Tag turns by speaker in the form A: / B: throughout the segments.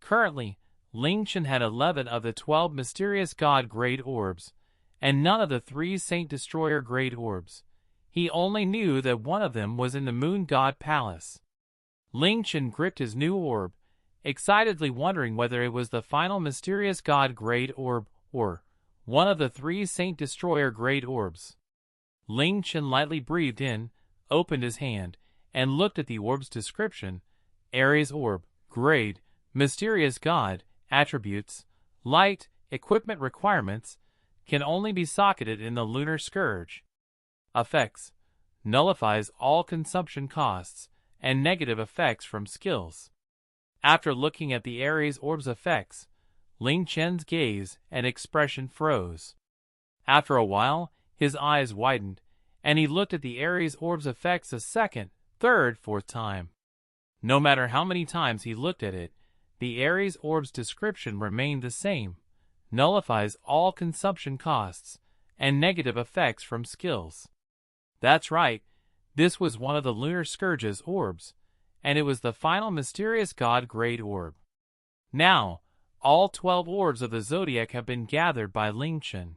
A: Currently, Ling Chen had 11 of the 12 mysterious god-grade orbs, and none of the 3 Saint Destroyer-grade orbs. He only knew that one of them was in the Moon God Palace. Ling Chen gripped his new orb, excitedly wondering whether it was the final mysterious god-grade orb, or one of the 3 Saint Destroyer-grade orbs. Ling Chen lightly breathed in, opened his hand, and looked at the orb's description: Aries orb, grade, mysterious god, attributes, light, equipment requirements, can only be socketed in the Lunar Scourge. Effects: nullifies all consumption costs and negative effects from skills. After looking at the Aries orb's effects, Ling Chen's gaze and expression froze. After a while, his eyes widened, and he looked at the Aries orb's effects a second, third, fourth time. No matter how many times he looked at it, the Aries orb's description remained the same: nullifies all consumption costs and negative effects from skills. That's right, this was one of the Lunar Scourge's orbs, and it was the final mysterious god-grade orb. Now, all 12 orbs of the Zodiac have been gathered by Ling Chen.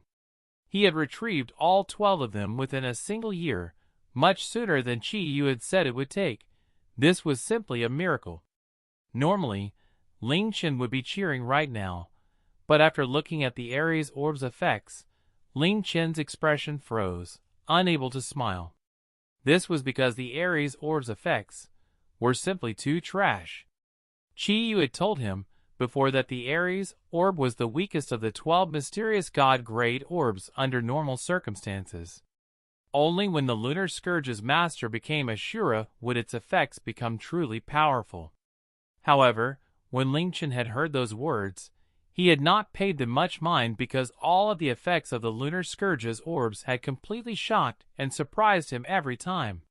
A: He had retrieved all 12 of them within a single year, much sooner than Qi Yu had said it would take. This was simply a miracle. Normally, Ling Chen would be cheering right now, but after looking at the Aries orb's effects, Ling Chen's expression froze, unable to smile. This was because the Aries orb's effects were simply too trash. Qi Yu had told him before that the Aries orb was the weakest of the 12 mysterious god-grade orbs under normal circumstances. Only when the Lunar Scourge's master became a Shura would its effects become truly powerful. However, when Ling Chen had heard those words, he had not paid them much mind because all of the effects of the Lunar Scourge's orbs had completely shocked and surprised him every time.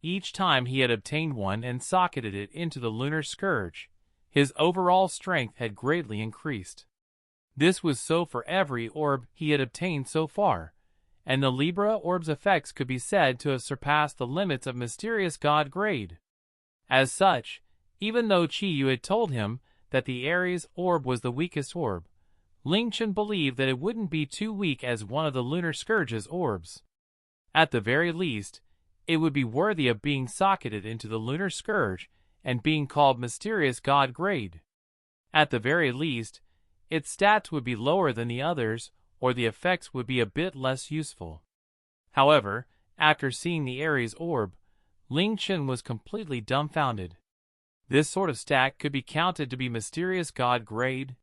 A: Each time he had obtained one and socketed it into the Lunar Scourge, his overall strength had greatly increased. This was so for every orb he had obtained so far, and the Libra orb's effects could be said to have surpassed the limits of mysterious god grade. As such, even though Qi Yu had told him that the Aries orb was the weakest orb, Ling Chen believed that it wouldn't be too weak as one of the Lunar Scourge's orbs. At the very least, it would be worthy of being socketed into the Lunar Scourge and being called mysterious god grade. At the very least, its stats would be lower than the others, or the effects would be a bit less useful. However, after seeing the Aries orb, Ling Chen was completely dumbfounded. This sort of stat could be counted to be mysterious god grade?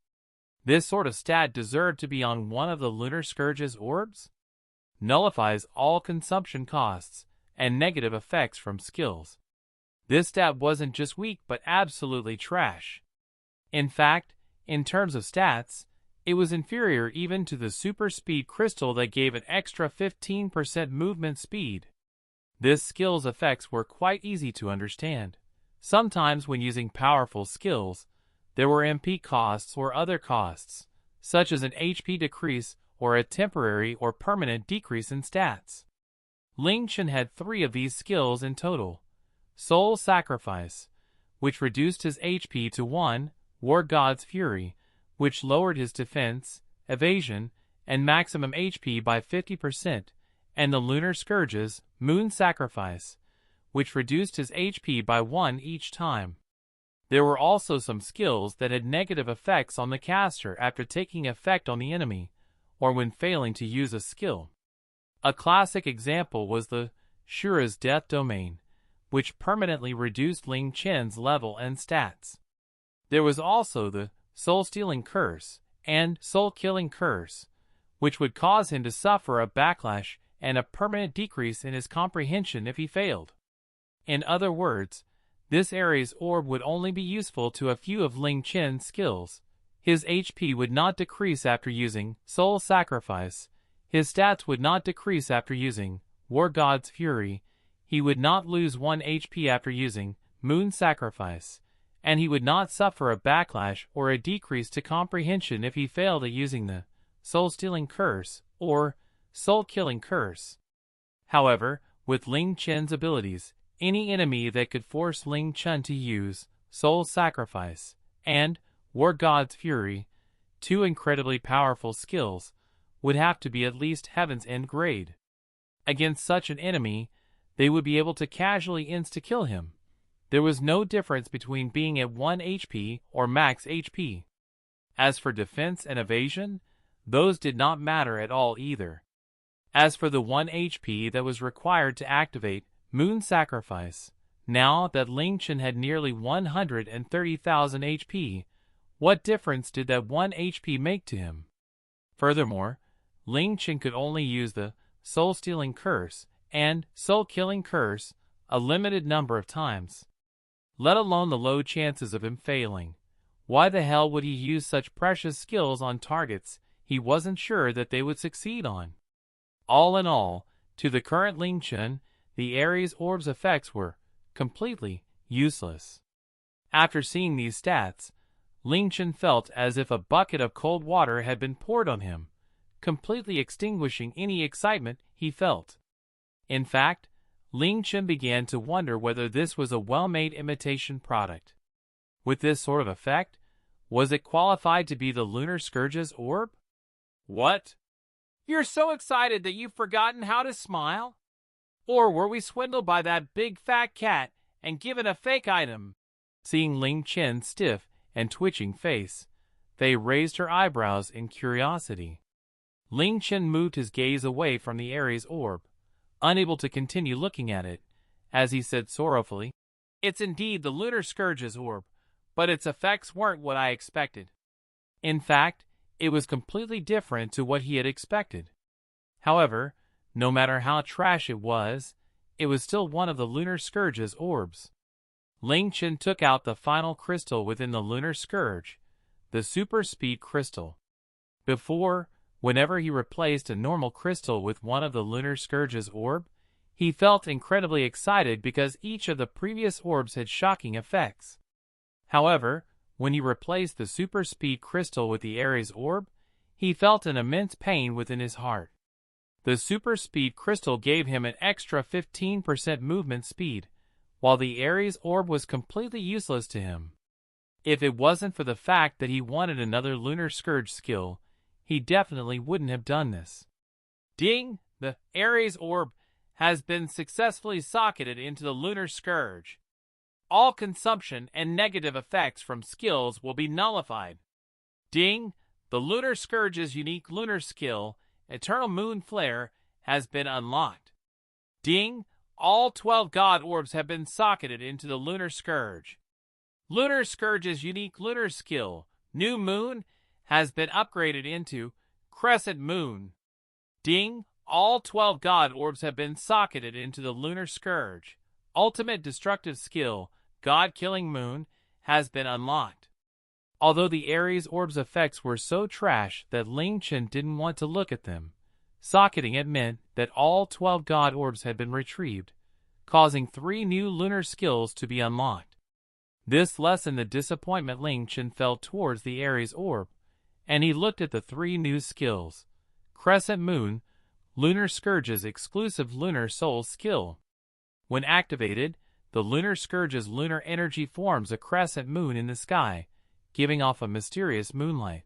A: This sort of stat deserved to be on one of the Lunar Scourge's orbs? Nullifies all consumption costs and negative effects from skills. This stat wasn't just weak but absolutely trash. In fact, in terms of stats, it was inferior even to the super speed crystal that gave an extra 15% movement speed. This skill's effects were quite easy to understand. Sometimes when using powerful skills, there were MP costs or other costs, such as an HP decrease or a temporary or permanent decrease in stats. Ling Chen had 3 of these skills in total. Soul Sacrifice, which reduced his HP to 1, War God's Fury, which lowered his defense, evasion, and maximum HP by 50%, and the Lunar Scourge's Moon Sacrifice, which reduced his HP by 1 each time. There were also some skills that had negative effects on the caster after taking effect on the enemy, or when failing to use a skill. A classic example was the Shura's Death Domain, which permanently reduced Ling Chen's level and stats. There was also the Soul-Stealing Curse and Soul-Killing Curse, which would cause him to suffer a backlash and a permanent decrease in his comprehension if he failed. In other words, this Aries orb would only be useful to a few of Ling Chen's skills. His HP would not decrease after using Soul Sacrifice, his stats would not decrease after using War God's Fury, he would not lose 1 HP after using Moon Sacrifice, and he would not suffer a backlash or a decrease to comprehension if he failed at using the Soul-Stealing Curse or Soul-Killing Curse. However, with Ling Chen's abilities, any enemy that could force Ling Chen to use Soul Sacrifice and War God's Fury, two incredibly powerful skills, would have to be at least Heaven's End grade. Against such an enemy, they would be able to casually insta-kill him. There was no difference between being at 1 HP or max HP. As for defense and evasion, those did not matter at all either. As for the 1 HP that was required to activate Moon Sacrifice, now that Ling Chen had nearly 130,000 HP, what difference did that 1 HP make to him? Furthermore, Ling Chen could only use the Soul-Stealing Curse and Soul-Killing Curse a limited number of times, let alone the low chances of him failing. Why the hell would he use such precious skills on targets he wasn't sure that they would succeed on? All in all, to the current Ling Chen, the Aries orb's effects were completely useless. After seeing these stats, Ling Chen felt as if a bucket of cold water had been poured on him, completely extinguishing any excitement he felt. In fact, Ling Chen began to wonder whether this was a well-made imitation product. With this sort of effect, was it qualified to be the Lunar Scourge's orb? What? You're so excited that you've forgotten how to smile? Or were we swindled by that big fat cat and given a fake item? Seeing Ling Chen's stiff and twitching face, Faye raised her eyebrows in curiosity. Ling Chen moved his gaze away from the Aries orb, unable to continue looking at it, as he said sorrowfully, "It's indeed the Lunar Scourge's orb, but its effects weren't what I expected." In fact, it was completely different to what he had expected. However, no matter how trash it was still one of the Lunar Scourge's orbs. Ling Chen took out the final crystal within the Lunar Scourge, the Super Speed Crystal. Before, whenever he replaced a normal crystal with one of the Lunar Scourge's orb, he felt incredibly excited because each of the previous orbs had shocking effects. However, when he replaced the Super Speed Crystal with the Aries orb, he felt an immense pain within his heart. The Super Speed Crystal gave him an extra 15% movement speed, while the Aries orb was completely useless to him. If it wasn't for the fact that he wanted another Lunar Scourge skill, he definitely wouldn't have done this. Ding! The Aries orb has been successfully socketed into the Lunar Scourge. All consumption and negative effects from skills will be nullified. Ding! The Lunar Scourge's unique lunar skill, Eternal Moon Flare, has been unlocked. Ding! All 12 God orbs have been socketed into the Lunar Scourge. Lunar Scourge's unique lunar skill, New Moon, has been upgraded into Crescent Moon. Ding! All 12 God orbs have been socketed into the Lunar Scourge. Ultimate destructive skill, God-Killing Moon, has been unlocked. Although the Aries orb's effects were so trash that Ling Chen didn't want to look at them, socketing it meant that all 12 God orbs had been retrieved, causing 3 new lunar skills to be unlocked. This lessened the disappointment Ling Chen felt towards the Aries orb, and he looked at the 3 new skills. Crescent Moon, Lunar Scourge's exclusive Lunar Soul skill. When activated, the Lunar Scourge's lunar energy forms a crescent moon in the sky, giving off a mysterious moonlight.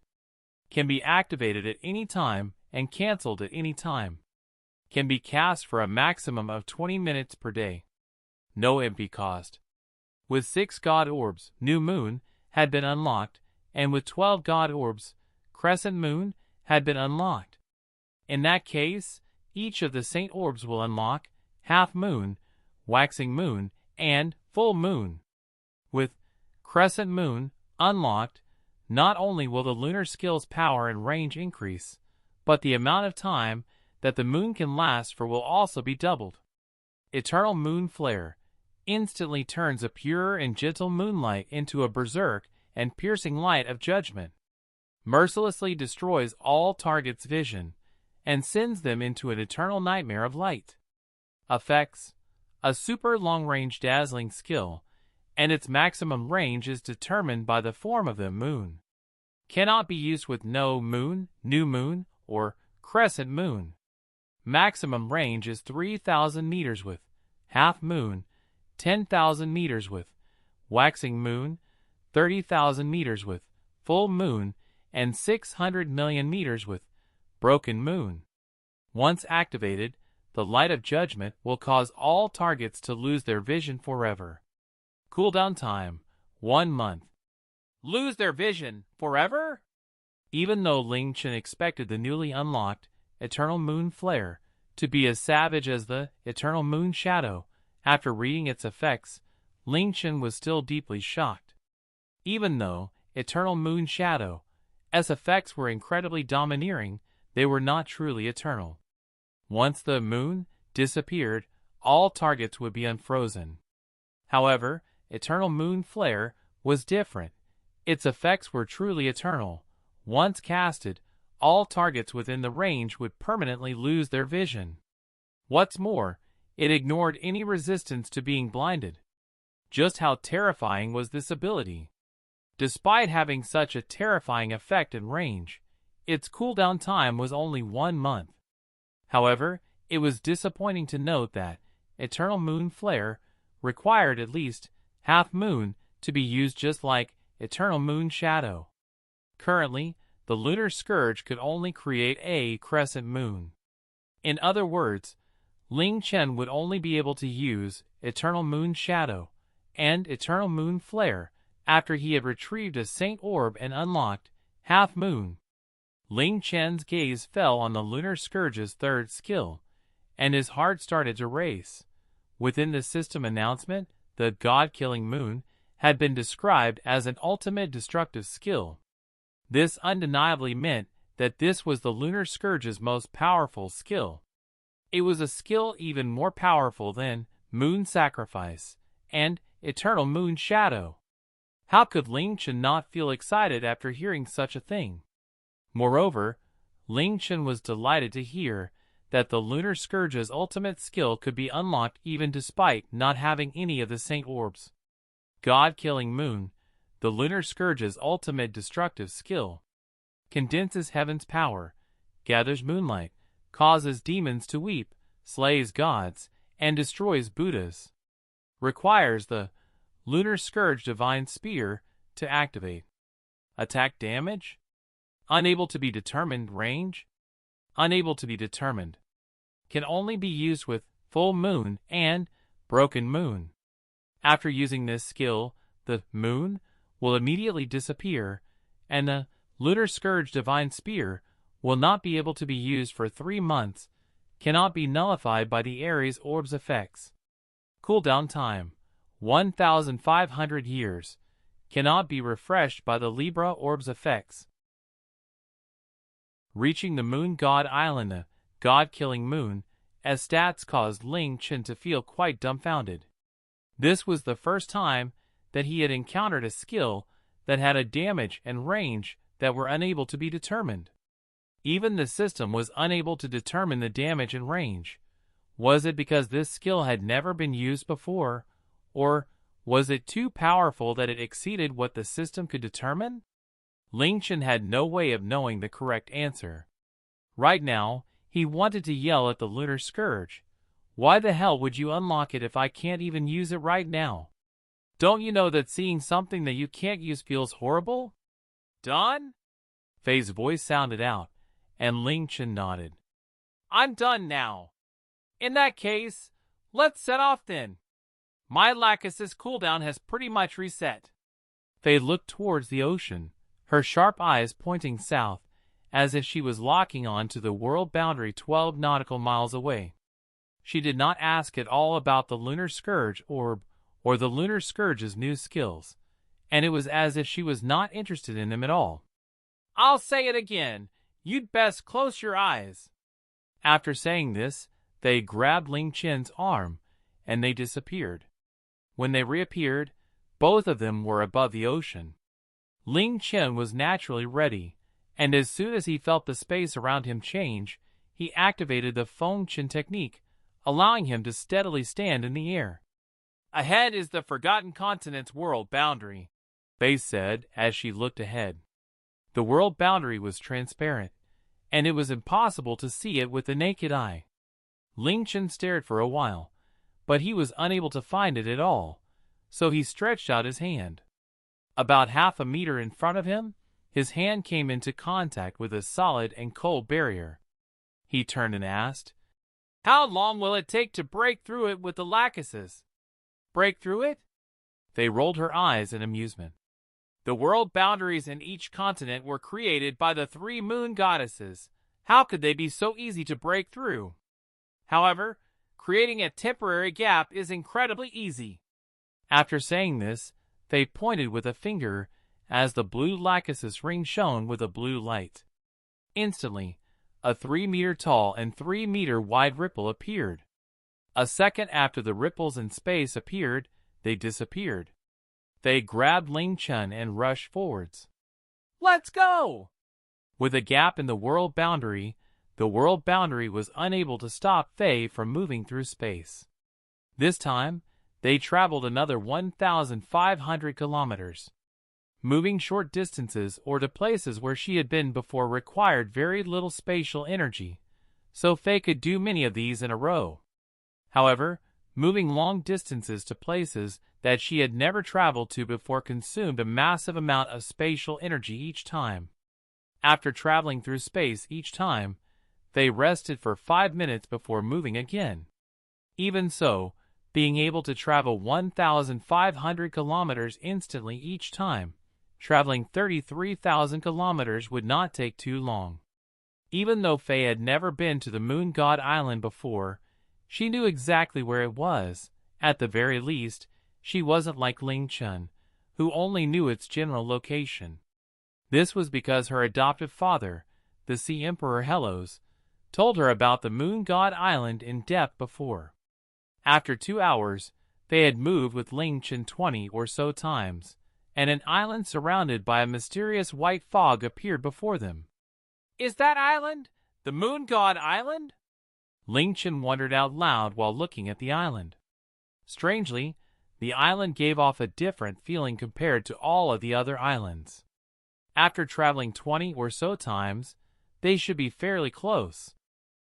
A: Can be activated at any time and cancelled at any time. Can be cast for a maximum of 20 minutes per day. No MP cost. With 6 God orbs, New Moon had been unlocked, and with 12 God orbs, Crescent Moon had been unlocked. In that case, each of the Saint orbs will unlock Half Moon, Waxing Moon, and Full Moon. With Crescent Moon unlocked, not only will the lunar skill's power and range increase, but the amount of time that the moon can last for will also be doubled. Eternal Moon Flare instantly turns a pure and gentle moonlight into a berserk and piercing light of judgment. Mercilessly destroys all targets' vision and sends them into an eternal nightmare of light. Effects: a super long-range dazzling skill, and its maximum range is determined by the form of the moon. Cannot be used with No Moon, New Moon, or Crescent Moon. Maximum range is 3,000 meters with Half Moon, 10,000 meters with Waxing Moon, 30,000 meters with full moon and 600 million meters with broken moon. Once activated, the Light of Judgment will cause all targets to lose their vision forever. Cooldown time, 1 month. Lose their vision forever? Even though Ling Chen expected the newly unlocked Eternal Moon Flare to be as savage as the Eternal Moon Shadow, after reading its effects, Ling Chen was still deeply shocked. Even though Eternal Moon Shadow's effects were incredibly domineering, they were not truly eternal. Once the moon disappeared, all targets would be unfrozen. However, Eternal Moon Flare was different. Its effects were truly eternal. Once casted, all targets within the range would permanently lose their vision. What's more, it ignored any resistance to being blinded. Just how terrifying was this ability? Despite having such a terrifying effect and range, its cooldown time was only 1 month. However, it was disappointing to note that Eternal Moon Flare required at least half moon to be used, just like Eternal Moon Shadow. Currently, the Lunar Scourge could only create a crescent moon. In other words, Ling Chen would only be able to use Eternal Moon Shadow and Eternal Moon Flare after he had retrieved a Saint Orb and unlocked Half Moon. Ling Chen's gaze fell on the Lunar Scourge's third skill, and his heart started to race. Within the system announcement, the God-Killing Moon had been described as an ultimate destructive skill. This undeniably meant that this was the Lunar Scourge's most powerful skill. It was a skill even more powerful than Moon Sacrifice and Eternal Moon Shadow. How could Ling Chen not feel excited after hearing such a thing? Moreover, Ling Chen was delighted to hear that the Lunar Scourge's ultimate skill could be unlocked even despite not having any of the Saint Orbs. God-Killing Moon, the Lunar Scourge's ultimate destructive skill, condenses heaven's power, gathers moonlight, causes demons to weep, slays gods, and destroys Buddhas. Requires the Lunar Scourge Divine Spear to activate. Attack damage? Unable to be determined. Range? Unable to be determined. Can only be used with full moon and broken moon. After using this skill, the moon will immediately disappear, and the Lunar Scourge Divine Spear will not be able to be used for 3 months, cannot be nullified by the Aries Orb's effects. Cooldown time, 1,500 years, cannot be refreshed by the Libra Orb's effects. Reaching the Moon God Island, the God-Killing Moon, as stats caused Ling Chen to feel quite dumbfounded. This was the first time that he had encountered a skill that had a damage and range that were unable to be determined. Even the system was unable to determine the damage and range. Was it because this skill had never been used before, or was it too powerful that it exceeded what the system could determine? Ling Chen had no way of knowing the correct answer. Right now, he wanted to yell at the Lunar Scourge. Why the hell would you unlock it if I can't even use it right now? Don't you know that seeing something that you can't use feels horrible? Done? Fei's voice sounded out, and Ling Chen nodded. I'm done now. In that case, let's set off then. My lack assist cooldown has pretty much reset. Fei looked towards the ocean, her sharp eyes pointing south, as if she was locking on to the world boundary 12 nautical miles away. She did not ask at all about the Lunar Scourge Orb or the Lunar Scourge's new skills, and it was as if she was not interested in them at all. I'll say it again, you'd best close your eyes. After saying this, they grabbed Ling Chen's arm, and they disappeared. When they reappeared, both of them were above the ocean. Ling Chen was naturally ready, and as soon as he felt the space around him change, he activated the Feng Chen technique, allowing him to steadily stand in the air. Ahead is the Forgotten Continent's world boundary, Fei said as she looked ahead. The world boundary was transparent, and it was impossible to see it with the naked eye. Ling Chen stared for a while, but he was unable to find it at all, so he stretched out his hand. About half a meter in front of him, His hand came into contact with a solid and cold barrier. He turned and asked, "How long will it take to break through it with the lachesis?" "Break through it?" They rolled her eyes in amusement. "The world boundaries in each continent were created by the 3 moon goddesses. How could they be so easy to break through? However, creating a temporary gap is incredibly easy." After saying this, they pointed with a finger as the blue lachesis ring shone with a blue light. Instantly, a 3-meter tall and 3-meter wide ripple appeared. A second after the ripples in space appeared, they disappeared. They grabbed Ling Chen and rushed forwards. "Let's go!" With a gap in the world boundary was unable to stop Faye from moving through space. This time, they traveled another 1,500 kilometers. Moving short distances or to places where she had been before required very little spatial energy, so Faye could do many of these in a row. However, moving long distances to places that she had never traveled to before consumed a massive amount of spatial energy each time. After traveling through space each time, they rested for 5 minutes before moving again. Even so, being able to travel 1,500 kilometers instantly each time, traveling 33,000 kilometers would not take too long. Even though Faye had never been to the Moon God Island before, she knew exactly where it was. At the very least, she wasn't like Ling Chen, who only knew its general location. This was because her adoptive father, the Sea Emperor Helos, told her about the Moon God Island in depth before. After 2 hours, they had moved with Ling Chen 20 or so times, and an island surrounded by a mysterious white fog appeared before them. "Is that island the Moon God Island?" Ling Chen wondered out loud while looking at the island. Strangely, the island gave off a different feeling compared to all of the other islands. After traveling 20 or so times, they should be fairly close.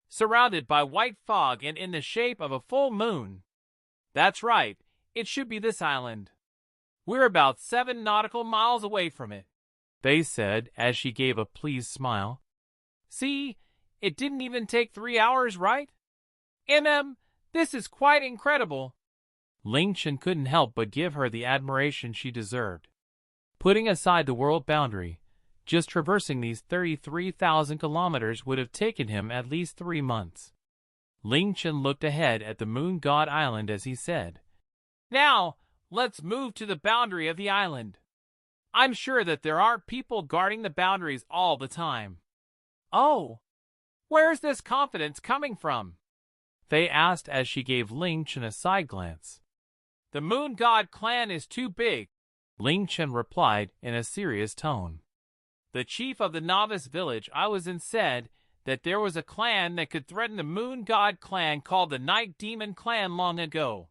A: "Surrounded by white fog and in the shape of a full moon." "That's right, it should be this island. We're about 7 nautical miles away from it," they said as she gave a pleased smile. "See, it didn't even take 3 hours, right? This is quite incredible." Ling Chen couldn't help but give her the admiration she deserved. Putting aside the world boundary, just traversing these 33,000 kilometers would have taken him at least 3 months. Ling Chen looked ahead at the Moon God Island as he said, "Now, let's move to the boundary of the island. I'm sure that there aren't people guarding the boundaries all the time." "Oh, where's this confidence coming from?" Faye asked as she gave Ling Chen a side glance. "The Moon God clan is too big," Ling Chen replied in a serious tone. "The chief of the novice village I was in said that there was a clan that could threaten the Moon God clan called the Night Demon clan long ago.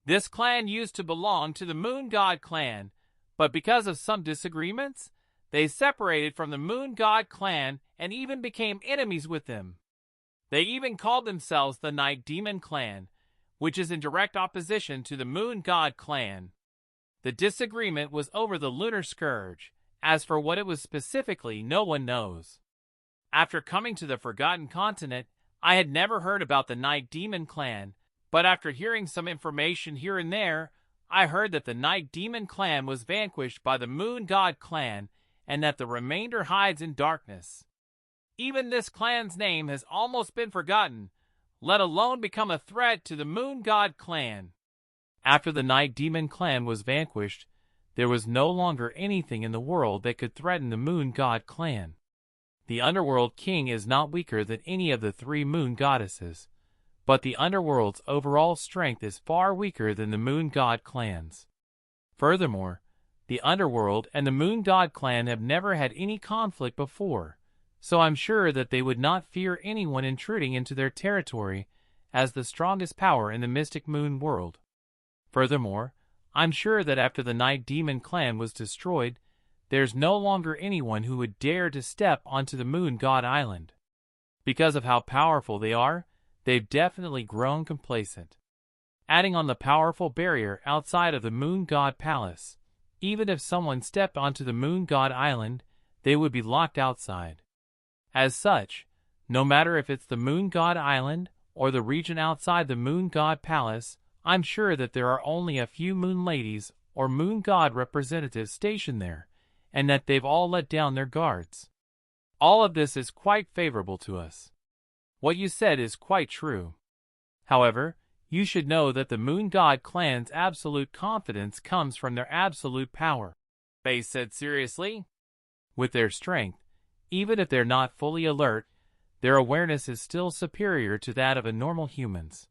A: This clan used to belong to the Moon God clan, but because of some disagreements, they separated from the Moon God clan and even became enemies with them. They even called themselves the Night Demon clan, which is in direct opposition to the Moon God clan. The disagreement was over the Lunar Scourge. As for what it was specifically, no one knows. After coming to the Forgotten Continent, I had never heard about the Night Demon clan, but after hearing some information here and there, I heard that the Night Demon clan was vanquished by the Moon God clan and that the remainder hides in darkness. Even this clan's name has almost been forgotten, let alone become a threat to the Moon God clan." After the Night Demon clan was vanquished, there was no longer anything in the world that could threaten the Moon God clan. The Underworld King is not weaker than any of the 3 moon goddesses, but the Underworld's overall strength is far weaker than the Moon God clans. Furthermore, the Underworld and the Moon God clan have never had any conflict before, so I'm sure that they would not fear anyone intruding into their territory as the strongest power in the Mystic Moon world. Furthermore, I'm sure that after the Night Demon clan was destroyed, there's no longer anyone who would dare to step onto the Moon God Island. Because of how powerful they are, they've definitely grown complacent. Adding on the powerful barrier outside of the Moon God Palace, even if someone stepped onto the Moon God Island, they would be locked outside. As such, no matter if it's the Moon God Island or the region outside the Moon God Palace, I'm sure that there are only a few Moon Ladies or Moon God representatives stationed there, and that they've all let down their guards. All of this is quite favorable to us. What you said is quite true. However, you should know that the Moon God clan's absolute confidence comes from their absolute power, Faye said seriously. With their strength, even if they're not fully alert, their awareness is still superior to that of a normal humans.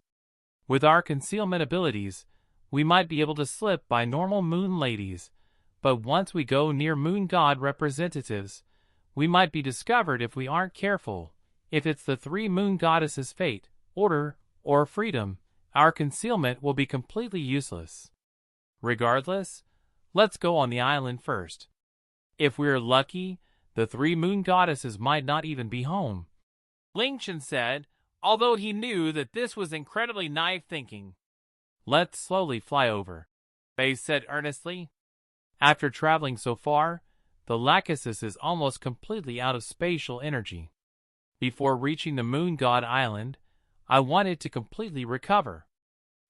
A: With our concealment abilities, we might be able to slip by normal Moon Ladies, but once we go near Moon God representatives, we might be discovered if we aren't careful. If it's the three Moon Goddesses' fate, order, or freedom, our concealment will be completely useless. Regardless, let's go on the island first. If we're lucky, the three Moon Goddesses might not even be home, Ling Chen said, although he knew that this was incredibly naive thinking. Let's slowly fly over, Faye said earnestly. After traveling so far, the Lachesis is almost completely out of spatial energy. Before reaching the Moon God Island, I want it to completely recover.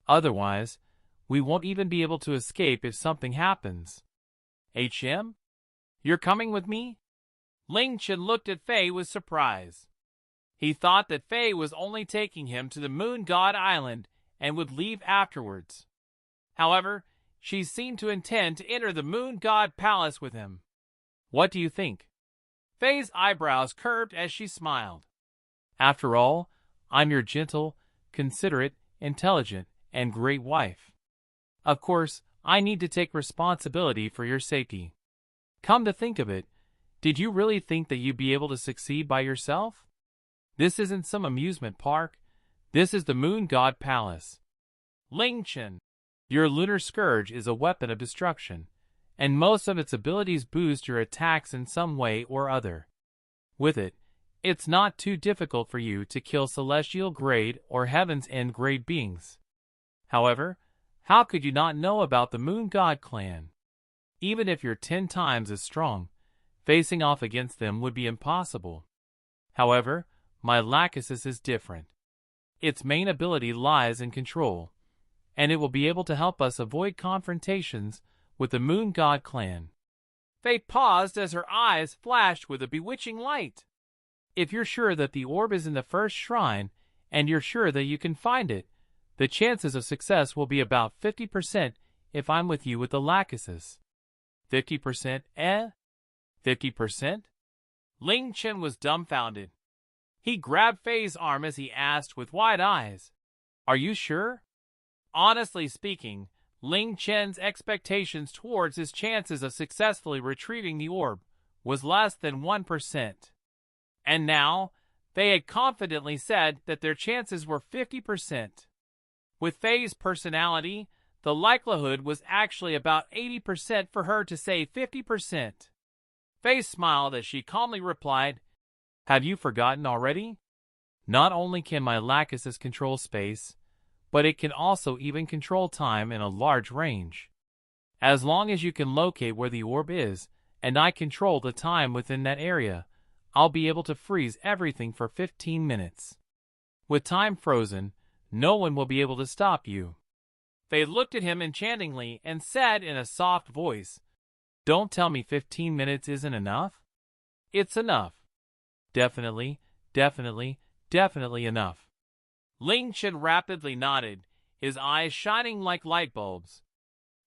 A: Otherwise, we won't even be able to escape if something happens. HM? You're coming with me? Ling Chen looked at Faye with surprise. He thought that Faye was only taking him to the Moon God Island and would leave afterwards. However, she seemed to intend to enter the Moon God Palace with him. What do you think? Faye's eyebrows curved as she smiled. After all, I'm your gentle, considerate, intelligent, and great wife. Of course, I need to take responsibility for your safety. Come to think of it, did you really think that you'd be able to succeed by yourself? This isn't some amusement park. This is the Moon God Palace. Ling Chen, your Lunar Scourge is a weapon of destruction, and most of its abilities boost your attacks in some way or other. With it, it's not too difficult for you to kill Celestial grade or Heaven's End grade beings. However, how could you not know about the Moon God clan? Even if you're 10 times as strong, facing off against them would be impossible. However, my Lachesis is different. Its main ability lies in control, and it will be able to help us avoid confrontations with the Moon God clan. Faye paused as her eyes flashed with a bewitching light. If you're sure that the orb is in the first shrine, and you're sure that you can find it, the chances of success will be about 50% if I'm with you with the Lachesis. 50%, eh? 50%? Ling Chen was dumbfounded. He grabbed Faye's arm as he asked with wide eyes, "Are you sure?" Honestly speaking, Ling Chen's expectations towards his chances of successfully retrieving the orb was less than 1%. And now, they had confidently said that their chances were 50%. With Faye's personality, the likelihood was actually about 80% for her to say 50%. Faye smiled as she calmly replied, "Have you forgotten already? Not only can my Lachesis control space, but it can also even control time in a large range. As long as you can locate where the orb is, and I control the time within that area, I'll be able to freeze everything for 15 minutes. With time frozen, no one will be able to stop you." Faye looked at him enchantingly and said in a soft voice, "Don't tell me 15 minutes isn't enough. It's enough. Definitely, definitely, definitely enough." Ling Chen rapidly nodded, his eyes shining like light bulbs.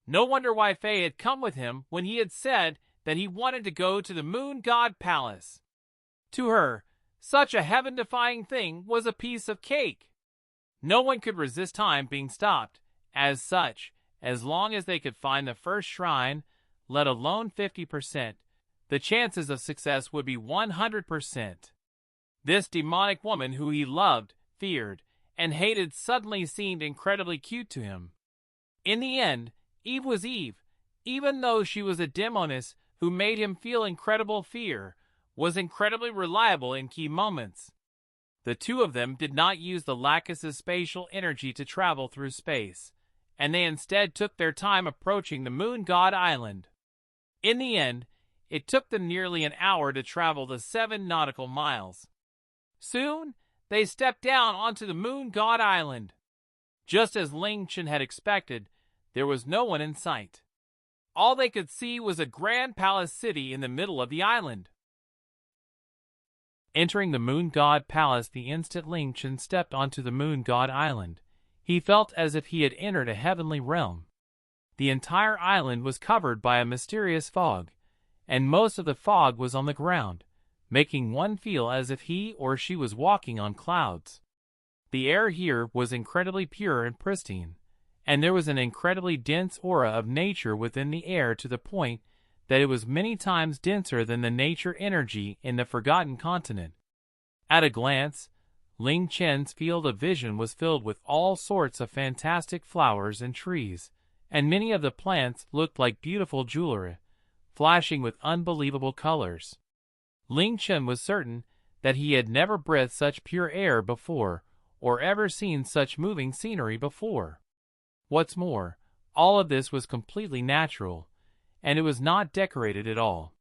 A: No wonder why Faye had come with him when he had said that he wanted to go to the Moon God Palace. To her, such a heaven-defying thing was a piece of cake. No one could resist time being stopped. As such, as long as they could find the first shrine, let alone 50%, the chances of success would be 100%. This demonic woman who he loved, feared, and hated suddenly seemed incredibly cute to him. In the end, Eve was Eve, even though she was a demoness who made him feel incredible fear, was incredibly reliable in key moments. The two of them did not use the Lachesis spatial energy to travel through space, and they instead took their time approaching the Moon God Island. In the end, it took them nearly an hour to travel the 7 nautical miles. Soon, they stepped down onto the moon god island. Just as Ling Chen had expected, there was no one in sight. All they could see was a grand palace city in the middle of the island. Entering the moon god palace the instant Ling Chen stepped onto the moon god island, he felt as if he had entered a heavenly realm. The entire island was covered by a mysterious fog, and most of the fog was on the ground, making one feel as if he or she was walking on clouds. The air here was incredibly pure and pristine, and there was an incredibly dense aura of nature within the air to the point that it was many times denser than the nature energy in the Forgotten Continent. At a glance, Ling Chen's field of vision was filled with all sorts of fantastic flowers and trees, and many of the plants looked like beautiful jewelry, flashing with unbelievable colors. Ling Chen was certain that he had never breathed such pure air before, or ever seen such moving scenery before. What's more, all of this was completely natural, and it was not decorated at all.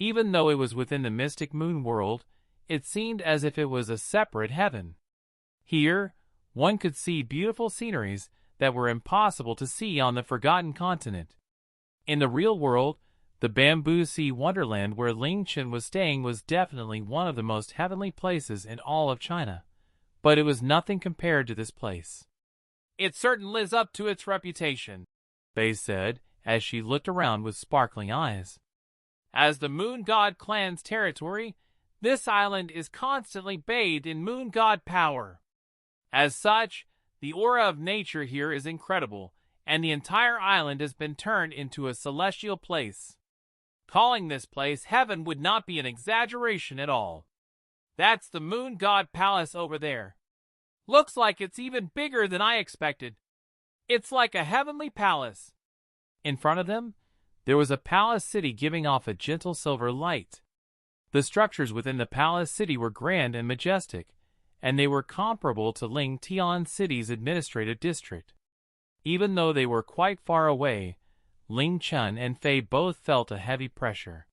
A: Even though it was within the mystic moon world, it seemed as if it was a separate heaven. Here, one could see beautiful sceneries that were impossible to see on the Forgotten Continent. In the real world, the Bamboo Sea Wonderland where Ling Chen was staying was definitely one of the most heavenly places in all of China, but it was nothing compared to this place. "It certainly lives up to its reputation," Faye said as she looked around with sparkling eyes. "As the Moon God clan's territory, this island is constantly bathed in Moon God power. As such, the aura of nature here is incredible, and the entire island has been turned into a celestial place. Calling this place heaven would not be an exaggeration at all. That's the Moon God Palace over there. Looks like it's even bigger than I expected. It's like a heavenly palace." In front of them, there was a palace city giving off a gentle silver light. The structures within the palace city were grand and majestic, and they were comparable to Ling Tian City's administrative district. Even though they were quite far away, Ling Chen and Fei both felt a heavy pressure.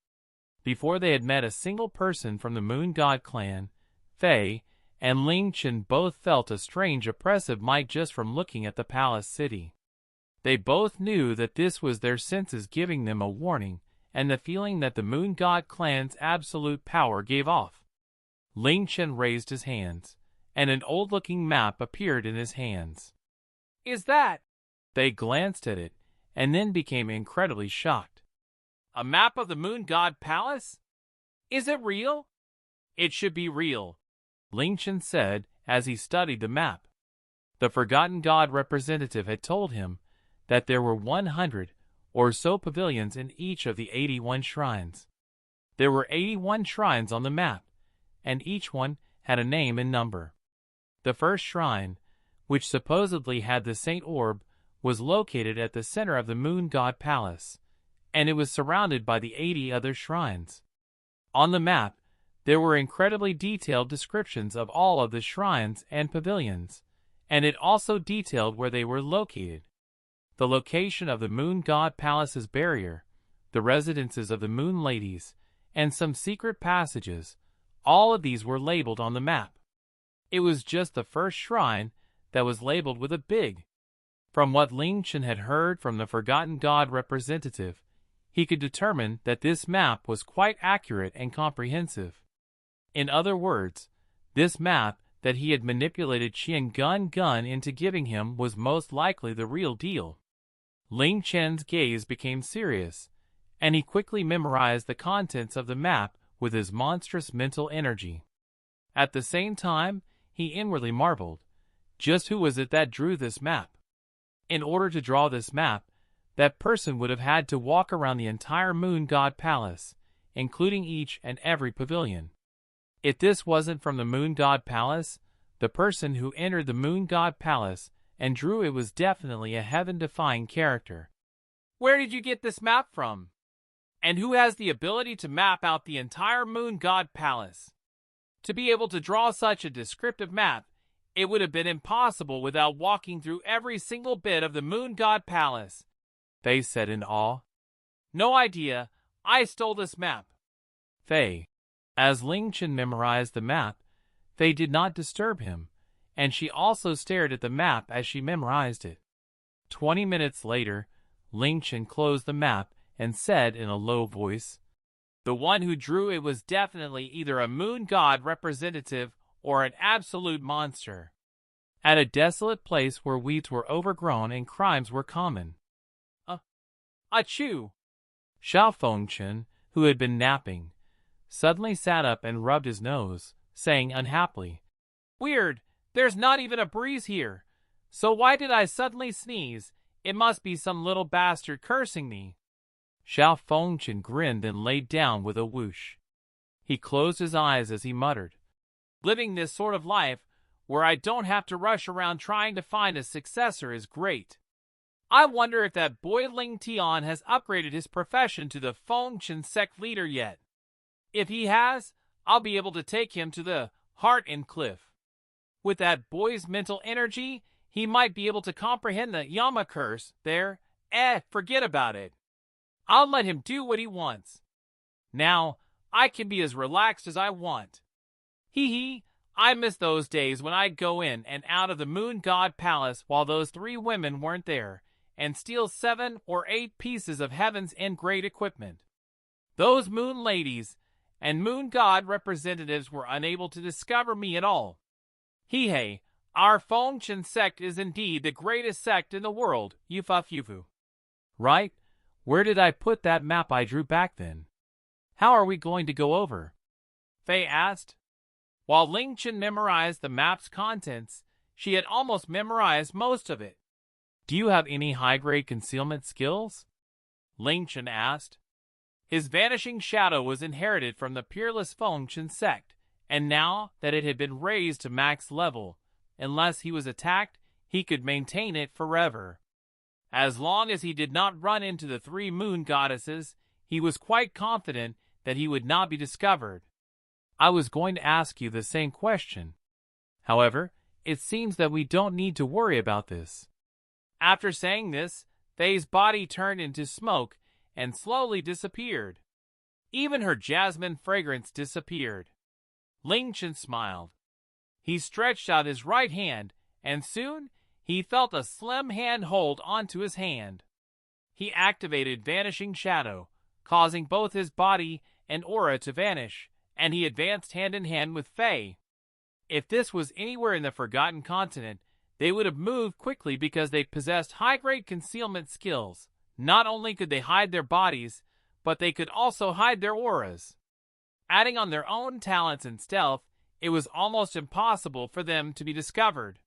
A: Before they had met a single person from the Moon God clan, Fei and Ling Chen both felt a strange oppressive might just from looking at the palace city. They both knew that this was their senses giving them a warning, and the feeling that the Moon God clan's absolute power gave off. Ling Chen raised his hands, and an old-looking map appeared in his hands. "Is that?" They glanced at it, and then became incredibly shocked. "A map of the Moon God Palace? Is it real?" "It should be real," Ling Chen said as he studied the map. The Forgotten God representative had told him that there were 100 or so pavilions in each of the 81 shrines. There were 81 shrines on the map, and each one had a name and number. The first shrine, which supposedly had the Saint Orb, was located at the center of the Moon God Palace, and it was surrounded by the 80 other shrines. On the map, there were incredibly detailed descriptions of all of the shrines and pavilions, and it also detailed where they were located. The location of the Moon God Palace's barrier, the residences of the Moon Ladies, and some secret passages, all of these were labeled on the map. It was just the first shrine that was labeled with a big. From what Ling Chen had heard from the Forgotten God representative, he could determine that this map was quite accurate and comprehensive. In other words, this map that he had manipulated Qian Gun into giving him was most likely the real deal. Ling Chen's gaze became serious, and he quickly memorized the contents of the map with his monstrous mental energy. At the same time, he inwardly marveled, just who was it that drew this map? In order to draw this map, that person would have had to walk around the entire Moon God Palace, including each and every pavilion. If this wasn't from the Moon God Palace, the person who entered the Moon God Palace and drew it was definitely a heaven-defying character. "Where did you get this map from? And who has the ability to map out the entire Moon God Palace? To be able to draw such a descriptive map, it would have been impossible without walking through every single bit of the Moon God Palace," Faye said in awe. "No idea, I stole this map. Faye. As Ling Chen memorized the map, Faye did not disturb him, and she also stared at the map as she memorized it. 20 minutes later, Ling Chen closed the map and said in a low voice, "The one who drew it was definitely either a moon god representative or an absolute monster." At a desolate place where weeds were overgrown and crimes were common. Achoo! Xiao Fengchen, who had been napping, suddenly sat up and rubbed his nose, saying unhappily, "Weird, there's not even a breeze here. So why did I suddenly sneeze? It must be some little bastard cursing me." Xiao Fengchen grinned and laid down with a whoosh. He closed his eyes as he muttered, "Living this sort of life, where I don't have to rush around trying to find a successor, is great. I wonder if that boy Ling Tian has upgraded his profession to the Fengchen sect leader yet. If he has, I'll be able to take him to the Heart and Cliff. With that boy's mental energy, he might be able to comprehend the Yama curse there. Forget about it. I'll let him do what he wants. Now, I can be as relaxed as I want. Hee. I miss those days when I'd go in and out of the Moon God Palace while those 3 women weren't there, and steal 7 or 8 pieces of Heaven's End grade equipment. Those Moon Ladies and Moon God representatives were unable to discover me at all. Hee, our Fengchen sect is indeed the greatest sect in the world, Yufu. Right? Where did I put that map I drew back then? How are we going to go over?" Faye asked. While Ling Chen memorized the map's contents, she had almost memorized most of it. "Do you have any high-grade concealment skills?" Ling Chen asked. His vanishing shadow was inherited from the peerless Fengchen sect, and now that it had been raised to max level, unless he was attacked, he could maintain it forever. As long as he did not run into the 3 moon goddesses, he was quite confident that he would not be discovered. I was going to ask you the same question. However, it seems that we don't need to worry about this. After saying this, Faye's body turned into smoke and slowly disappeared. Even her jasmine fragrance disappeared. Ling Chen smiled. He stretched out his right hand, and soon he felt a slim hand hold onto his hand. He activated Vanishing Shadow, causing both his body and aura to vanish, and he advanced hand in hand with Faye. If this was anywhere in the Forgotten Continent, they would have moved quickly because they possessed high-grade concealment skills. Not only could they hide their bodies, but they could also hide their auras. Adding on their own talents and stealth, it was almost impossible for them to be discovered.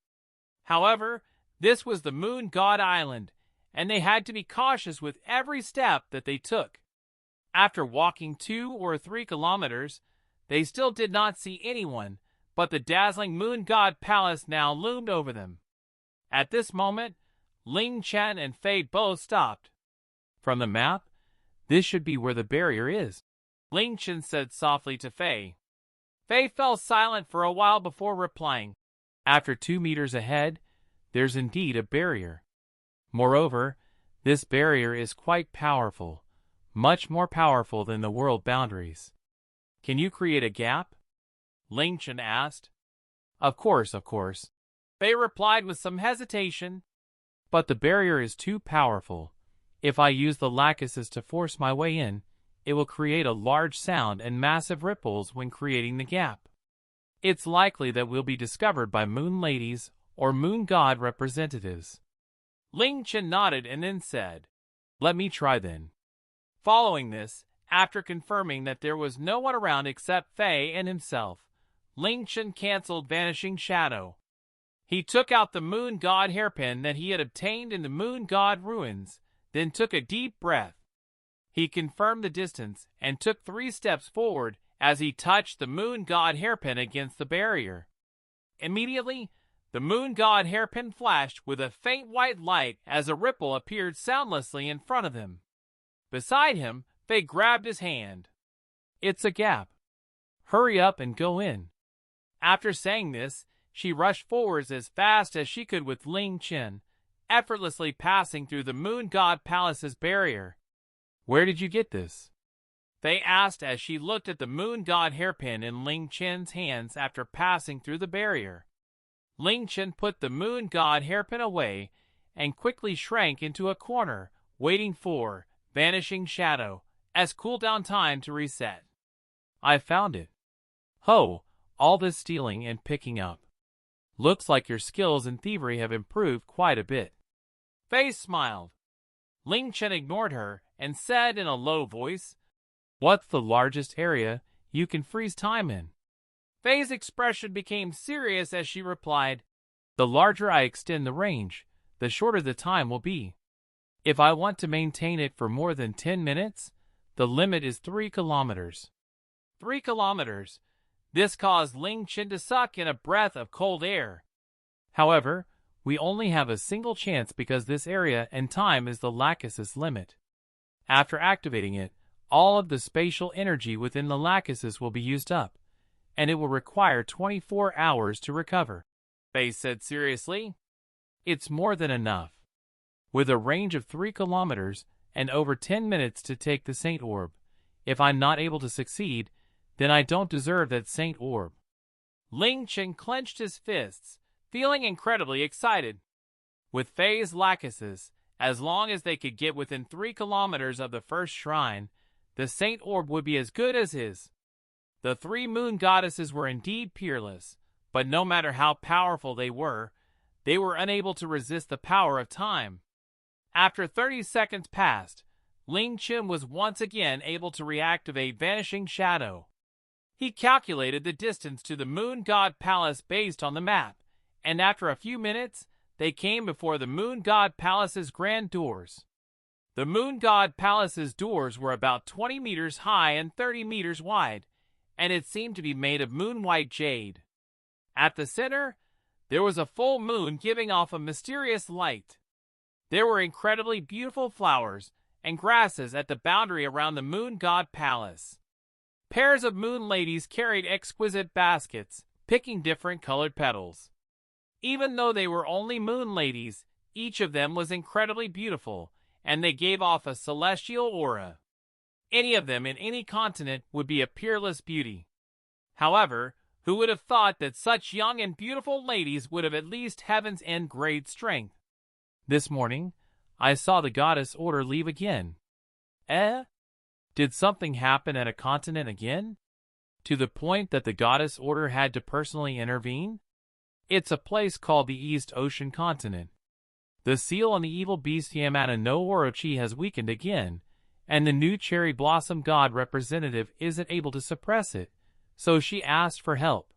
A: However, this was the Moon God Island, and they had to be cautious with every step that they took. After walking 2 or 3 kilometers, they still did not see anyone, but the dazzling Moon God Palace now loomed over them. At this moment, Ling Chen and Faye both stopped. "From the map, this should be where the barrier is," Ling Chen said softly to Faye. Faye fell silent for a while before replying. "After 2 meters ahead, there's indeed a barrier. Moreover, this barrier is quite powerful, much more powerful than the world boundaries." "Can you create a gap?" Ling Chen asked. Of course. Faye replied with some hesitation. "But the barrier is too powerful. If I use the lacuses to force my way in, it will create a large sound and massive ripples when creating the gap. It's likely that we'll be discovered by moon ladies or moon god representatives." Ling Chen nodded and then said, "Let me try then." Following this, after confirming that there was no one around except Faye and himself, Ling Chen canceled Vanishing Shadow. He took out the Moon God hairpin that he had obtained in the Moon God ruins, then took a deep breath. He confirmed the distance and took 3 steps forward as he touched the Moon God hairpin against the barrier. Immediately, the Moon God hairpin flashed with a faint white light as a ripple appeared soundlessly in front of him. Beside him, Faye grabbed his hand. "It's a gap. Hurry up and go in." After saying this, she rushed forwards as fast as she could with Ling Chen, effortlessly passing through the Moon God Palace's barrier. "Where did you get this?" Faye asked as she looked at the moon god hairpin in Ling Chen's hands after passing through the barrier. Ling Chen put the moon god hairpin away and quickly shrank into a corner, waiting for Vanishing Shadow as cooldown time to reset. I found it. Ho, all this stealing and picking up. Looks like your skills in thievery have improved quite a bit. Faye smiled. Ling Chen ignored her and said in a low voice, "What's the largest area you can freeze time in?" Faye's expression became serious as she replied, "The larger I extend the range, the shorter the time will be. If I want to maintain it for more than 10 minutes, the limit is 3 kilometers. 3 kilometers. This caused Ling Chen to suck in a breath of cold air. However, we only have a single chance because this area and time is the Lachesis limit. After activating it, all of the spatial energy within the Lachesis will be used up, and it will require 24 hours to recover," Faye said seriously. "It's more than enough. With a range of 3 kilometers and over 10 minutes to take the Saint Orb, if I'm not able to succeed, then I don't deserve that Saint Orb." Ling Chen clenched his fists, feeling incredibly excited. With Faye's Lachesis, as long as they could get within 3 kilometers of the first shrine, the Saint Orb would be as good as his. The 3 moon goddesses were indeed peerless, but no matter how powerful they were unable to resist the power of time. After 30 seconds passed, Ling Chen was once again able to reactivate Vanishing Shadow. He calculated the distance to the Moon God Palace based on the map, and after a few minutes, they came before the Moon God Palace's grand doors. The Moon God Palace's doors were about 20 meters high and 30 meters wide, and it seemed to be made of moon-white jade. At the center, there was a full moon giving off a mysterious light. There were incredibly beautiful flowers and grasses at the boundary around the Moon God Palace. Pairs of moon ladies carried exquisite baskets, picking different colored petals. Even though they were only moon ladies, each of them was incredibly beautiful, and they gave off a celestial aura. Any of them in any continent would be a peerless beauty. However, who would have thought that such young and beautiful ladies would have at least heaven's end grade strength? This morning, I saw the goddess order leave again. Did something happen at a continent again? To the point that the goddess order had to personally intervene? It's a place called the East Ocean Continent. The seal on the evil beast Yamata no Orochi has weakened again, and the new cherry blossom god representative isn't able to suppress it, so she asked for help.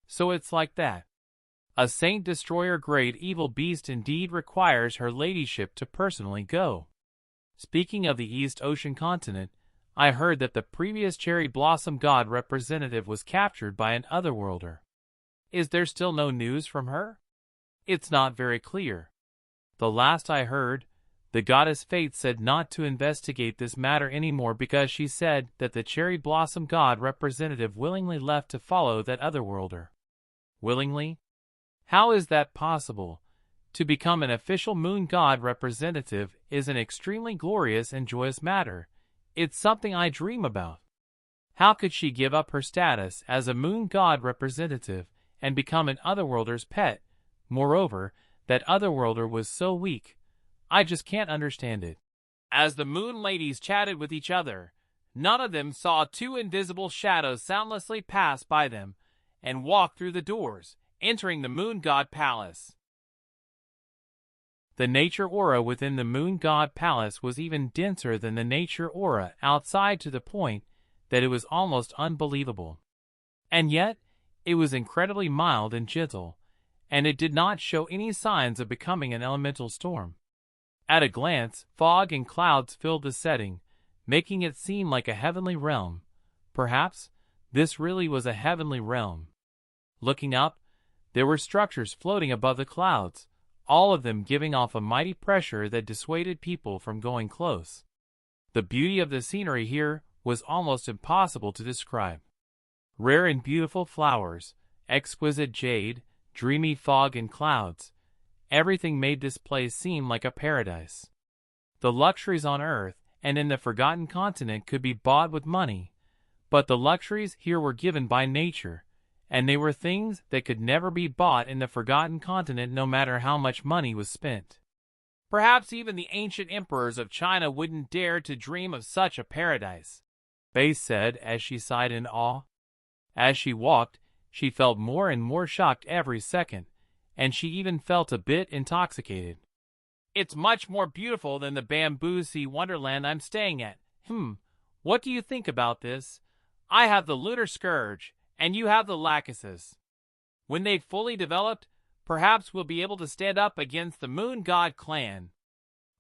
A: So it's like that. A Saint Destroyer grade evil beast indeed requires her ladyship to personally go. Speaking of the East Ocean Continent, I heard that the previous cherry blossom god representative was captured by an otherworlder. Is there still no news from her? It's not very clear. The last I heard, the goddess Fate said not to investigate this matter anymore because she said that the cherry blossom god representative willingly left to follow that otherworlder. Willingly? How is that possible? To become an official moon god representative is an extremely glorious and joyous matter. It's something I dream about. How could she give up her status as a moon god representative and become an otherworlder's pet? Moreover, that otherworlder was so weak. I just can't understand it. As the moon ladies chatted with each other, none of them saw 2 invisible shadows soundlessly pass by them and walk through the doors, entering the Moon God Palace. The nature aura within the Moon God Palace was even denser than the nature aura outside, to the point that it was almost unbelievable. And yet, it was incredibly mild and gentle, and it did not show any signs of becoming an elemental storm. At a glance, fog and clouds filled the setting, making it seem like a heavenly realm. Perhaps this really was a heavenly realm. Looking up, there were structures floating above the clouds, all of them giving off a mighty pressure that dissuaded people from going close. The beauty of the scenery here was almost impossible to describe. Rare and beautiful flowers, exquisite jade, dreamy fog and clouds, everything made this place seem like a paradise. The luxuries on earth and in the Forgotten Continent could be bought with money, but the luxuries here were given by nature, and they were things that could never be bought in the Forgotten Continent no matter how much money was spent. Perhaps even the ancient emperors of China wouldn't dare to dream of such a paradise, Faye said as she sighed in awe. As she walked, she felt more and more shocked every second, and she even felt a bit intoxicated. It's much more beautiful than the bamboo sea wonderland I'm staying at. What do you think about this? I have the Lunar Scourge, and you have the Lachesis. When they've fully developed, perhaps we'll be able to stand up against the Moon God clan.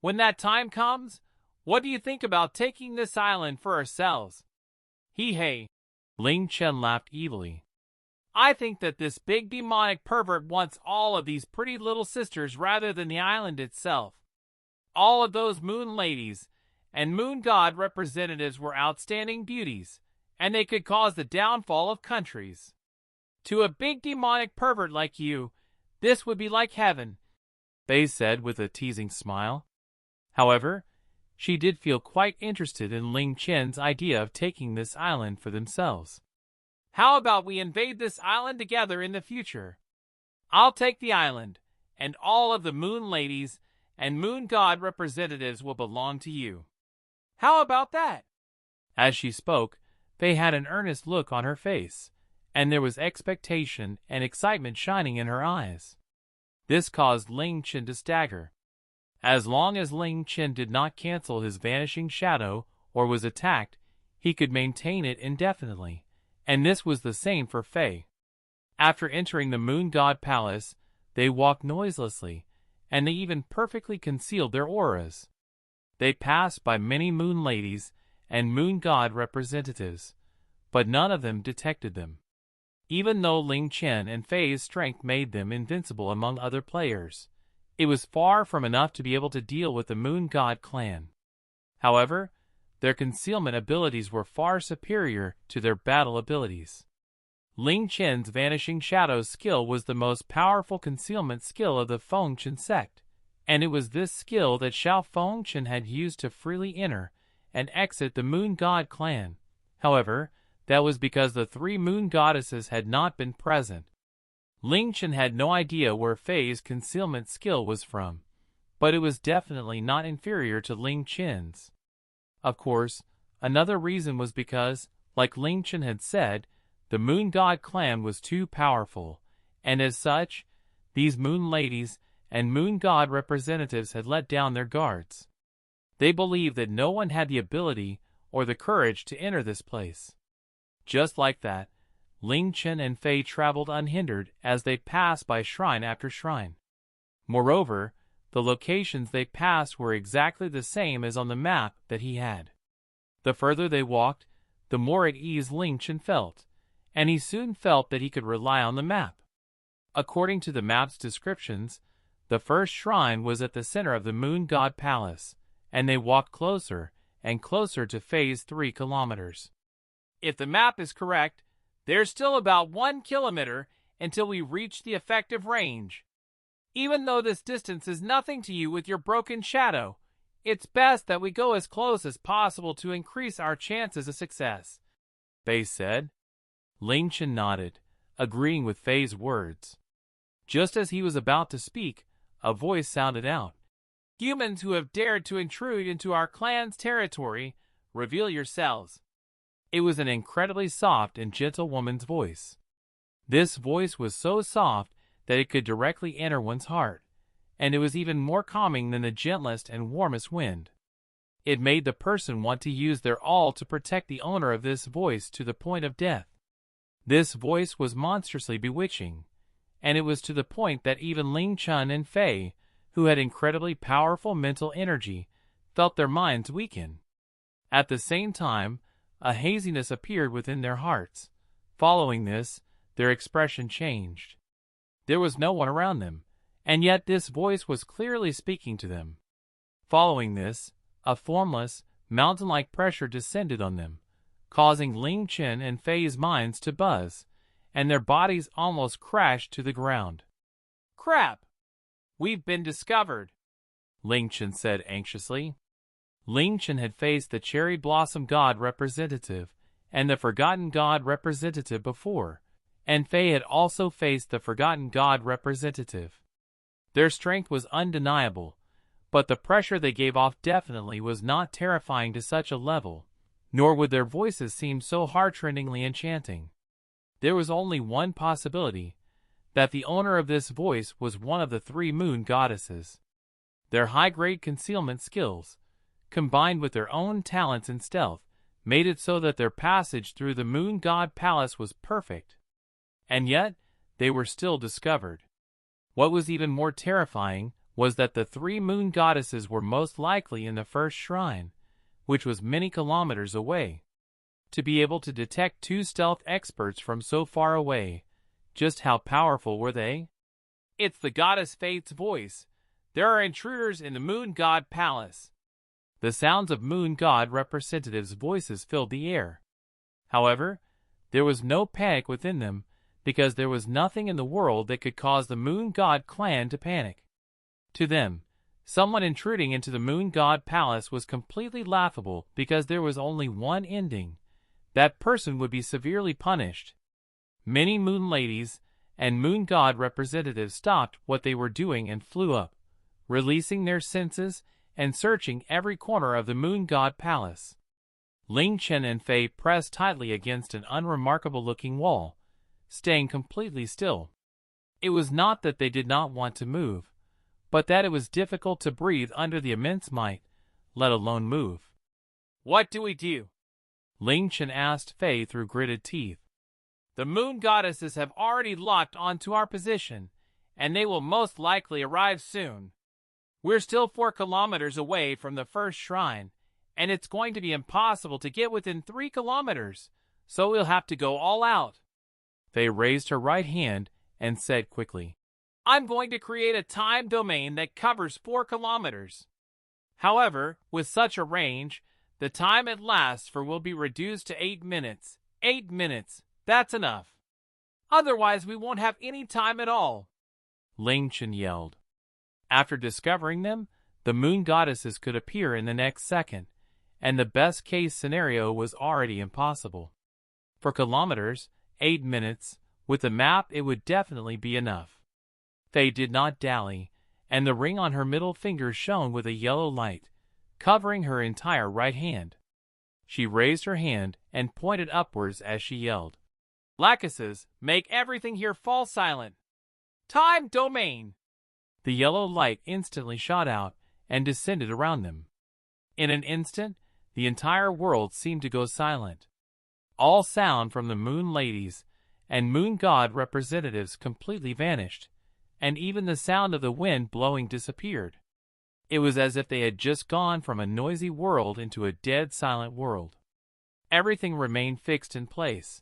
A: When that time comes, what do you think about taking this island for ourselves? Hey, Ling Chen laughed evilly. I think that this big demonic pervert wants all of these pretty little sisters rather than the island itself. All of those moon ladies and moon god representatives were outstanding beauties, and they could cause the downfall of countries. To a big demonic pervert like you, this would be like heaven, Faye said with a teasing smile. However, she did feel quite interested in Ling Chen's idea of taking this island for themselves. How about we invade this island together in the future? I'll take the island, and all of the moon ladies and moon god representatives will belong to you. How about that? As she spoke, Faye had an earnest look on her face, and there was expectation and excitement shining in her eyes. This caused Ling Chen to stagger. As long as Ling Chen did not cancel his vanishing shadow or was attacked, he could maintain it indefinitely, and this was the same for Faye. After entering the Moon God Palace, they walked noiselessly, and they even perfectly concealed their auras. They passed by many moon ladies and moon god representatives, but none of them detected them. Even though Ling Chen and Faye's strength made them invincible among other players, it was far from enough to be able to deal with the Moon God clan. However, their concealment abilities were far superior to their battle abilities. Ling Chen's Vanishing Shadows skill was the most powerful concealment skill of the Fengchen sect, and it was this skill that Xiao Fengchen had used to freely enter and exit the Moon God clan. However, that was because the three moon goddesses had not been present. Ling Chen had no idea where Faye's concealment skill was from, but it was definitely not inferior to Ling Chen's. Of course, another reason was because, like Ling Chen had said, the Moon God clan was too powerful, and as such, these moon ladies and moon god representatives had let down their guards. They believed that no one had the ability or the courage to enter this place. Just like that, Ling Chen and Faye traveled unhindered as they passed by shrine after shrine. Moreover, the locations they passed were exactly the same as on the map that he had. The further they walked, the more at ease Ling Chen felt, and he soon felt that he could rely on the map. According to the map's descriptions, the first shrine was at the center of the Moon God Palace, and they walked closer and closer to Faye's 3 kilometers. If the map is correct, there's still about 1 kilometer until we reach the effective range. Even though this distance is nothing to you with your broken shadow, it's best that we go as close as possible to increase our chances of success, Faye said. Ling Chen nodded, agreeing with Faye's words. Just as he was about to speak, a voice sounded out. Humans who have dared to intrude into our clan's territory, reveal yourselves. It was an incredibly soft and gentle woman's voice. This voice was so soft that it could directly enter one's heart, and it was even more calming than the gentlest and warmest wind. It made the person want to use their all to protect the owner of this voice to the point of death. This voice was monstrously bewitching, and it was to the point that even Ling Chen and Faye, who had incredibly powerful mental energy, felt their minds weaken. At the same time, a haziness appeared within their hearts. Following this, their expression changed. There was no one around them, and yet this voice was clearly speaking to them. Following this, a formless, mountain-like pressure descended on them, causing Ling Chen and Faye's minds to buzz, and their bodies almost crashed to the ground. Crap! We've been discovered, Ling Chen said anxiously. Ling Chen had faced the Cherry Blossom God representative and the Forgotten God representative before, and Fei had also faced the Forgotten God representative. Their strength was undeniable, but the pressure they gave off definitely was not terrifying to such a level, nor would their voices seem so heart-rendingly enchanting. There was only one possibility, that the owner of this voice was one of the 3 moon goddesses. Their high-grade concealment skills, combined with their own talents in stealth, made it so that their passage through the Moon God Palace was perfect. And yet, they were still discovered. What was even more terrifying was that the 3 moon goddesses were most likely in the first shrine, which was many kilometers away. To be able to detect 2 stealth experts from so far away, just how powerful were they? It's the goddess Fate's voice. There are intruders in the Moon God Palace. The sounds of Moon God representatives' voices filled the air. However, there was no panic within them, because there was nothing in the world that could cause the Moon God clan to panic. To them, someone intruding into the Moon God Palace was completely laughable because there was only one ending. That person would be severely punished. Many Moon Ladies and Moon God representatives stopped what they were doing and flew up, releasing their senses and searching every corner of the Moon God Palace. Ling Chen and Fei pressed tightly against an unremarkable-looking wall, staying completely still. It was not that they did not want to move, but that it was difficult to breathe under the immense might, let alone move. "What do we do?" Ling Chen asked Fei through gritted teeth. "The moon goddesses have already locked onto our position, and they will most likely arrive soon. We're still 4 kilometers away from the first shrine, and it's going to be impossible to get within 3 kilometers, so we'll have to go all out." Fei raised her right hand and said quickly, "I'm going to create a time domain that covers 4 kilometers. However, with such a range, the time it lasts for will be reduced to 8 minutes. 8 minutes, that's enough. Otherwise we won't have any time at all," Ling Chen yelled. After discovering them, the moon goddesses could appear in the next second, and the best-case scenario was already impossible. For kilometers, 8 minutes, with the map it would definitely be enough. Fei did not dally, and the ring on her middle finger shone with a yellow light, covering her entire right hand. She raised her hand and pointed upwards as she yelled, "Lachesis, make everything here fall silent. Time domain!" The yellow light instantly shot out and descended around them. In an instant, the entire world seemed to go silent. All sound from the moon ladies and moon god representatives completely vanished, and even the sound of the wind blowing disappeared. It was as if they had just gone from a noisy world into a dead silent world. Everything remained fixed in place,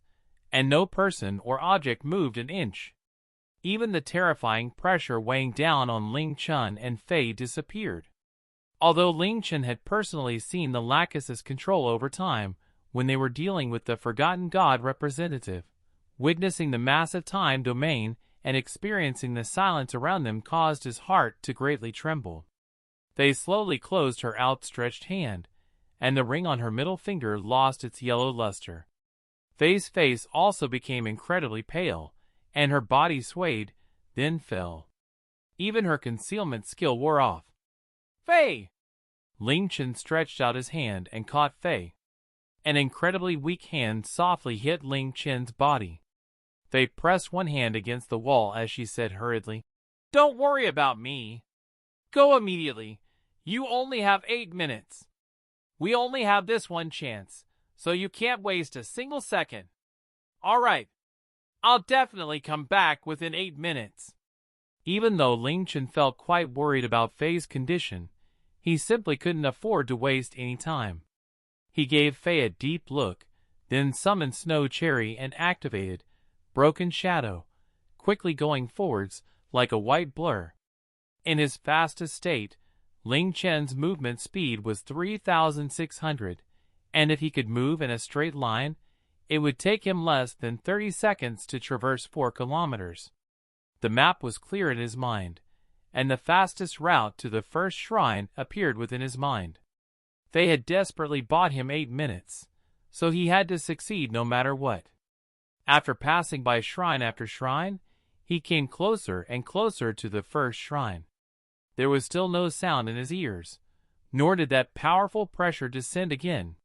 A: and no person or object moved an inch. Even the terrifying pressure weighing down on Ling Chen and Fei disappeared. Although Ling Chen had personally seen the Lachesis control over time when they were dealing with the Forgotten God representative, witnessing the massive time domain and experiencing the silence around them caused his heart to greatly tremble. Fei slowly closed her outstretched hand, and the ring on her middle finger lost its yellow luster. Fei's face also became incredibly pale, and her body swayed, then fell. Even her concealment skill wore off. "Fei!" Ling Chen stretched out his hand and caught Fei. An incredibly weak hand softly hit Ling Chen's body. Fei pressed one hand against the wall as she said hurriedly, "Don't worry about me. Go immediately. You only have 8 minutes. We only have this one chance, so you can't waste a single second. All right. I'll definitely come back within 8 minutes." Even though Ling Chen felt quite worried about Fei's condition, he simply couldn't afford to waste any time. He gave Fei a deep look, then summoned Snow Cherry and activated Broken Shadow, quickly going forwards like a white blur. In his fastest state, Ling Chen's movement speed was 3,600, and if he could move in a straight line, it would take him less than 30 seconds to traverse 4 kilometers. The map was clear in his mind, and the fastest route to the first shrine appeared within his mind. Faye had desperately bought him 8 minutes, so he had to succeed no matter what. After passing by shrine after shrine, he came closer and closer to the first shrine. There was still no sound in his ears, nor did that powerful pressure descend again.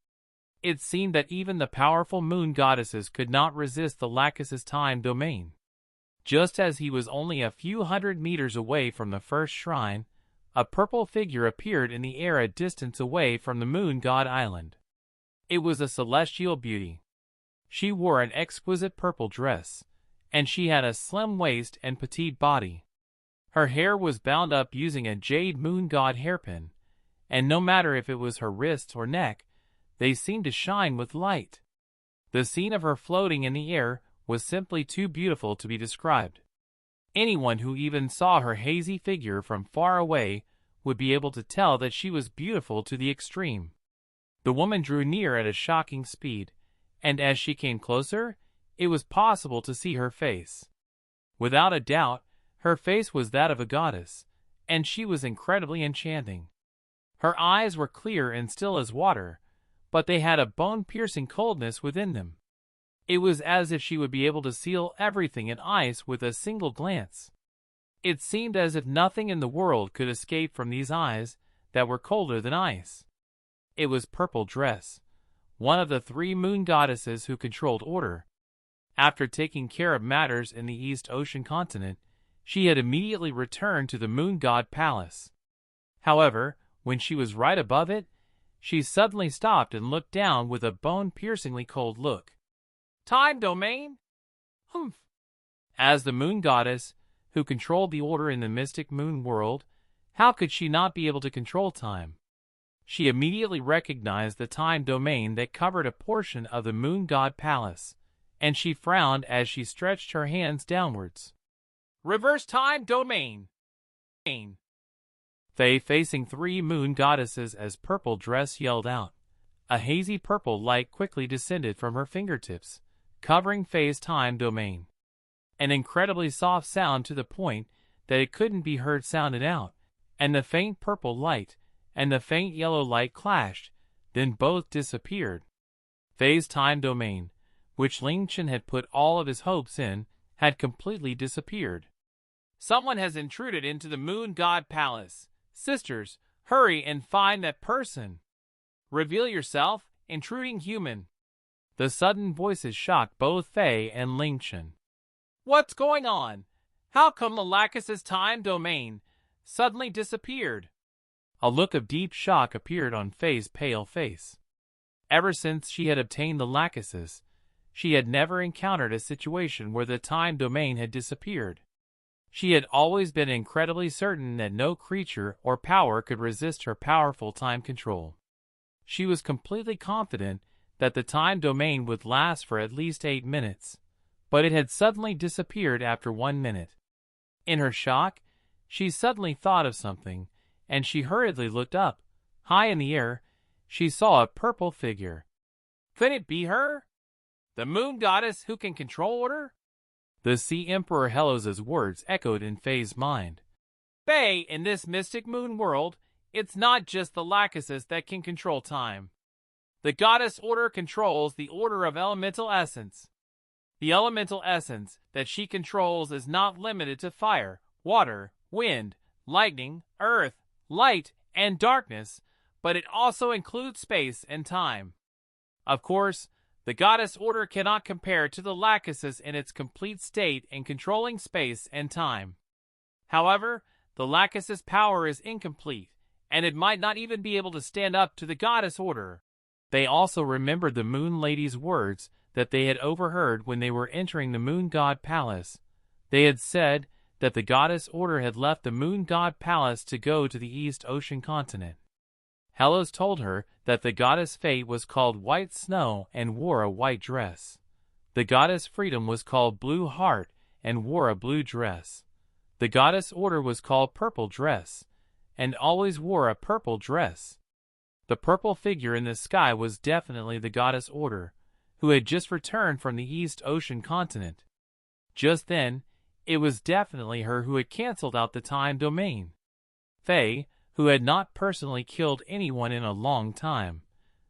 A: It seemed that even the powerful moon goddesses could not resist the Lachesis time domain. Just as he was only a few hundred meters away from the first shrine, a purple figure appeared in the air a distance away from the moon god island. It was a celestial beauty. She wore an exquisite purple dress, and she had a slim waist and petite body. Her hair was bound up using a jade moon god hairpin, and no matter if it was her wrists or neck, they seemed to shine with light. The scene of her floating in the air was simply too beautiful to be described. Anyone who even saw her hazy figure from far away would be able to tell that she was beautiful to the extreme. The woman drew near at a shocking speed, and as she came closer, it was possible to see her face. Without a doubt, her face was that of a goddess, and she was incredibly enchanting. Her eyes were clear and still as water, but they had a bone-piercing coldness within them. It was as if she would be able to seal everything in ice with a single glance. It seemed as if nothing in the world could escape from these eyes that were colder than ice. It was Purple Dress, one of the 3 moon goddesses who controlled order. After taking care of matters in the East Ocean continent, she had immediately returned to the moon god palace. However, when she was right above it, she suddenly stopped and looked down with a bone-piercingly cold look. Time domain? Humph. As the moon goddess, who controlled the order in the mystic moon world, how could she not be able to control time? She immediately recognized the time domain that covered a portion of the moon god palace, and she frowned as she stretched her hands downwards. Reverse time domain. Faye, facing 3 moon goddesses as Purple Dress yelled out. A hazy purple light quickly descended from her fingertips, covering Faye's time domain. An incredibly soft sound to the point that it couldn't be heard sounded out, and the faint purple light and the faint yellow light clashed, then both disappeared. Faye's time domain, which Ling Chen had put all of his hopes in, had completely disappeared. Someone has intruded into the moon god palace. Sisters, hurry and find that person. Reveal yourself, intruding human. The sudden voices shocked both Faye and Ling Chen. What's going on? How come the Lachesis time domain suddenly disappeared? A look of deep shock appeared on Faye's pale face. Ever since she had obtained the Lachesis, she had never encountered a situation where the time domain had disappeared. She had always been incredibly certain that no creature or power could resist her powerful time control. She was completely confident that the time domain would last for at least 8 minutes, but it had suddenly disappeared after 1 minute. In her shock, she suddenly thought of something, and she hurriedly looked up. High in the air, she saw a purple figure. Could it be her? The moon goddess who can control order? The Sea Emperor Helos's words echoed in Faye's mind. Faye, in this mystic moon world, it's not just the Lachesis that can control time. The goddess order controls the order of elemental essence. The elemental essence that she controls is not limited to fire, water, wind, lightning, earth, light, and darkness, but it also includes space and time. Of course, the goddess order cannot compare to the Lachesis in its complete state in controlling space and time. However, the Lachesis power is incomplete, and it might not even be able to stand up to the goddess order. They also remembered the Moon Lady's words that they had overheard when they were entering the Moon God Palace. They had said that the goddess order had left the Moon God Palace to go to the East Ocean continent. Helos told her that the goddess Fate was called White Snow and wore a white dress. The goddess Freedom was called Blue Heart and wore a blue dress. The goddess Order was called Purple Dress and always wore a purple dress. The purple figure in the sky was definitely the goddess Order, who had just returned from the East Ocean continent. Just then, it was definitely her who had canceled out the time domain. Faye, who who had not personally killed anyone in a long time,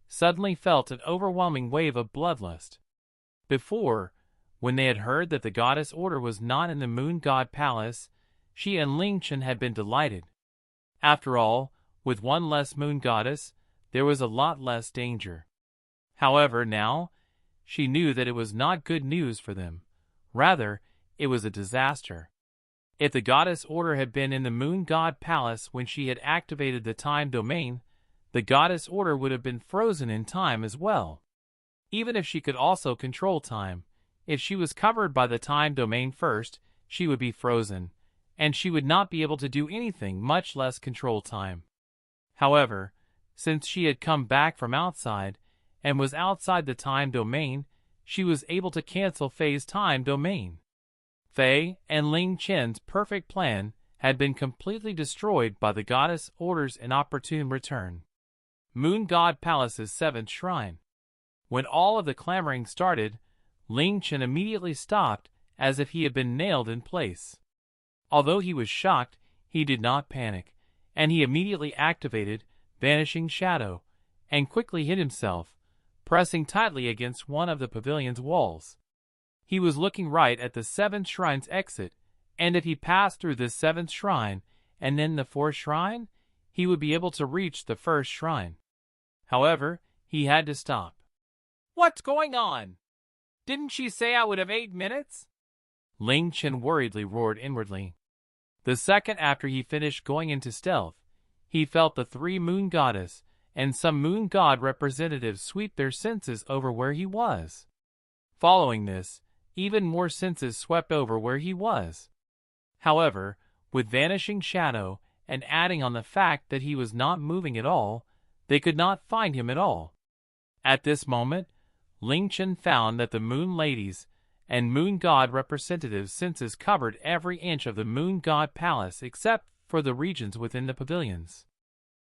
A: suddenly felt an overwhelming wave of bloodlust. Before, when they had heard that the goddess order was not in the moon god palace, she and Ling Chen had been delighted. After all, with one less moon goddess, there was a lot less danger. However, now, she knew that it was not good news for them. Rather, it was a disaster. If the goddess order had been in the moon god palace when she had activated the time domain, the goddess order would have been frozen in time as well. Even if she could also control time, if she was covered by the time domain first, she would be frozen, and she would not be able to do anything, much less control time. However, since she had come back from outside, and was outside the time domain, she was able to cancel Fei's time domain. Fei and Ling Chen's perfect plan had been completely destroyed by the goddess order's inopportune return. Moon God Palace's 7th Shrine. When all of the clamoring started, Ling Chen immediately stopped as if he had been nailed in place. Although he was shocked, he did not panic, and he immediately activated Vanishing Shadow and quickly hid himself, pressing tightly against one of the pavilion's walls. He was looking right at the 7th Shrine's exit, and if he passed through this 7th Shrine and then the 4th Shrine, he would be able to reach the 1st Shrine. However, he had to stop. "What's going on? Didn't she say I would have 8 minutes?" Ling Chen worriedly roared inwardly. The second after he finished going into stealth, he felt the 3 moon goddess and some moon god representatives sweep their senses over where he was. Following this, even more senses swept over where he was. However, with Vanishing Shadow and adding on the fact that he was not moving at all, they could not find him at all. At this moment, Ling Chen found that the moon ladies and moon god representatives' senses covered every inch of the moon god palace except for the regions within the pavilions.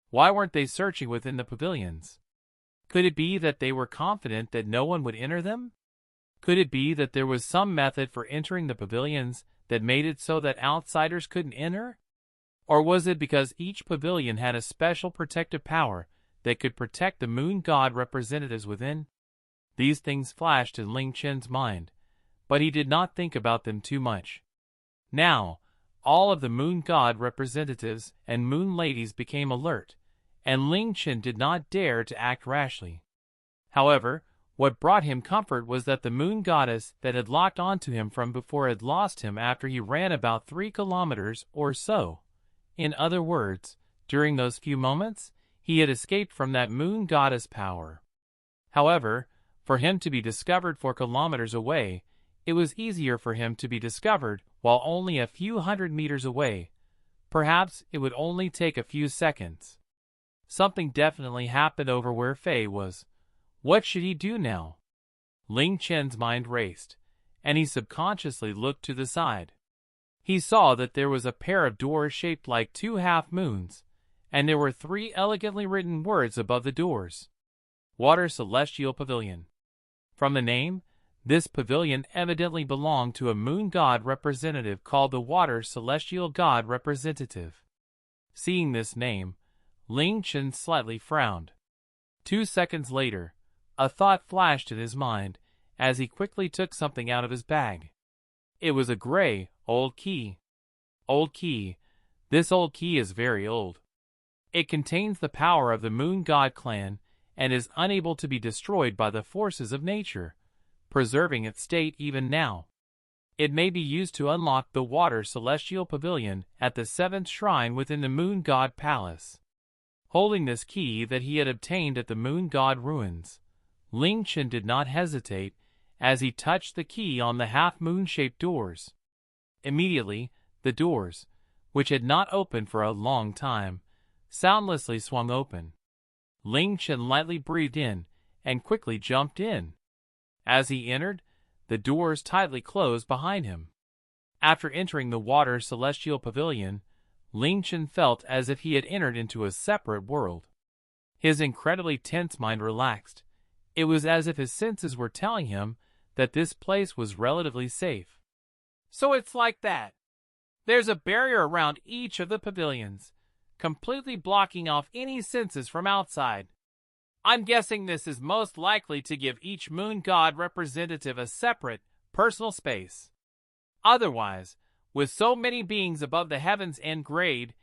A: Why weren't they searching within the pavilions? Could it be that they were confident that no one would enter them? Could it be that there was some method for entering the pavilions that made it so that outsiders couldn't enter? Or was it because each pavilion had a special protective power that could protect the moon god representatives within? These things flashed in Ling Chen's mind, but he did not think about them too much. Now, all of the moon god representatives and moon ladies became alert, and Ling Chen did not dare to act rashly. However, what brought him comfort was that the moon goddess that had locked onto him from before had lost him after he ran about 3 kilometers or so. In other words, during those few moments, he had escaped from that moon goddess power. However, for him to be discovered 4 kilometers away, it was easier for him to be discovered while only a few hundred meters away. Perhaps it would only take a few seconds. Something definitely happened over where Fei was. What should he do now? Ling Chen's mind raced, and he subconsciously looked to the side. He saw that there was a pair of doors shaped like 2 half-moons, and there were 3 elegantly written words above the doors. Water Celestial Pavilion. From the name, this pavilion evidently belonged to a moon god representative called the Water Celestial God Representative. Seeing this name, Ling Chen slightly frowned. 2 seconds later, a thought flashed in his mind as he quickly took something out of his bag. It was a gray, old key. Old key. This old key is very old. It contains the power of the moon god clan and is unable to be destroyed by the forces of nature, preserving its state even now. It may be used to unlock the Water Celestial Pavilion at the 7th Shrine within the Moon God Palace. Holding this key that he had obtained at the Moon God Ruins, Ling Chen did not hesitate as he touched the key on the half-moon-shaped doors. Immediately, the doors, which had not opened for a long time, soundlessly swung open. Ling Chen lightly breathed in and quickly jumped in. As he entered, the doors tightly closed behind him. After entering the Water Celestial Pavilion, Ling Chen felt as if he had entered into a separate world. His incredibly tense mind relaxed. It was as if his senses were telling him that this place was relatively safe. So it's like that. There's a barrier around each of the pavilions, completely blocking off any senses from outside. I'm guessing this is most likely to give each moon god representative a separate, personal space. Otherwise, with so many beings above the heavens and grade,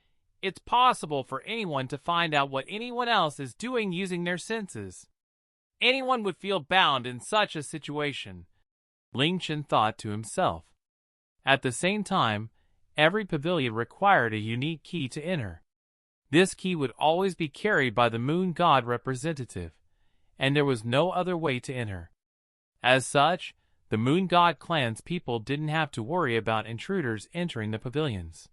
A: it's possible for anyone to find out what anyone else is doing using their senses. Anyone would feel bound in such a situation, Ling Chen thought to himself. At the same time, every pavilion required a unique key to enter. This key would always be carried by the moon god representative, and there was no other way to enter. As such, the moon god clan's people didn't have to worry about intruders entering the pavilions.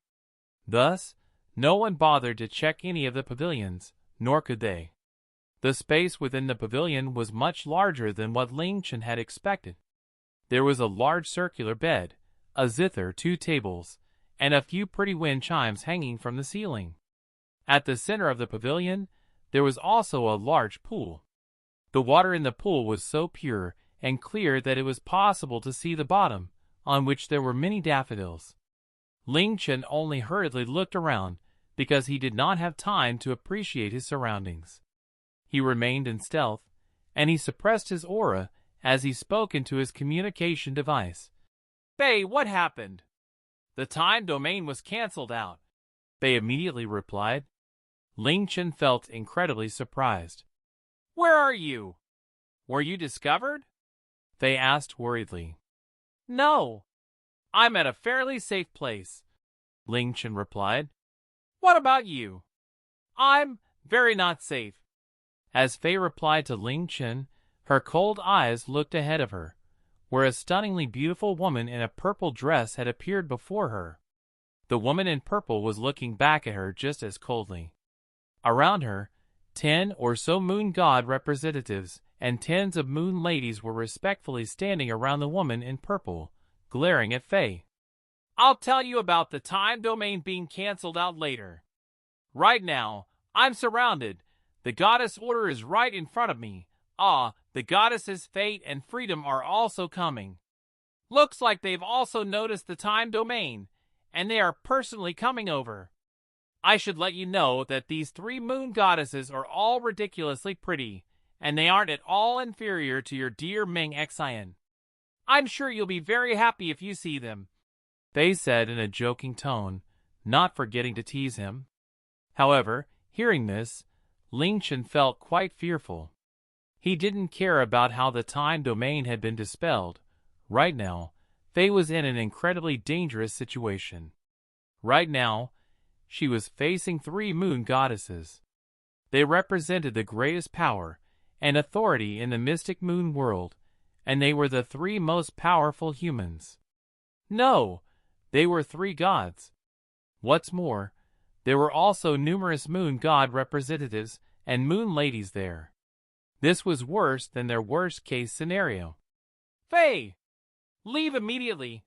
A: Thus, no one bothered to check any of the pavilions, nor could they. The space within the pavilion was much larger than what Ling Chen had expected. There was a large circular bed, a zither, 2 tables, and a few pretty wind chimes hanging from the ceiling. At the center of the pavilion, there was also a large pool. The water in the pool was so pure and clear that it was possible to see the bottom, on which there were many daffodils. Ling Chen only hurriedly looked around because he did not have time to appreciate his surroundings. He remained in stealth, and he suppressed his aura as he spoke into his communication device. "Fei, what happened?" "The time domain was cancelled out," Fei immediately replied. Ling Chen felt incredibly surprised. "Where are you? Were you discovered?" Fei asked worriedly. "No. I'm at a fairly safe place," Ling Chen replied. "What about you?" "I'm very not safe." As Fei replied to Ling Chen, her cold eyes looked ahead of her, where a stunningly beautiful woman in a purple dress had appeared before her. The woman in purple was looking back at her just as coldly. Around her, 10 or so moon god representatives and tens of moon ladies were respectfully standing around the woman in purple, glaring at Fei. "I'll tell you about the time domain being cancelled out later. Right now, I'm surrounded. The goddess order is right in front of me. The goddesses Fate and Freedom are also coming. Looks like they've also noticed the time domain, and they are personally coming over. I should let you know that these 3 moon goddesses are all ridiculously pretty, and they aren't at all inferior to your dear Ming Xian. I'm sure you'll be very happy if you see them," Fei said in a joking tone, not forgetting to tease him. However, hearing this, Ling Chen felt quite fearful. He didn't care about how the time domain had been dispelled. Right now, Fei was in an incredibly dangerous situation. Right now, she was facing 3 moon goddesses. They represented the greatest power and authority in the mystic moon world, and they were the 3 most powerful humans. No, they were 3 gods. What's more, there were also numerous moon god representatives and moon ladies there. This was worse than their worst-case scenario. "Fei, leave immediately.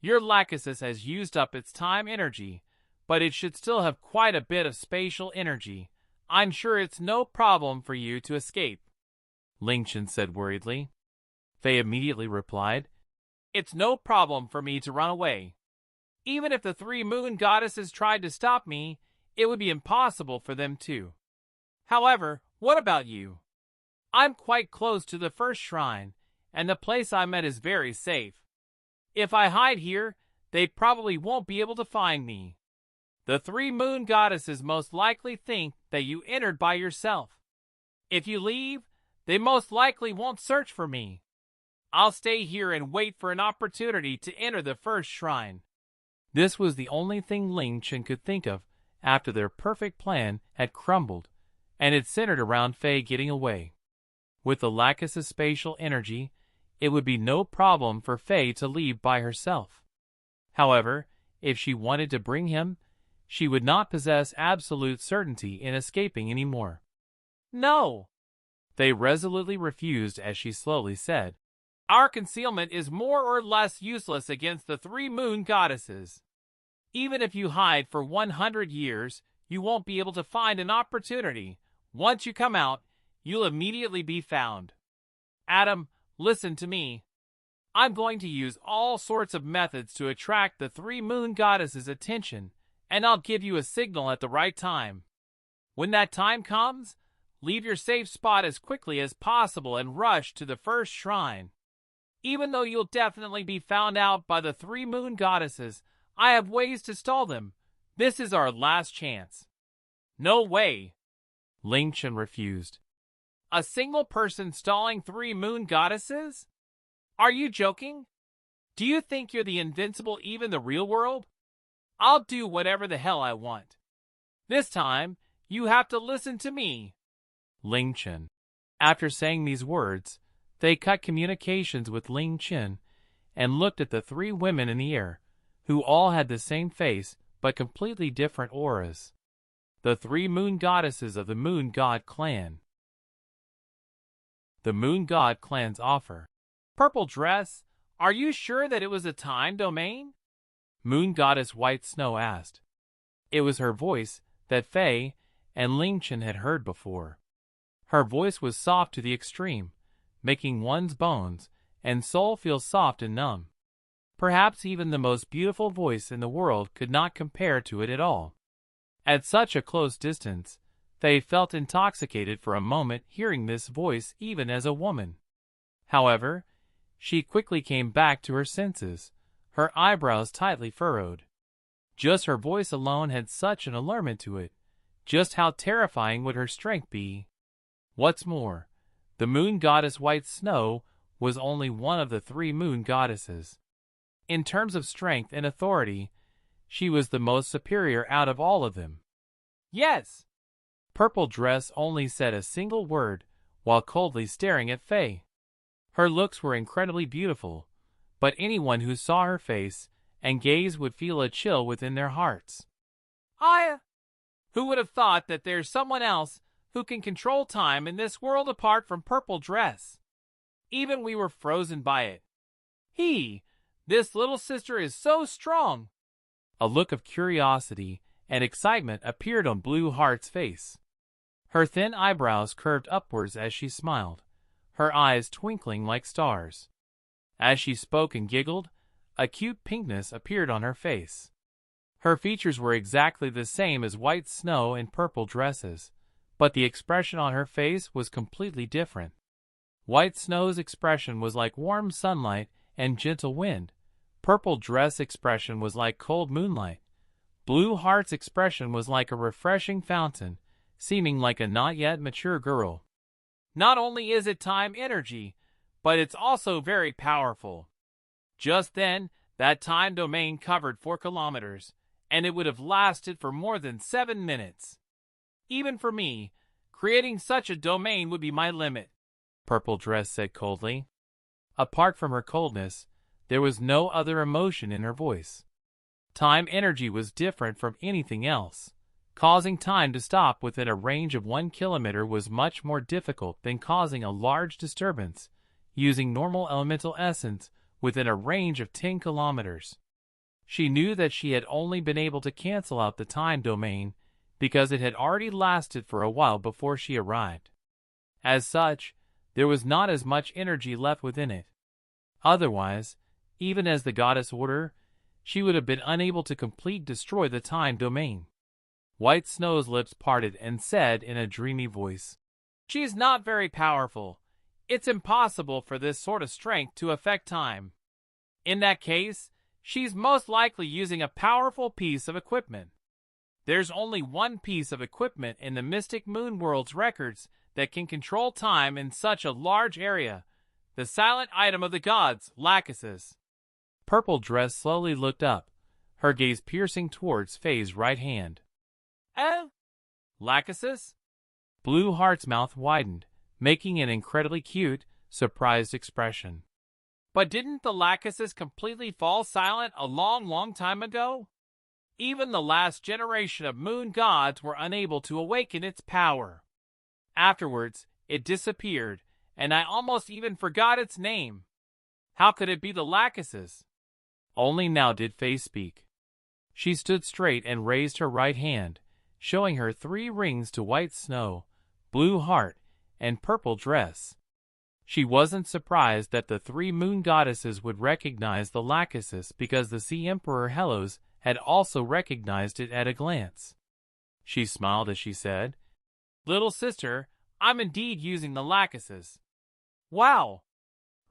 A: Your Lachesis has used up its time energy, but it should still have quite a bit of spatial energy. I'm sure it's no problem for you to escape," Ling Chen said worriedly. Fei immediately replied, "It's no problem for me to run away. Even if the 3 moon goddesses tried to stop me, it would be impossible for them to. However, what about you? I'm quite close to the first shrine, and the place I'm at is very safe. If I hide here, they probably won't be able to find me. The 3 moon goddesses most likely think that you entered by yourself. If you leave, they most likely won't search for me. I'll stay here and wait for an opportunity to enter the first shrine." This was the only thing Ling Chen could think of after their perfect plan had crumbled, and it centered around Fei getting away. With the Lachesis spatial energy, it would be no problem for Fei to leave by herself. However, if she wanted to bring him, she would not possess absolute certainty in escaping anymore. "No," Fei resolutely refused as she slowly said, "Our concealment is more or less useless against the 3 moon goddesses. Even if you hide for 100 years, you won't be able to find an opportunity. Once you come out, you'll immediately be found. Adam, listen to me. I'm going to use all sorts of methods to attract the 3 moon goddesses' attention and I'll give you a signal at the right time. When that time comes, leave your safe spot as quickly as possible and rush to the first shrine. Even though you'll definitely be found out by the 3 moon goddesses, I have ways to stall them. This is our last chance." "No way," Ling Chen refused. "A single person stalling 3 moon goddesses? Are you joking? Do you think you're the invincible even the real world? I'll do whatever the hell I want. This time, you have to listen to me." Ling Chen. After saying these words, they cut communications with Ling Chen and looked at the 3 women in the air, who all had the same face but completely different auras. The 3 moon goddesses of the Moon God clan. The Moon God clan's offer. "Purple dress, are you sure that it was a time domain?" Moon Goddess White Snow asked. It was her voice that Faye and Ling Chen had heard before. Her voice was soft to the extreme, making one's bones and soul feel soft and numb. Perhaps even the most beautiful voice in the world could not compare to it at all. At such a close distance, Faye felt intoxicated for a moment hearing this voice even as a woman. However, she quickly came back to her senses, her eyebrows tightly furrowed. Just her voice alone had such an allurement to it. Just how terrifying would her strength be? What's more, the Moon Goddess White Snow was only one of the 3 moon goddesses. In terms of strength and authority, she was the most superior out of all of them. "Yes!" Purple Dress only said a single word while coldly staring at Faye. Her looks were incredibly beautiful, but anyone who saw her face and gaze would feel a chill within their hearts. Who would have thought that there's someone else who can control time in this world apart from Purple Dress? Even we were frozen by it. This little sister is so strong." A look of curiosity and excitement appeared on Blue Heart's face. Her thin eyebrows curved upwards as she smiled, her eyes twinkling like stars. As she spoke and giggled, a cute pinkness appeared on her face. Her features were exactly the same as White Snow and Purple Dress's, but the expression on her face was completely different. White Snow's expression was like warm sunlight and gentle wind. Purple Dress expression was like cold moonlight. Blue Heart's expression was like a refreshing fountain, seeming like a not yet mature girl. Not only is it time energy, but it's also very powerful. Just then, that time domain covered 4 kilometers, and it would have lasted for more than 7 minutes. Even for me, creating such a domain would be my limit, Purple Dress said coldly. Apart from her coldness, there was no other emotion in her voice. Time energy was different from anything else. Causing time to stop within a range of 1 kilometer was much more difficult than causing a large disturbance, using normal elemental essence within a range of 10 kilometers. She knew that she had only been able to cancel out the time domain because it had already lasted for a while before she arrived. As such, there was not as much energy left within it. Otherwise, even as the goddess order, she would have been unable to completely destroy the time domain. White Snow's lips parted and said in a dreamy voice, "She's not very powerful. It's impossible for this sort of strength to affect time. In that case, she's most likely using a powerful piece of equipment. There's only one piece of equipment in the Mystic Moon World's records that can control time in such a large area, the silent item of the gods, Lachesis." Purple Dress slowly looked up, her gaze piercing towards Faye's right hand. Lachesis? Blue Heart's mouth widened, making an incredibly cute, surprised expression. But didn't the Lachesis completely fall silent a long time ago? Even the last generation of moon gods were unable to awaken its power. Afterwards, it disappeared, and I almost even forgot its name. How could it be the Lachesis? Only now did Faye speak. She stood straight and raised her right hand, showing her 3 rings to White Snow, Blue Heart, and Purple Dress. She wasn't surprised that the 3 moon goddesses would recognize the Lachesis because the Sea Emperor Helos had also recognized it at a glance. She smiled as she said, "Little sister, I'm indeed using the lachesis. Wow!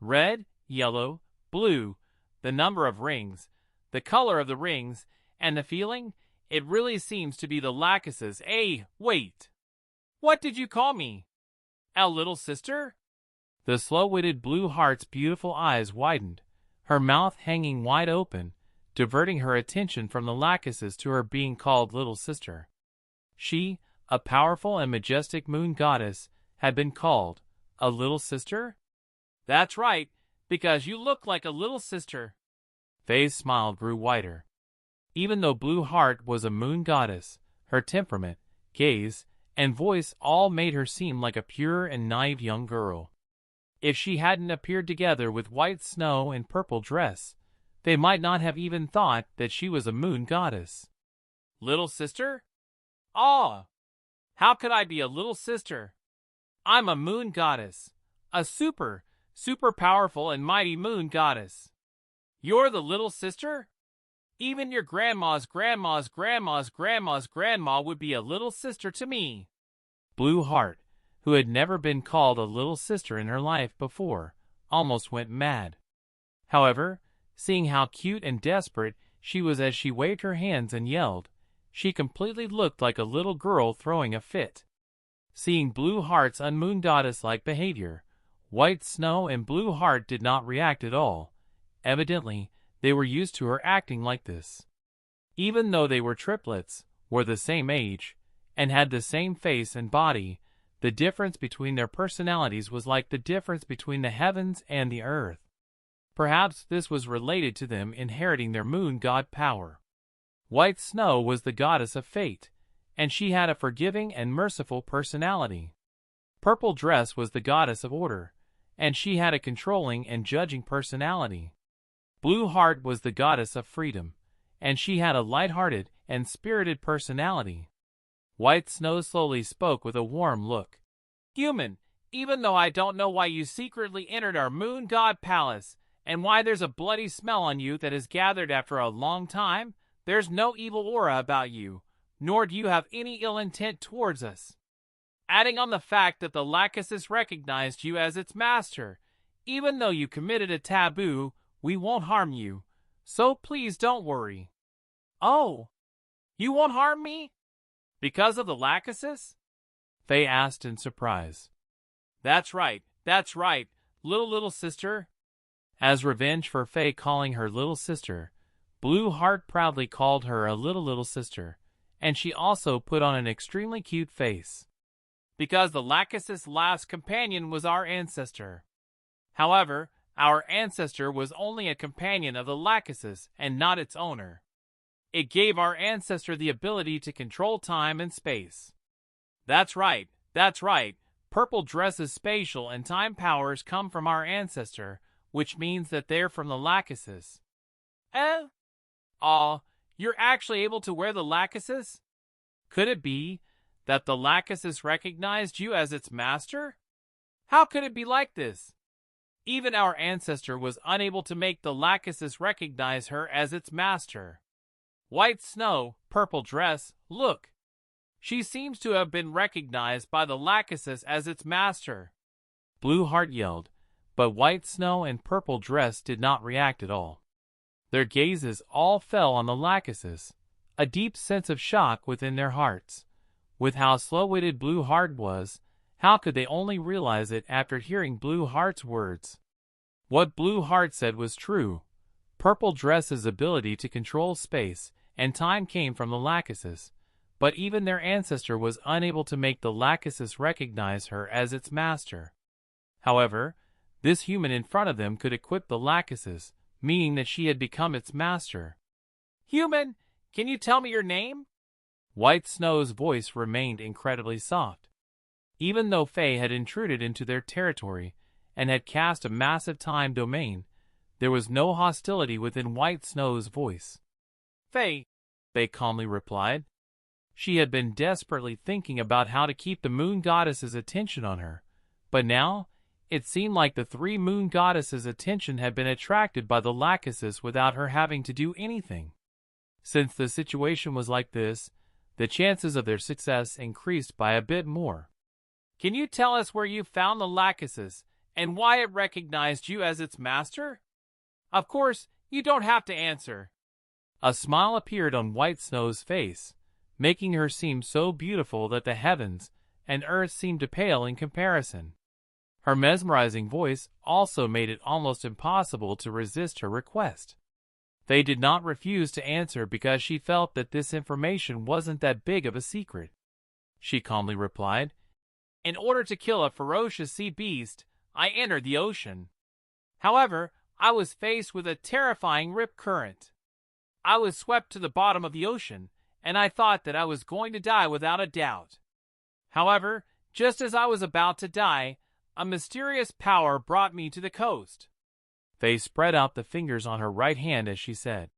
A: Red, yellow, blue, the number of rings, the color of the rings, and the feeling, it really seems to be the lachesis. Wait! What did you call me? A little sister?" The slow-witted Blue Heart's beautiful eyes widened, her mouth hanging wide open, diverting her attention from the lachesis to her being called little sister. She, a powerful and majestic moon goddess, had been called a little sister? "That's right, because you look like a little sister." Faye's smile grew wider. Even though Blue Heart was a moon goddess, her temperament, gaze, and voice all made her seem like a pure and naive young girl. If she hadn't appeared together with white snow and purple dress, they might not have even thought that she was a moon goddess. "Little sister? Ah! How could I be a little sister? I'm a moon goddess, a super powerful and mighty moon goddess. You're the little sister? Even your grandma's grandma would be a little sister to me." Blue Heart, who had never been called a little sister in her life before, almost went mad. However, seeing how cute and desperate she was as she waved her hands and yelled, she completely looked like a little girl throwing a fit. Seeing Blue Heart's unmoon goddess-like behavior, White Snow and Blue Heart did not react at all. Evidently, they were used to her acting like this. Even though they were triplets, were the same age, and had the same face and body, the difference between their personalities was like the difference between the heavens and the earth. Perhaps this was related to them inheriting their moon god power. White Snow was the goddess of fate, and she had a forgiving and merciful personality. Purple Dress was the goddess of order, and she had a controlling and judging personality. Blue Heart was the goddess of freedom, and she had a light-hearted and spirited personality. White Snow slowly spoke with a warm look. "Human, even though I don't know why you secretly entered our moon god palace, and why there's a bloody smell on you that has gathered after a long time, there's no evil aura about you, nor do you have any ill intent towards us. Adding on the fact that the lachesis recognized you as its master, even though you committed a taboo, we won't harm you, so please don't worry." "Oh, you won't harm me? Because of the lachesis?" Faye asked in surprise. That's right, little sister." As revenge for Faye calling her little sister, Blue Heart proudly called her a little sister, and she also put on an extremely cute face. "Because the lachesis' last companion was our ancestor. However, our ancestor was only a companion of the lachesis and not its owner. It gave our ancestor the ability to control time and space." That's right. Purple Dress's spatial and time powers come from our ancestor, which means that they're from the lachesis. You're actually able to wear the lachesis? Could it be that the lachesis recognized you as its master? How could it be like this? Even our ancestor was unable to make the lachesis recognize her as its master. White Snow, Purple Dress, look. She seems to have been recognized by the lachesis as its master." Blue Heart yelled, but White Snow and Purple Dress did not react at all. Their gazes all fell on the lachesis, a deep sense of shock within their hearts. With how slow-witted Blue Heart was, how could they only realize it after hearing Blue Heart's words? What Blue Heart said was true. Purple Dress's ability to control space and time came from the lachesis, but even their ancestor was unable to make the lachesis recognize her as its master. However, this human in front of them could equip the lachesis, meaning that she had become its master. "Human, can you tell me your name?" White Snow's voice remained incredibly soft. Even though Faye had intruded into their territory and had cast a massive time domain, there was no hostility within White Snow's voice. "Faye," they calmly replied. She had been desperately thinking about how to keep the moon goddess's attention on her, but now it seemed like the three moon goddesses' attention had been attracted by the lachesis without her having to do anything. Since the situation was like this, the chances of their success increased by a bit more. Can you tell us where you found the Lachesis and why it recognized you as its master? Of course, you don't have to answer. A smile appeared on White Snow's face, making her seem so beautiful that the heavens and earth seemed to pale in comparison. Her mesmerizing voice also made it almost impossible to resist her request. They did not refuse to answer because she felt that this information wasn't that big of a secret. She calmly replied, "In order to kill a ferocious sea beast, I entered the ocean. However, I was faced with a terrifying rip current. I was swept to the bottom of the ocean, and I thought that I was going to die without a doubt. However, just as I was about to die, a mysterious power brought me to the coast." Faye spread out the fingers on her right hand as she said,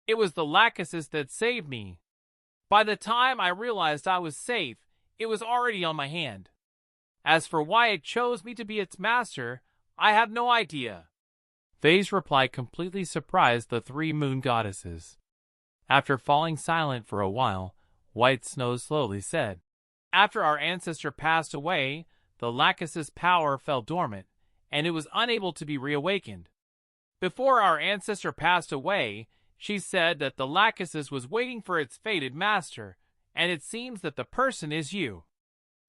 A: "It was the Lachesis that saved me. By the time I realized I was safe, it was already on my hand. As for why it chose me to be its master, I have no idea." Faye's reply completely surprised the three moon goddesses. After falling silent for a while, White Snow slowly said, "After our ancestor passed away, the Lachesis power fell dormant, and it was unable to be reawakened. Before our ancestor passed away, she said that the Lachesis was waiting for its fated master, and it seems that the person is you.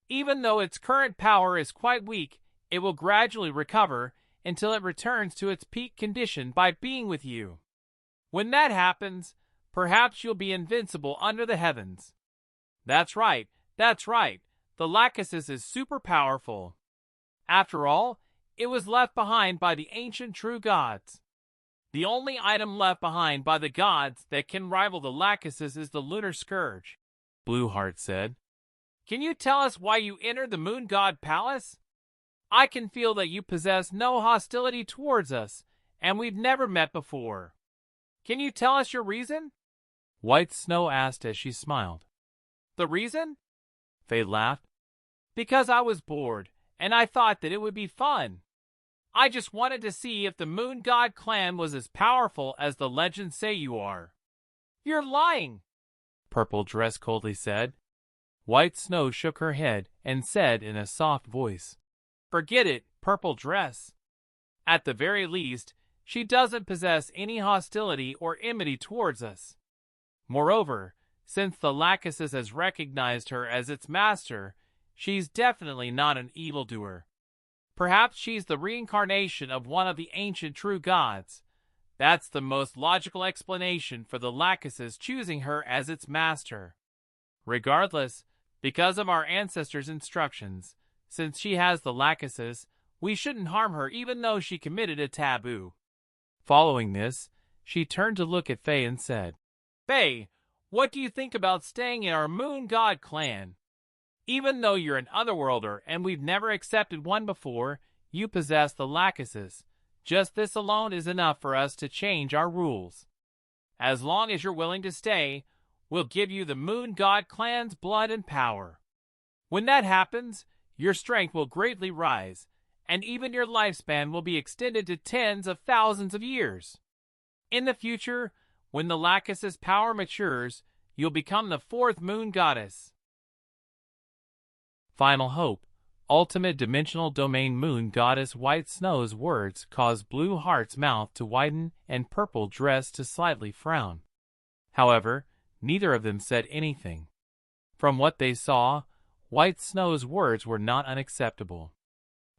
A: Even though its current power is quite weak, it will gradually recover until it returns to its peak condition by being with you. When that happens, perhaps you'll be invincible under the heavens." That's right. The Lachesis is super powerful. After all, it was left behind by the ancient true gods. The only item left behind by the gods that can rival the Lachesis is the Lunar Scourge, Blueheart said. "Can you tell us why you entered the Moon God Palace? I can feel that you possess no hostility towards us, and we've never met before. Can you tell us your reason?" White Snow asked as she smiled. "The reason?" Faye laughed. "Because I was bored, and I thought that it would be fun. I just wanted to see if the Moon God clan was as powerful as the legends say you are." "You're lying," Purple Dress coldly said. White Snow shook her head and said in a soft voice, "Forget it, Purple Dress. At the very least, she doesn't possess any hostility or enmity towards us. Moreover, since the Lachesis has recognized her as its master, she's definitely not an evildoer. Perhaps she's the reincarnation of one of the ancient true gods. That's the most logical explanation for the Lachesis choosing her as its master. Regardless, because of our ancestors' instructions, since she has the Lachesis, we shouldn't harm her even though she committed a taboo." Following this, she turned to look at Faye and said, "Faye, what do you think about staying in our Moon God clan? Even though you're an Otherworlder and we've never accepted one before, you possess the Lachesis. Just this alone is enough for us to change our rules. As long as you're willing to stay, we'll give you the Moon God clan's blood and power. When that happens, your strength will greatly rise, and even your lifespan will be extended to tens of thousands of years. In the future, when the Lachesis power matures, you'll become the fourth Moon Goddess." Final Hope, Ultimate Dimensional Domain Moon Goddess White Snow's words caused Blueheart's mouth to widen and Purple Dress to slightly frown. However, neither of them said anything. From what they saw, White Snow's words were not unacceptable.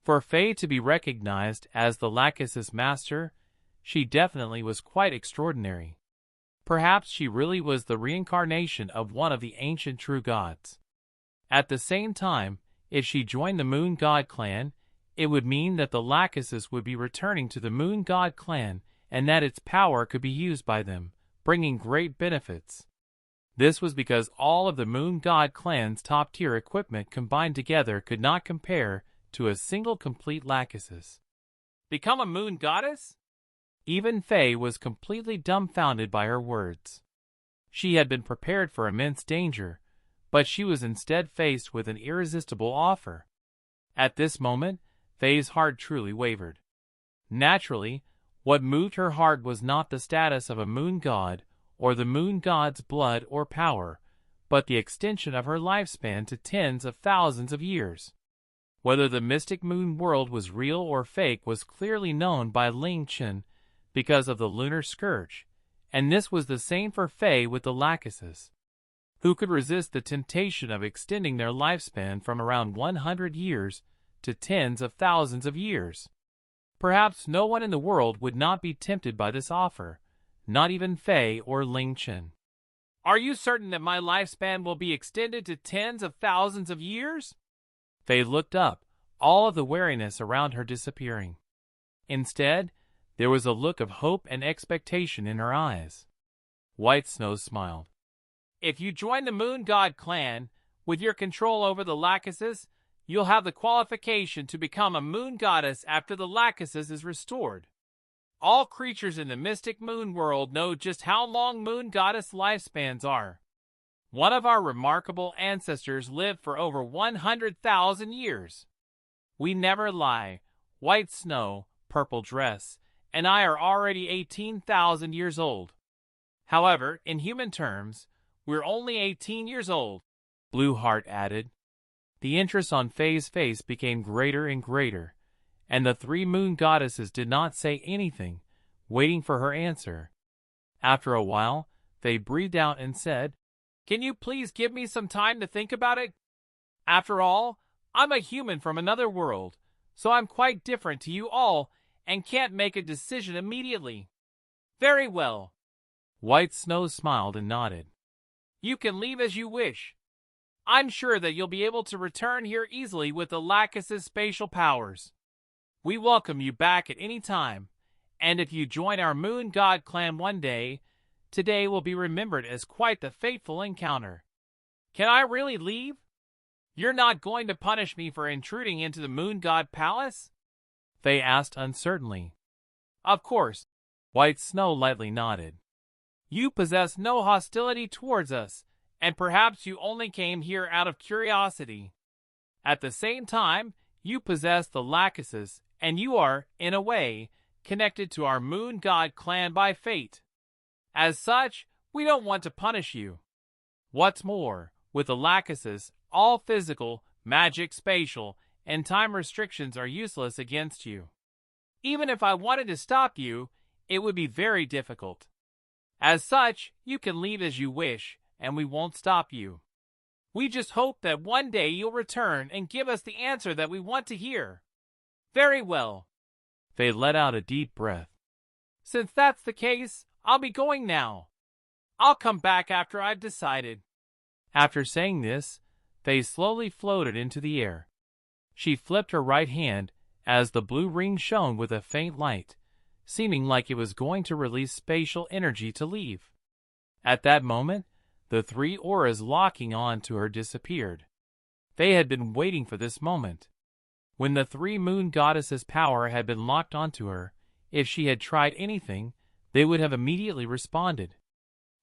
A: For Faye to be recognized as the Lachesis master, she definitely was quite extraordinary. Perhaps she really was the reincarnation of one of the ancient true gods. At the same time, if she joined the Moon God clan, it would mean that the Lachesis would be returning to the Moon God clan and that its power could be used by them, bringing great benefits. This was because all of the Moon God clan's top-tier equipment combined together could not compare to a single complete Lachesis. Become a Moon Goddess? Even Faye was completely dumbfounded by her words. She had been prepared for immense danger, but she was instead faced with an irresistible offer. At this moment, Faye's heart truly wavered. Naturally, what moved her heart was not the status of a moon god or the moon god's blood or power, but the extension of her lifespan to tens of thousands of years. Whether the mystic moon world was real or fake was clearly known by Ling Chen because of the lunar scourge, and this was the same for Fae with the Lachesis. Who could resist the temptation of extending their lifespan from around 100 years to tens of thousands of years? Perhaps no one in the world would not be tempted by this offer, not even Fae or Ling Chen. "Are you certain that my lifespan will be extended to tens of thousands of years?" Faye looked up, all of the wariness around her disappearing. Instead, there was a look of hope and expectation in her eyes. White Snow smiled. "If you join the Moon God clan, with your control over the Lachesis, you'll have the qualification to become a moon goddess after the Lachesis is restored. All creatures in the mystic moon world know just how long moon goddess lifespans are. One of our remarkable ancestors lived for over 100,000 years. We never lie. White Snow, Purple Dress, and I are already 18,000 years old. However, in human terms, we're only 18 years old," Blue Heart added. The interest on Faye's face became greater and greater, and the three moon goddesses did not say anything, waiting for her answer. After a while, Faye breathed out and said, "Can you please give me some time to think about it? After all, I'm a human from another world, so I'm quite different to you all and can't make a decision immediately." "Very well." White Snow smiled and nodded. "You can leave as you wish. I'm sure that you'll be able to return here easily with the Lachesis' spatial powers. We welcome you back at any time, and if you join our Moon God clan one day, today will be remembered as quite the fateful encounter." "Can I really leave? You're not going to punish me for intruding into the Moon God Palace?" Faye asked uncertainly. "Of course," White Snow lightly nodded. "You possess no hostility towards us, and perhaps you only came here out of curiosity. At the same time, you possess the Lachesis, and you are, in a way, connected to our Moon God clan by fate. As such, we don't want to punish you. What's more, with the Lachesis, all physical, magic, spatial, and time restrictions are useless against you. Even if I wanted to stop you, it would be very difficult. As such, you can leave as you wish, and we won't stop you. We just hope that one day you'll return and give us the answer that we want to hear." "Very well." Faye let out a deep breath. "Since that's the case, I'll be going now. I'll come back after I've decided." After saying this, Faye slowly floated into the air. She flipped her right hand as the blue ring shone with a faint light, seeming like it was going to release spatial energy to leave. At that moment, the three auras locking on to her disappeared. Faye had been waiting for this moment. When the three moon goddesses' power had been locked onto her, if she had tried anything, they would have immediately responded.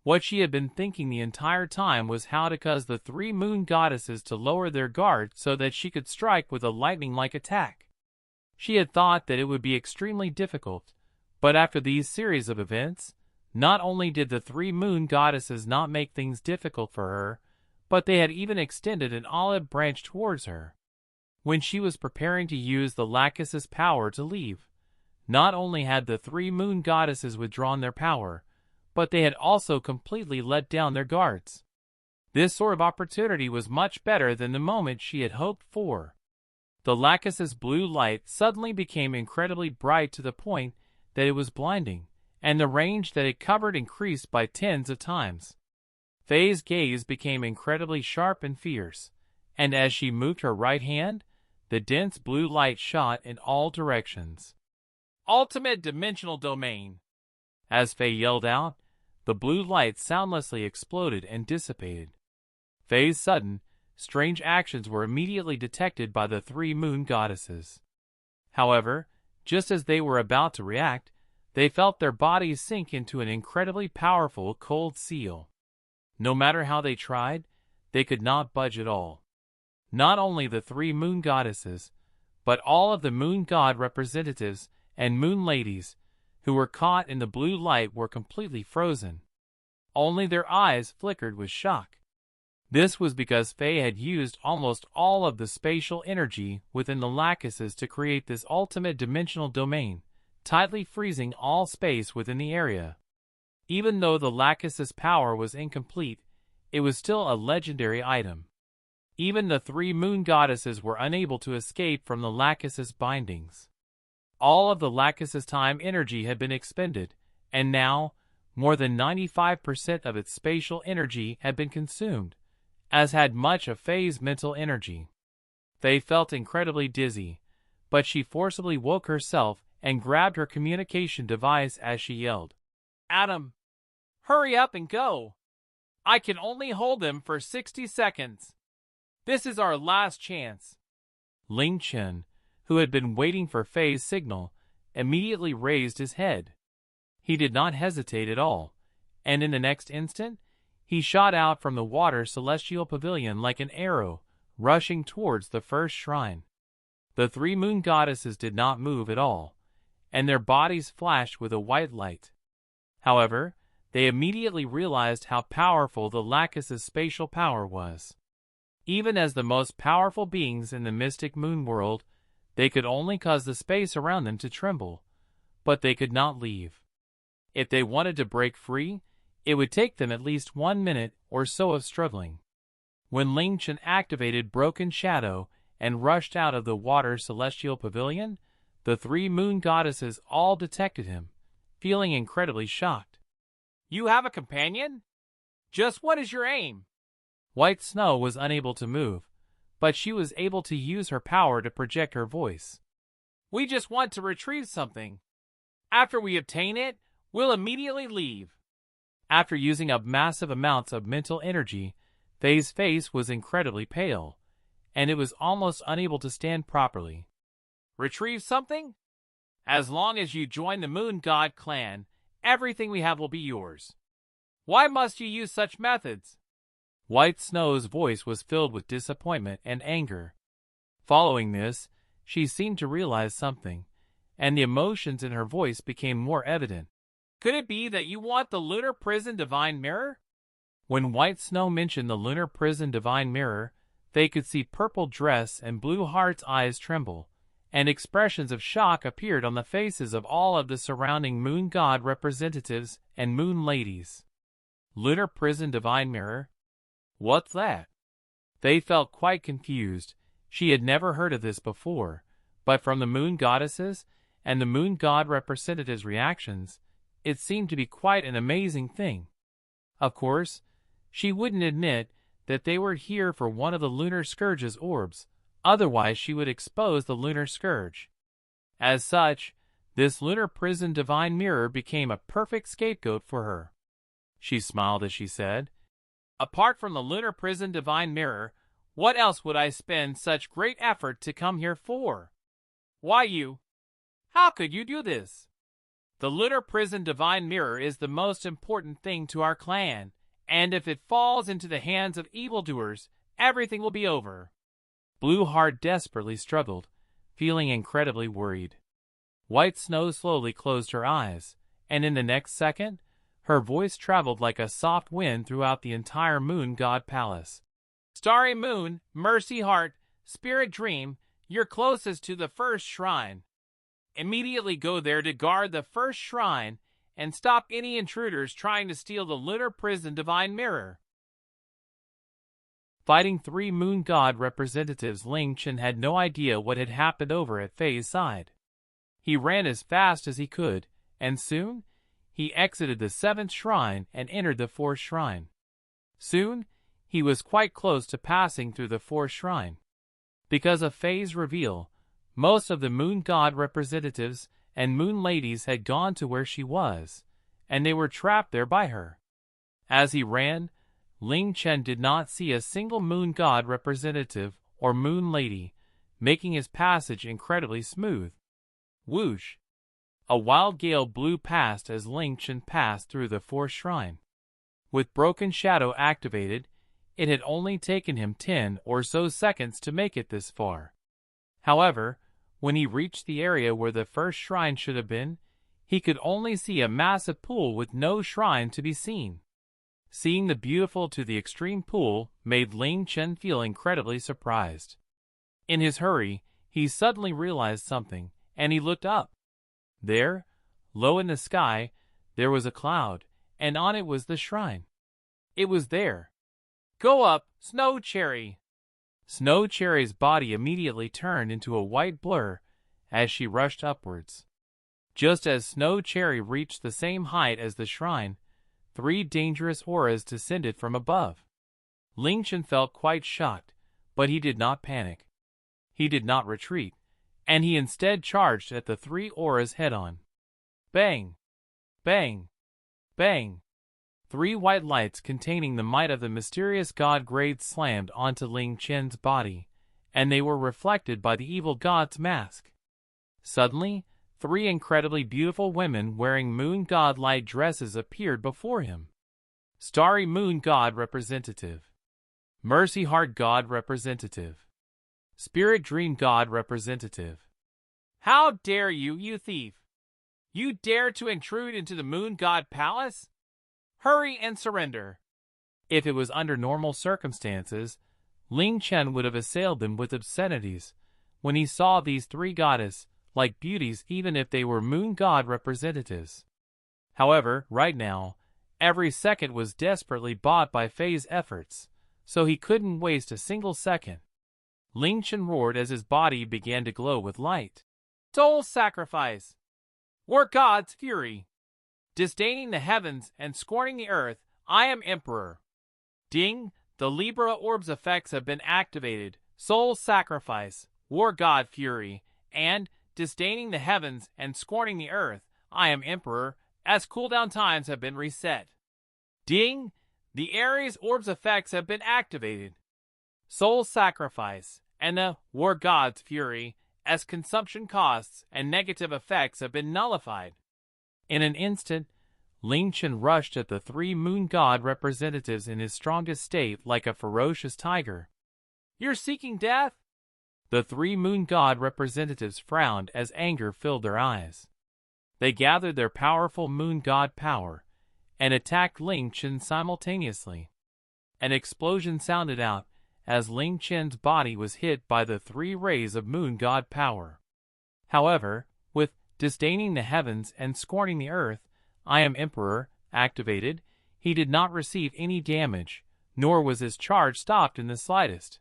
A: What she had been thinking the entire time was how to cause the three moon goddesses to lower their guard so that she could strike with a lightning-like attack. She had thought that it would be extremely difficult, but after these series of events, not only did the three moon goddesses not make things difficult for her, but they had even extended an olive branch towards her. When she was preparing to use the Lachesis' power to leave, not only had the three moon goddesses withdrawn their power, but they had also completely let down their guards. This sort of opportunity was much better than the moment she had hoped for. The Lachesis' blue light suddenly became incredibly bright to the point that it was blinding, and the range that it covered increased by tens of times. Faye's gaze became incredibly sharp and fierce, and as she moved her right hand, the dense blue light shot in all directions. "Ultimate dimensional domain!" As Faye yelled out, the blue light soundlessly exploded and dissipated. Faye's sudden, strange actions were immediately detected by the three moon goddesses. However, just as they were about to react, they felt their bodies sink into an incredibly powerful cold seal. No matter how they tried, they could not budge at all. Not only the three moon goddesses, but all of the moon god representatives and moon ladies who were caught in the blue light were completely frozen. Only their eyes flickered with shock. This was because Faye had used almost all of the spatial energy within the Lachesis to create this ultimate dimensional domain, tightly freezing all space within the area. Even though the Lachesis power was incomplete, it was still a legendary item. Even the three moon goddesses were unable to escape from the Lachesis bindings. All of the Lachesis time energy had been expended, and now, more than 95% of its spatial energy had been consumed, as had much of Faye's mental energy. Faye felt incredibly dizzy, but she forcibly woke herself and grabbed her communication device as she yelled, "Adam, hurry up and go! I can only hold them for 60 seconds. This is our last chance." Ling Chen, who had been waiting for Faye's signal, immediately raised his head. He did not hesitate at all, and in the next instant, he shot out from the water celestial pavilion like an arrow, rushing towards the first shrine. The three moon goddesses did not move at all, and their bodies flashed with a white light. However, they immediately realized how powerful the Lachesis spatial power was. Even as the most powerful beings in the mystic moon world, they could only cause the space around them to tremble, but they could not leave. If they wanted to break free, it would take them at least 1 minute or so of struggling. When Ling Chen activated Broken Shadow and rushed out of the water celestial pavilion, the three moon goddesses all detected him, feeling incredibly shocked. "You have a companion? Just what is your aim?" White Snow was unable to move, but she was able to use her power to project her voice. "We just want to retrieve something. After we obtain it, we'll immediately leave." After using up massive amounts of mental energy, Faye's face was incredibly pale, and it was almost unable to stand properly. "Retrieve something? As long as you join the Moon God clan, everything we have will be yours. Why must you use such methods?" White Snow's voice was filled with disappointment and anger. Following this, she seemed to realize something, and the emotions in her voice became more evident. "Could it be that you want the Lunar Prison Divine Mirror?" When White Snow mentioned the Lunar Prison Divine Mirror, they could see Purple Dress and Blue Heart's eyes tremble, and expressions of shock appeared on the faces of all of the surrounding Moon God representatives and Moon Ladies. Lunar Prison Divine Mirror? What's that? They felt quite confused. She had never heard of this before, but from the Moon Goddesses and the Moon God representatives' reactions, it seemed to be quite an amazing thing. Of course, she wouldn't admit that they were here for one of the Lunar Scourge's orbs, otherwise she would expose the Lunar Scourge. As such, this Lunar Prison Divine Mirror became a perfect scapegoat for her. She smiled as she said, "Apart from the Lunar Prison Divine Mirror, what else would I spend such great effort to come here for? Why you? How could you do this? The Lunar Prison Divine Mirror is the most important thing to our clan, and if it falls into the hands of evildoers, everything will be over." Blue Heart desperately struggled, feeling incredibly worried. White Snow slowly closed her eyes, and in the next second, her voice traveled like a soft wind throughout the entire Moon God Palace. "Starry Moon, Mercy Heart, Spirit Dream, you're closest to the first shrine. Immediately go there to guard the first shrine and stop any intruders trying to steal the Lunar Prison Divine Mirror." Fighting three Moon God representatives, Ling Chen had no idea what had happened over at Faye's side. He ran as fast as he could, and soon, he exited the 7th shrine and entered the 4th shrine. Soon, he was quite close to passing through the 4th shrine. Because of Faye's reveal, most of the Moon God representatives and Moon Ladies had gone to where she was, and they were trapped there by her. As he ran, Ling Chen did not see a single Moon God representative or Moon Lady, making his passage incredibly smooth. Whoosh! A wild gale blew past as Ling Chen passed through the 4th shrine. With Broken Shadow activated, it had only taken him 10 or so seconds to make it this far. However, when he reached the area where the first shrine should have been, he could only see a massive pool with no shrine to be seen. Seeing the beautiful to the extreme pool made Ling Chen feel incredibly surprised. In his hurry, he suddenly realized something, and he looked up. There, low in the sky, there was a cloud, and on it was the shrine. It was there. "Go up, Snow Cherry!" Snow Cherry's body immediately turned into a white blur as she rushed upwards. Just as Snow Cherry reached the same height as the shrine, 3 dangerous auras descended from above. Ling Chen felt quite shocked, but he did not panic. He did not retreat, and he instead charged at the 3 auras head-on. Bang! Bang! Bang! 3 white lights containing the might of the mysterious god grade slammed onto Ling Chen's body, and they were reflected by the evil god's mask. Suddenly, 3 incredibly beautiful women wearing moon god light dresses appeared before him. Starry Moon God Representative, Mercy Heart God Representative, Spirit Dream God Representative. "How dare you, you thief! You dare to intrude into the Moon God Palace? Hurry and surrender!" If it was under normal circumstances, Ling Chen would have assailed them with obscenities when he saw these 3 goddess-like beauties, even if they were moon god representatives. However, right now, every second was desperately bought by Fei's efforts, so he couldn't waste a single second. Ling Chen roared as his body began to glow with light. "Soul sacrifice! War god's fury! Disdaining the heavens and scorning the earth, I am emperor. Ding! The Libra orb's effects have been activated. Soul sacrifice, war god fury, and disdaining the heavens and scorning the earth, I am emperor, as cooldown times have been reset. Ding! The Aries orb's effects have been activated. Soul sacrifice, and the war god's fury, as consumption costs and negative effects have been nullified." In an instant, Ling Chen rushed at the 3 moon god representatives in his strongest state like a ferocious tiger. "You're seeking death?" The 3 moon god representatives frowned as anger filled their eyes. They gathered their powerful moon god power and attacked Ling Chen simultaneously. An explosion sounded out as Ling Chen's body was hit by the 3 rays of moon god power. However, with disdaining the heavens and scorning the earth, I am emperor activated, he did not receive any damage, nor was his charge stopped in the slightest.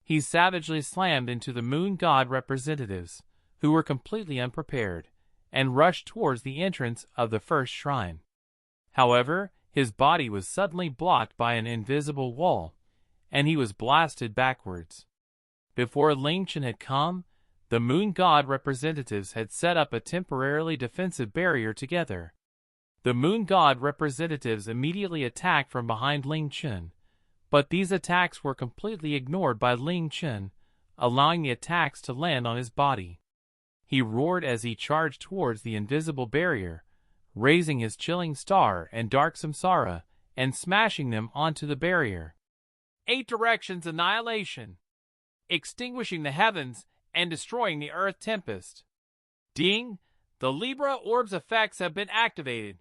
A: He savagely slammed into the moon god representatives, who were completely unprepared, and rushed towards the entrance of the first shrine. However, his body was suddenly blocked by an invisible wall, and he was blasted backwards. Before Ling Chen had come, the moon god representatives had set up a temporarily defensive barrier together. The moon god representatives immediately attacked from behind Ling Chen, but these attacks were completely ignored by Ling Chen, allowing the attacks to land on his body. He roared as he charged towards the invisible barrier, raising his chilling star and dark samsara and smashing them onto the barrier. 8 directions annihilation, extinguishing the heavens and destroying the earth tempest. Ding! The Libra orb's effects have been activated,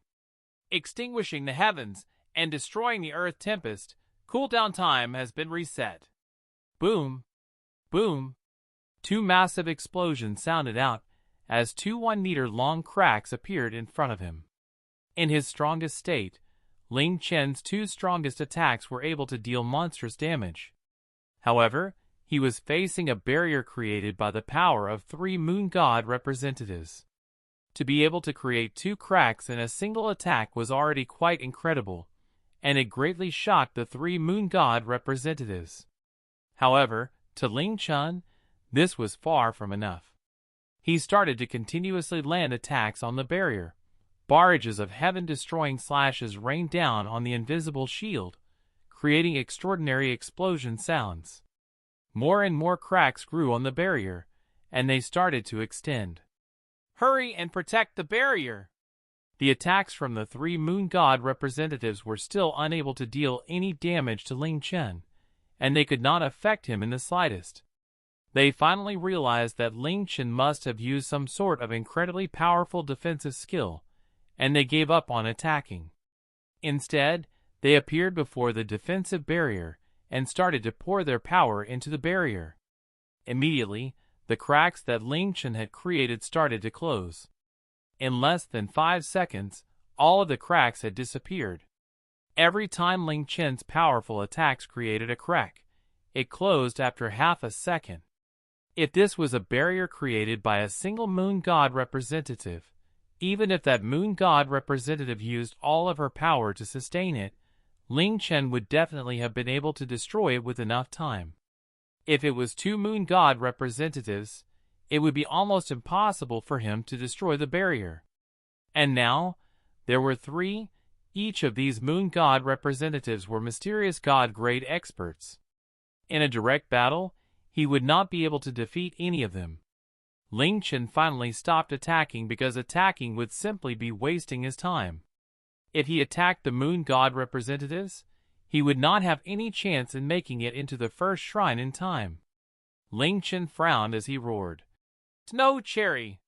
A: extinguishing the heavens and destroying the earth tempest. Cooldown time has been reset. Boom! Boom! 2 massive explosions sounded out as 2 1-meter-long cracks appeared in front of him. In his strongest state, Ling Chen's 2 strongest attacks were able to deal monstrous damage. However, he was facing a barrier created by the power of 3 moon god representatives. To be able to create 2 cracks in a single attack was already quite incredible, and it greatly shocked the 3 moon god representatives. However, to Ling Chen, this was far from enough. He started to continuously land attacks on the barrier. Barrages of heaven-destroying slashes rained down on the invisible shield, creating extraordinary explosion sounds. More and more cracks grew on the barrier, and they started to extend. "Hurry and protect the barrier!" The attacks from the 3 moon god representatives were still unable to deal any damage to Ling Chen, and they could not affect him in the slightest. They finally realized that Ling Chen must have used some sort of incredibly powerful defensive skill, and they gave up on attacking. Instead, They appeared before the defensive barrier and started to pour their power into the barrier. Immediately, the cracks that Ling Chen had created started to close. In less than 5 seconds, all of the cracks had disappeared. Every time Ling Chen's powerful attacks created a crack, it closed after half a second. If this was a barrier created by a single moon god representative, even if that moon god representative used all of her power to sustain it, Ling Chen would definitely have been able to destroy it with enough time. If it was 2 moon god representatives, it would be almost impossible for him to destroy the barrier. And now, there were 3. Each of these moon god representatives were mysterious god-grade experts. In a direct battle, he would not be able to defeat any of them. Ling Chen finally stopped attacking because attacking would simply be wasting his time. If he attacked the moon god representatives, he would not have any chance in making it into the first shrine in time. Ling Chen frowned as he roared, "Snow Cherry!"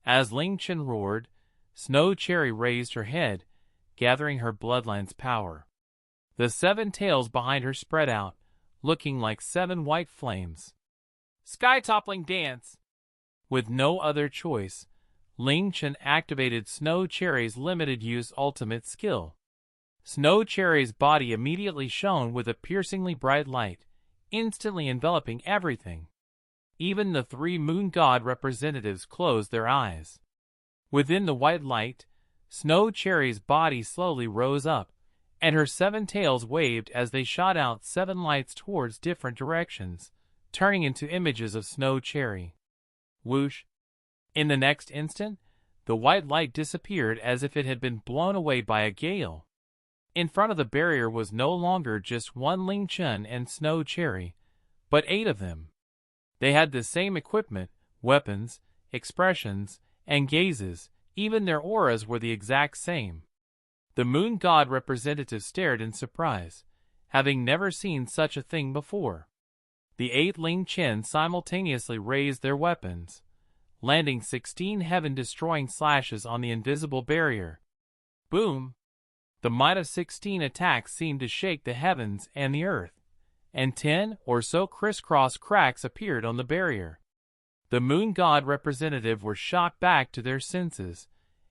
A: As Ling Chen roared, Snow Cherry raised her head, gathering her bloodline's power. The 7 tails behind her spread out, looking like 7 white flames. Sky-toppling dance! With no other choice, Ling Chen activated Snow Cherry's limited-use ultimate skill. Snow Cherry's body immediately shone with a piercingly bright light, instantly enveloping everything. Even the 3 moon god representatives closed their eyes. Within the white light, Snow Cherry's body slowly rose up, and her 7 tails waved as they shot out 7 lights towards different directions, turning into images of Snow Cherry. Whoosh! In the next instant, the white light disappeared as if it had been blown away by a gale. In front of the barrier was no longer just 1 Ling Chen and Snow Cherry, but 8 of them. They had the same equipment, weapons, expressions, and gazes. Even their auras were the exact same. The moon god representative stared in surprise, having never seen such a thing before. The 8 Ling Chen simultaneously raised their weapons, landing 16 heaven-destroying slashes on the invisible barrier. Boom! The might of 16 attacks seemed to shake the heavens and the earth, and 10 or so crisscross cracks appeared on the barrier. The moon god representative were shocked back to their senses,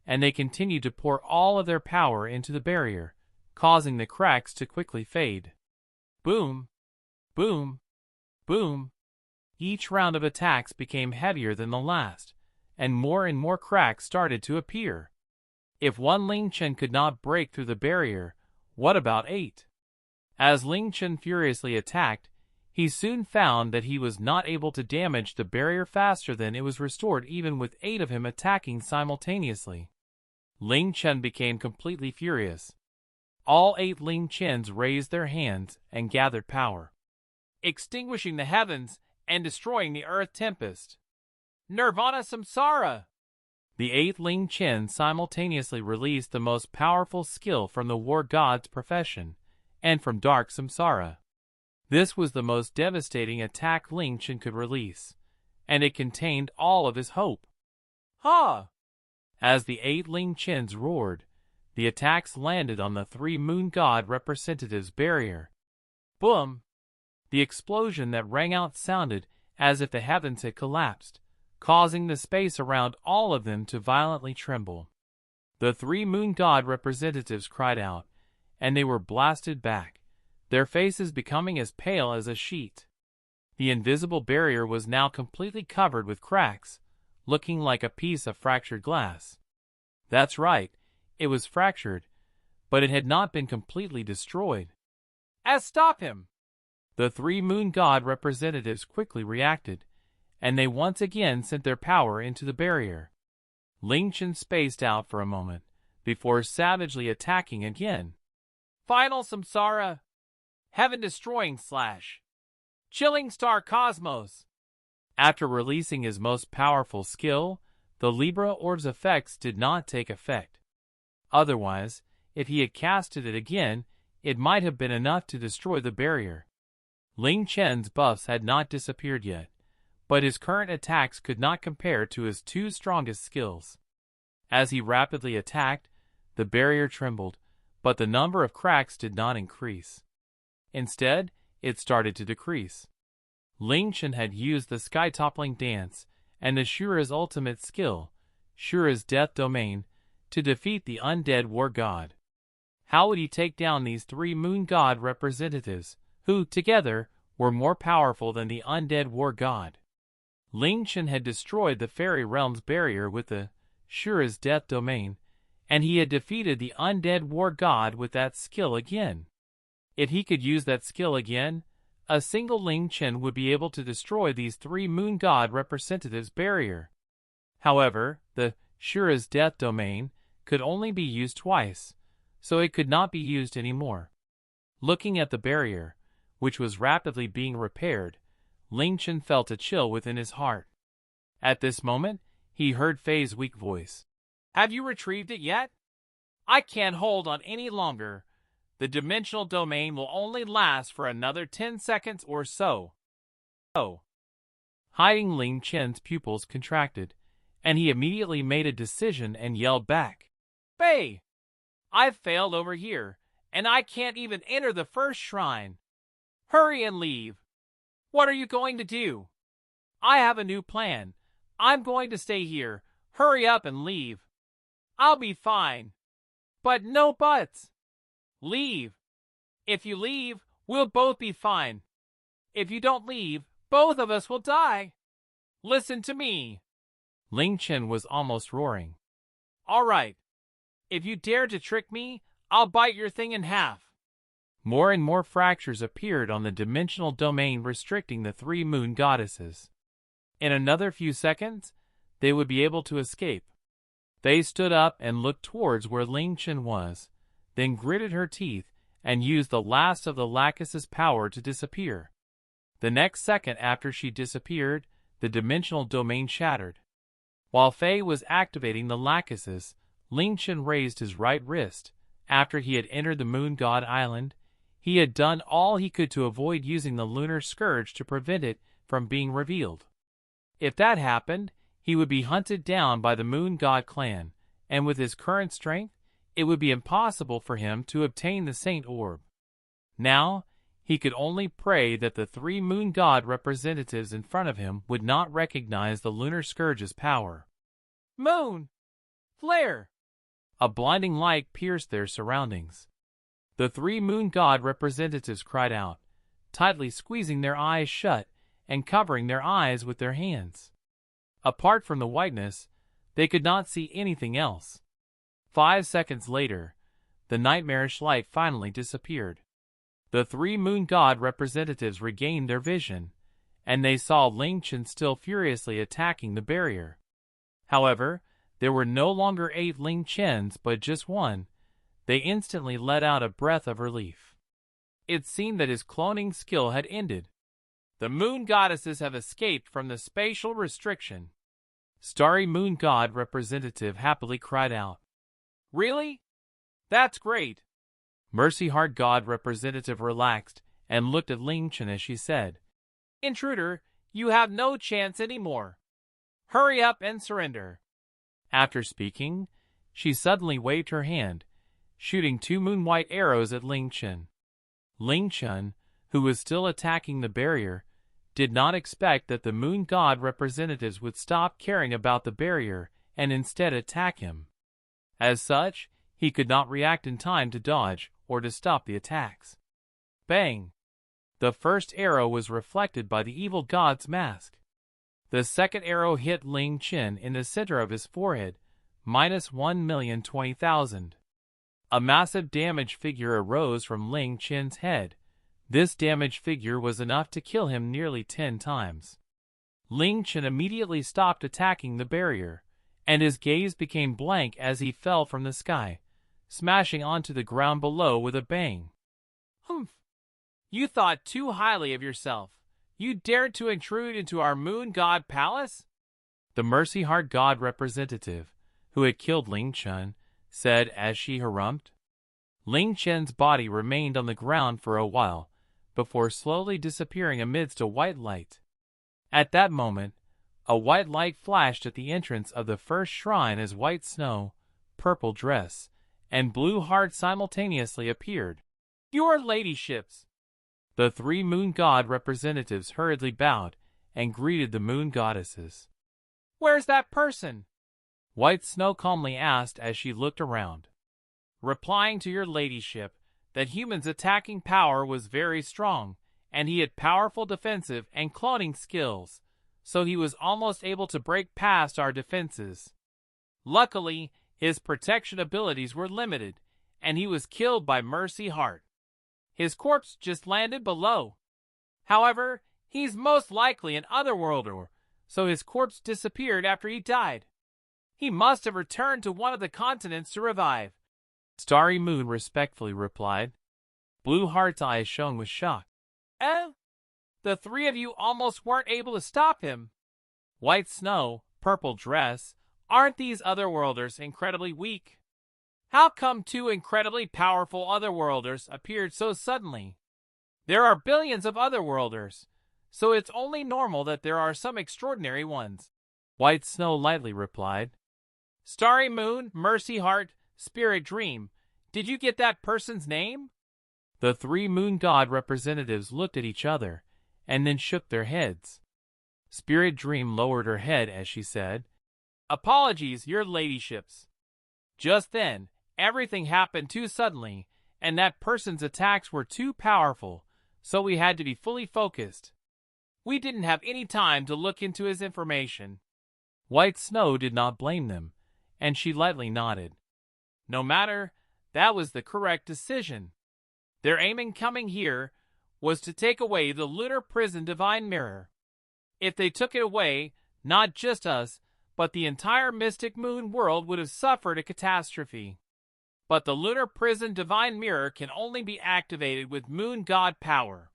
A: and they continued to pour all of their power into the barrier, causing the cracks to quickly fade. Boom! Boom! Boom! Each round of attacks became heavier than the last, and more cracks started to appear. If 1 Ling Chen could not break through the barrier, what about 8? As Ling Chen furiously attacked, he soon found that he was not able to damage the barrier faster than it was restored even with 8 of him attacking simultaneously. Ling Chen became completely furious. All 8 Ling Chens raised their hands and gathered power, extinguishing the heavens and destroying the earth tempest. Nirvana Samsara! The 8 Ling Chen simultaneously released the most powerful skill from the war god's profession, and from Dark Samsara. This was the most devastating attack Ling Chen could release, and it contained all of his hope. Ha! As the 8 Ling Chens roared, the attacks landed on the 3 moon god representatives' barrier. Boom! The explosion that rang out sounded as if the heavens had collapsed, causing the space around all of them to violently tremble. The 3 moon god representatives cried out, and they were blasted back, their faces becoming as pale as a sheet. The invisible barrier was now completely covered with cracks, looking like a piece of fractured glass. That's right, it was fractured, but it had not been completely destroyed. Stop him! The 3 moon god representatives quickly reacted, and they once again sent their power into the barrier. Ling Chen spaced out for a moment, before savagely attacking again. Final Samsara! Heaven-destroying slash! Chilling Star Cosmos! After releasing his most powerful skill, the Libra Orb's effects did not take effect. Otherwise, if he had casted it again, it might have been enough to destroy the barrier. Ling Chen's buffs had not disappeared yet, but his current attacks could not compare to his 2 strongest skills. As he rapidly attacked, the barrier trembled, but the number of cracks did not increase. Instead, it started to decrease. Ling Chen had used the sky-toppling dance and the Shura's ultimate skill, Shura's death domain, to defeat the undead war god. How would he take down these three moon god representatives, who, together, were more powerful than the undead war god? Ling Chen had destroyed the fairy realm's barrier with the Shura's death domain, and he had defeated the undead war god with that skill again. If he could use that skill again, a single Ling Chen would be able to destroy these three moon god representatives' barrier. However, the Shura's death domain could only be used twice, so it could not be used anymore. Looking at the barrier, which was rapidly being repaired, Ling Chen felt a chill within his heart. At this moment, he heard Fei's weak voice. "Have you retrieved it yet? I can't hold on any longer. The dimensional domain will only last for another 10 seconds or so." Hiding Ling Chen's pupils contracted, and he immediately made a decision and yelled back. "Fei! I've failed over here, and I can't even enter the first shrine. Hurry and leave. What are you going to do?" "I have a new plan. I'm going to stay here. Hurry up and leave." "I'll be fine." "But no buts. Leave. If you leave, we'll both be fine. If you don't leave, both of us will die. Listen to me." Ling Chen was almost roaring. "All right. If you dare to trick me, I'll bite your thing in half." More and more fractures appeared on the dimensional domain, restricting the three moon goddesses. In another few seconds, they would be able to escape. They stood up and looked towards where Ling Chen was, then gritted her teeth and used the last of the Lachesis' power to disappear. The next second after she disappeared, the dimensional domain shattered. While Fei was activating the Lachesis, Ling Chen raised his right wrist. After he had entered the Moon God Island, he had done all he could to avoid using the Lunar Scourge to prevent it from being revealed. If that happened, he would be hunted down by the Moon God clan, and with his current strength, it would be impossible for him to obtain the Saint Orb. Now, he could only pray that the three Moon God representatives in front of him would not recognize the Lunar Scourge's power. "Moon! Flare!" A blinding light pierced their surroundings. The three Moon God representatives cried out, tightly squeezing their eyes shut and covering their eyes with their hands. Apart from the whiteness, they could not see anything else. 5 seconds later, the nightmarish light finally disappeared. The three Moon God representatives regained their vision, and they saw Ling Chen still furiously attacking the barrier. However, there were no longer 8 Ling Chens but just one. They instantly let out a breath of relief. It seemed that his cloning skill had ended. The Moon Goddesses have escaped from the spatial restriction. Starry Moon God representative happily cried out. "Really? That's great." Mercy Heart God representative relaxed and looked at Ling Chen as she said, "Intruder, you have no chance anymore. Hurry up and surrender." After speaking, she suddenly waved her hand, shooting 2 moon-white arrows at Ling Chen. Ling Chen, who was still attacking the barrier, did not expect that the Moon God representatives would stop caring about the barrier and instead attack him. As such, he could not react in time to dodge or to stop the attacks. Bang! The first arrow was reflected by the evil god's mask. The second arrow hit Ling Chen in the center of his forehead, -1,020,000. A massive damage figure arose from Ling Chen's head. This damage figure was enough to kill him nearly 10 times. Ling Chen immediately stopped attacking the barrier, and his gaze became blank as he fell from the sky, smashing onto the ground below with a bang. "Humph! You thought too highly of yourself. You dared to intrude into our Moon God Palace?" The Mercy Heart God representative, who had killed Ling Chen, said as she harumphed. Ling Chen's body remained on the ground for a while, before slowly disappearing amidst a white light. At that moment, a white light flashed at the entrance of the first shrine as white snow, purple dress, and Blue Heart simultaneously appeared. "Your ladyships." The three moon god representatives hurriedly bowed and greeted the moon goddesses. "Where's that person?" White Snow calmly asked as she looked around. "Replying to your ladyship that humans' attacking power was very strong, and he had powerful defensive and cloning skills, so he was almost able to break past our defenses. Luckily, his protection abilities were limited, and he was killed by Mercy Heart. His corpse just landed below. However, he's most likely an otherworlder, so his corpse disappeared after he died. He must have returned to one of the continents to revive." Starry Moon respectfully replied. Blue Heart's eyes shone with shock. "Eh? The three of you almost weren't able to stop him." White Snow, Purple Dress, aren't these otherworlders incredibly weak? How come two incredibly powerful otherworlders appeared so suddenly? There are billions of otherworlders, so it's only normal that there are some extraordinary ones," White Snow lightly replied. "Starry Moon, Mercy Heart, Spirit Dream, did you get that person's name?" The three moon god representatives looked at each other and then shook their heads. Spirit Dream lowered her head as she said, "Apologies, your ladyships. Just then, everything happened too suddenly, and that person's attacks were too powerful, so we had to be fully focused. We didn't have any time to look into his information." White Snow did not blame them, and she lightly nodded. "No matter, that was the correct decision. Their aim in coming here was to take away the lunar prison divine mirror. If they took it away, not just us, but the entire Mystic Moon world would have suffered a catastrophe. But the lunar prison divine mirror can only be activated with moon god power.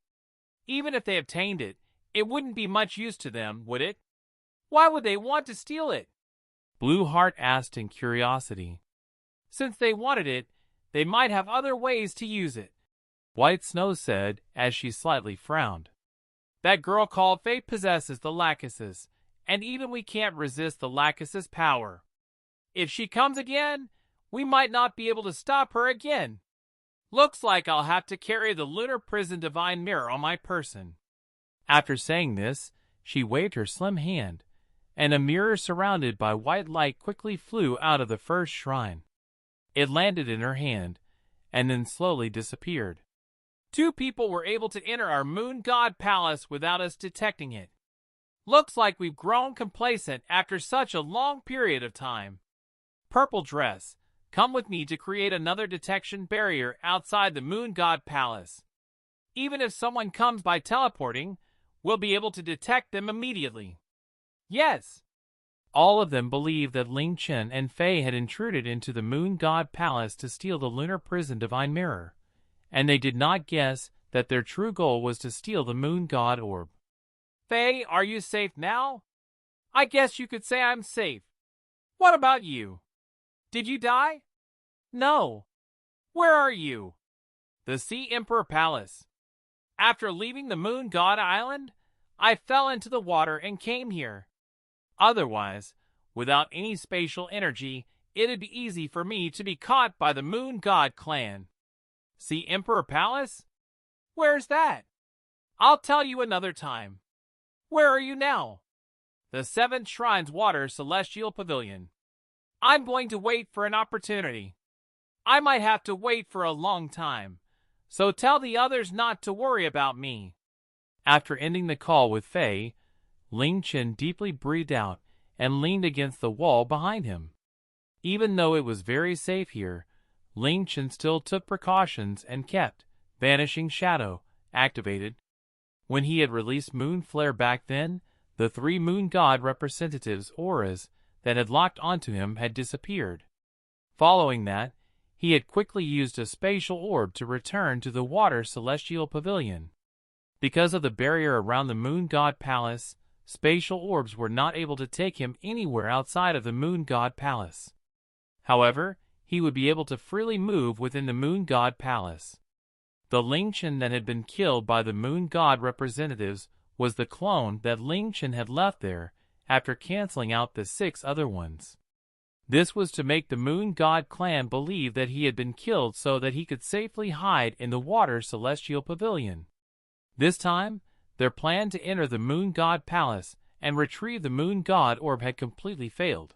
A: Even if they obtained it, it wouldn't be much use to them, would it? Why would they want to steal it?" Blue Heart asked in curiosity. "Since they wanted it, they might have other ways to use it," White Snow said as she slightly frowned. "That girl called Fate possesses the Lachesis, and even we can't resist the Lachesis power. If she comes again, we might not be able to stop her again. Looks like I'll have to carry the lunar prison divine mirror on my person." After saying this, she waved her slim hand, and a mirror surrounded by white light quickly flew out of the first shrine. It landed in her hand, and then slowly disappeared. "Two people were able to enter our moon god palace without us detecting it. Looks like we've grown complacent after such a long period of time. Purple Dress, come with me to create another detection barrier outside the moon god palace. Even if someone comes by teleporting, we'll be able to detect them immediately." "Yes." All of them believed that Ling Chen and Fei had intruded into the moon god palace to steal the lunar prison divine mirror, and they did not guess that their true goal was to steal the moon god orb. "Fei, are you safe now? I guess you could say I'm safe. What about you? Did you die?" "No." "Where are you?" "The Sea Emperor Palace. After leaving the Moon God Island, I fell into the water and came here. Otherwise, without any spatial energy, it'd be easy for me to be caught by the Moon God clan." "Sea Emperor Palace? Where's that?" "I'll tell you another time." "Where are you now?" "The Seventh Shrine's Water Celestial Pavilion. I'm going to wait for an opportunity. I might have to wait for a long time, so tell the others not to worry about me." After ending the call with Fei, Ling Chen deeply breathed out and leaned against the wall behind him. Even though it was very safe here, Ling Chen still took precautions and kept Vanishing Shadow activated. When he had released Moon Flare back then, the three moon god representatives' auras that had locked onto him had disappeared. Following that, he had quickly used a spatial orb to return to the Water Celestial Pavilion. Because of the barrier around the Moon God Palace, spatial orbs were not able to take him anywhere outside of the Moon God Palace. However, he would be able to freely move within the Moon God Palace. The Ling Chen that had been killed by the Moon God representatives was the clone that Ling Chen had left there after canceling out the 6 other ones. This was to make the Moon God clan believe that he had been killed so that he could safely hide in the Water Celestial Pavilion. This time, their plan to enter the Moon God Palace and retrieve the Moon God Orb had completely failed.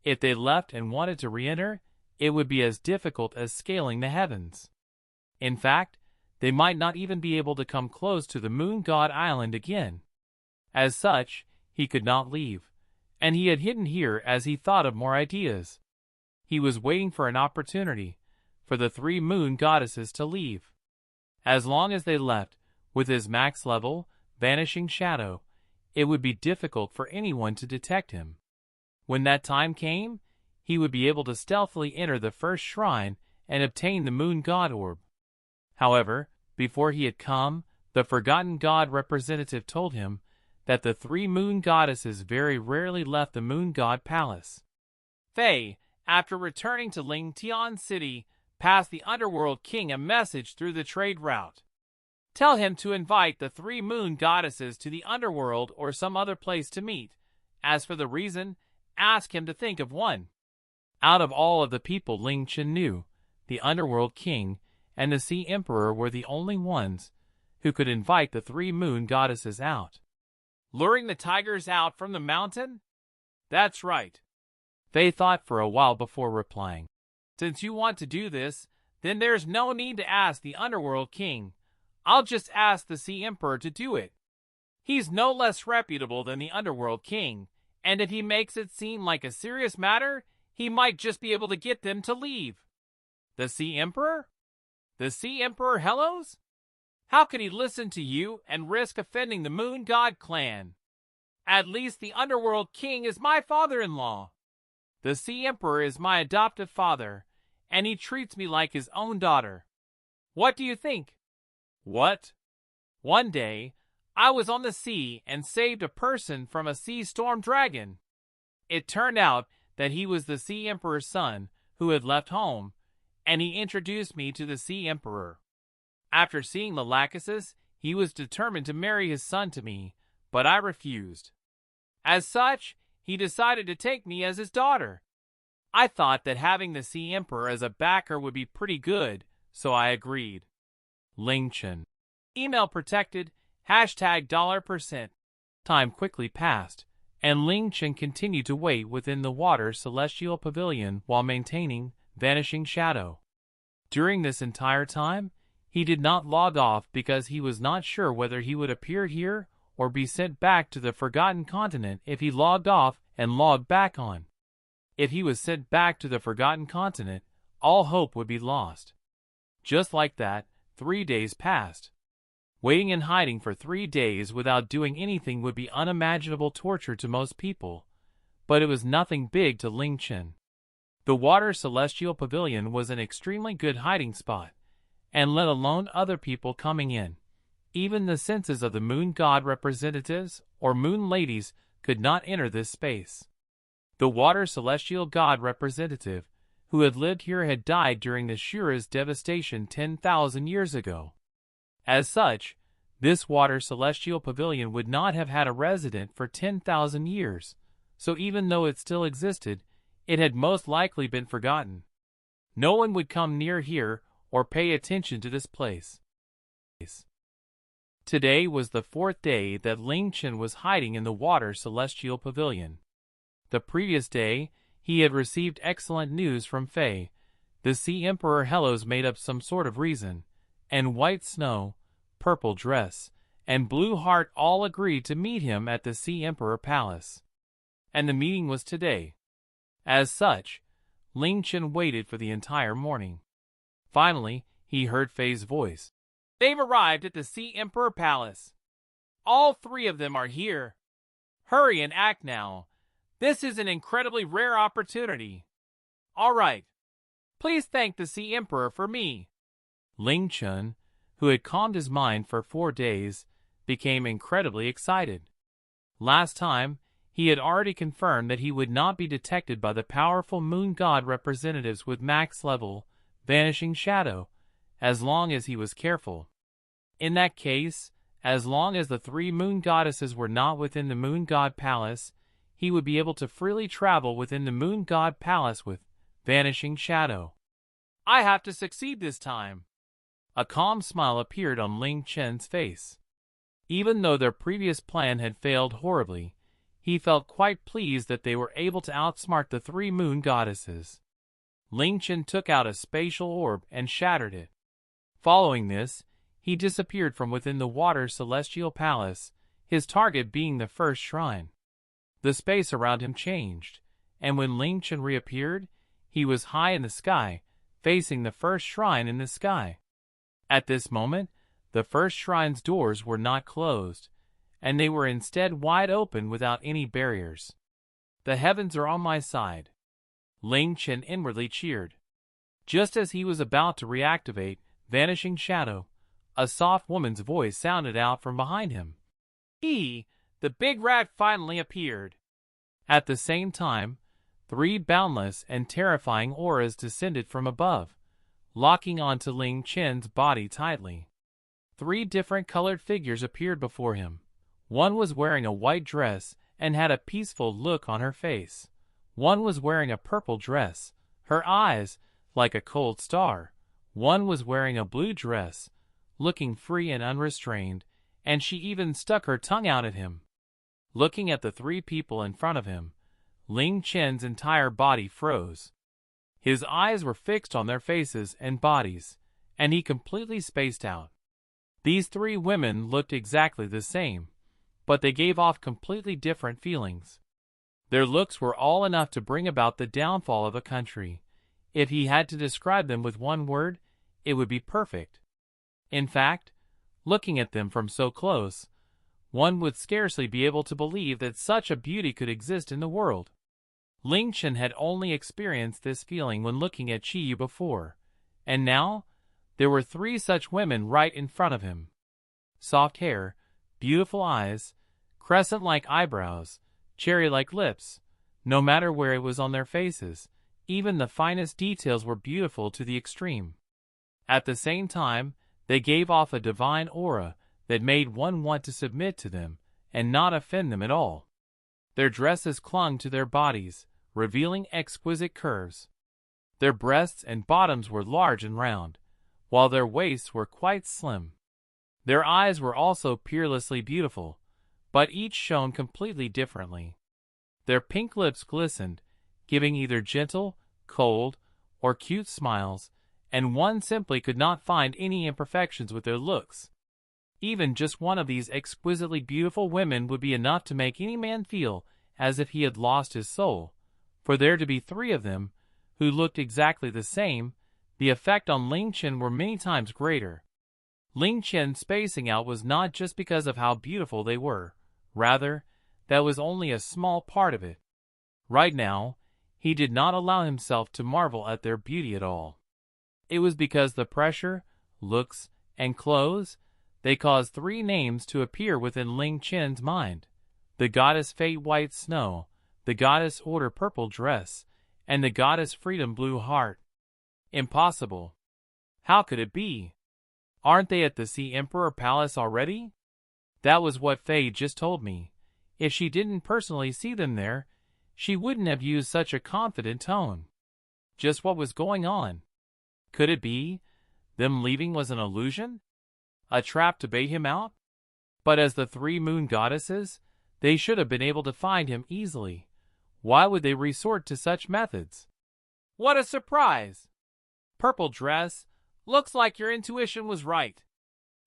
A: If they left and wanted to re-enter, it would be as difficult as scaling the heavens. In fact, they might not even be able to come close to the Moon God Island again. As such, he could not leave, and he had hidden here as he thought of more ideas. He was waiting for an opportunity for the 3 moon goddesses to leave. As long as they left, with his max level, Vanishing Shadow, it would be difficult for anyone to detect him. When that time came, he would be able to stealthily enter the first shrine and obtain the Moon God Orb. However, before he had come, the Forgotten God representative told him that the 3 moon goddesses very rarely left the Moon God Palace. Faye, after returning to Ling Tian City, passed the Underworld King a message through the trade route. Tell him to invite the 3 moon goddesses to the Underworld or some other place to meet. As for the reason, ask him to think of one. Out of all of the people Ling Chen knew, the Underworld King and the Sea Emperor were the only ones who could invite the 3 moon goddesses out. Luring the tigers out from the mountain? That's right. Faye thought for a while before replying. Since you want to do this, then there's no need to ask the Underworld King. I'll just ask the Sea Emperor to do it. He's no less reputable than the Underworld King, and if he makes it seem like a serious matter, he might just be able to get them to leave. The Sea Emperor? The Sea Emperor Hellos? How could he listen to you and risk offending the Moon God clan? At least the Underworld King is my father-in-law. The Sea Emperor is my adoptive father, and he treats me like his own daughter. What do you think? What? One day, I was on the sea and saved a person from a sea storm dragon. It turned out that he was the Sea Emperor's son who had left home, and he introduced me to the Sea Emperor. After seeing the Lachesis, he was determined to marry his son to me, but I refused. As such, he decided to take me as his daughter. I thought that having the Sea Emperor as a backer would be pretty good, so I agreed. Ling Chen. Email protected, $% Time quickly passed, and Ling Chen continued to wait within the Water Celestial Pavilion while maintaining Vanishing Shadow. During this entire time, he did not log off because he was not sure whether he would appear here or be sent back to the Forgotten Continent if he logged off and logged back on. If he was sent back to the Forgotten Continent, all hope would be lost. Just like that, 3 days passed. Waiting and hiding for 3 days without doing anything would be unimaginable torture to most people, but it was nothing big to Ling Chen. The Water Celestial Pavilion was an extremely good hiding spot, and let alone other people coming in. Even the senses of the Moon God representatives or Moon Ladies could not enter this space. The Water Celestial God representative who had lived here had died during the Shura's devastation 10,000 years ago. As such, this Water Celestial Pavilion would not have had a resident for 10,000 years, so even though it still existed, it had most likely been forgotten. No one would come near here or pay attention to this place. Today was the 4th day that Ling Chen was hiding in the Water Celestial Pavilion. The previous day, he had received excellent news from Faye. The Sea Emperor Hellos made up some sort of reason, and White Snow, Purple Dress, and Blue Heart all agreed to meet him at the Sea Emperor Palace. And the meeting was today. As such, Ling Chen waited for the entire morning. Finally, he heard Faye's voice. They've arrived at the Sea Emperor Palace. All 3 of them are here. Hurry and act now. This is an incredibly rare opportunity. All right. Please thank the Sea Emperor for me. Ling Chen, who had calmed his mind for 4 days, became incredibly excited. Last time, he had already confirmed that he would not be detected by the powerful Moon God representatives with max level, Vanishing Shadow, as long as he was careful. In that case, as long as the 3 moon goddesses were not within the Moon God Palace, he would be able to freely travel within the Moon God Palace with Vanishing Shadow. I have to succeed this time. A calm smile appeared on Ling Chen's face. Even though their previous plan had failed horribly, he felt quite pleased that they were able to outsmart the three moon goddesses. Ling Chen took out a spatial orb and shattered it. Following this, he disappeared from within the water celestial palace, his target being the first shrine. The space around him changed, and when Ling Chen reappeared, he was high in the sky, facing the first shrine in the sky. At this moment, the first shrine's doors were not closed, and they were instead wide open without any barriers. The heavens are on my side. Ling Chen inwardly cheered. Just as he was about to reactivate Vanishing Shadow, a soft woman's voice sounded out from behind him. The big rat finally appeared. At the same time, three boundless and terrifying auras descended from above, locking onto Ling Chen's body tightly. Three different colored figures appeared before him. One was wearing a white dress and had a peaceful look on her face. One was wearing a purple dress, her eyes like a cold star. One was wearing a blue dress, looking free and unrestrained, and she even stuck her tongue out at him. Looking at the three people in front of him, Ling Chen's entire body froze. His eyes were fixed on their faces and bodies, and he completely spaced out. These three women looked exactly the same, but they gave off completely different feelings. Their looks were all enough to bring about the downfall of a country. If he had to describe them with one word, it would be perfect. In fact, looking at them from so close, one would scarcely be able to believe that such a beauty could exist in the world. Ling Chen had only experienced this feeling when looking at Qiyu before, and now there were three such women right in front of him. Soft hair, beautiful eyes, crescent-like eyebrows, cherry-like lips. No matter where it was on their faces, even the finest details were beautiful to the extreme. At the same time, they gave off a divine aura that made one want to submit to them and not offend them at all. Their dresses clung to their bodies, revealing exquisite curves. Their breasts and bottoms were large and round, while their waists were quite slim. Their eyes were also peerlessly beautiful, but each shone completely differently. Their pink lips glistened, giving either gentle, cold, or cute smiles, and one simply could not find any imperfections with their looks. Even just one of these exquisitely beautiful women would be enough to make any man feel as if he had lost his soul. For there to be three of them, who looked exactly the same, the effect on Ling Chen were many times greater. Ling Chen's spacing out was not just because of how beautiful they were. Rather, that was only a small part of it. Right now, he did not allow himself to marvel at their beauty at all. It was because the pressure, looks, and clothes, they caused three names to appear within Ling Chen's mind: the goddess Fate White Snow, the goddess Order Purple Dress, and the goddess Freedom Blue Heart. Impossible. How could it be? Aren't they at the Sea Emperor Palace already? That was what Faye just told me. If she didn't personally see them there, she wouldn't have used such a confident tone. Just what was going on? Could it be them leaving was an illusion? A trap to bait him out? But as the three moon goddesses, they should have been able to find him easily. Why would they resort to such methods? What a surprise! Purple dress, looks like your intuition was right.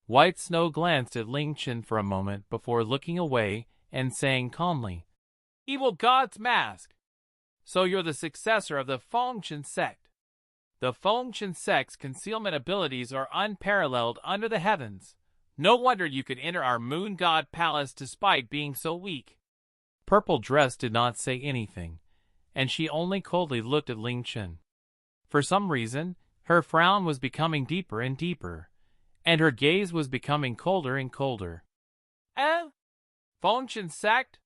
A: White Snow glanced at Ling Chen for a moment before looking away and saying calmly, Evil God's Mask! So you're the successor of the Fengchen sect. The Fengchen sect's concealment abilities are unparalleled under the heavens. No wonder you could enter our moon god palace despite being so weak. Purple Dress did not say anything, and she only coldly looked at Ling Chen. For some reason, her frown was becoming deeper and deeper, and her gaze was becoming colder and colder. Fengchen sect?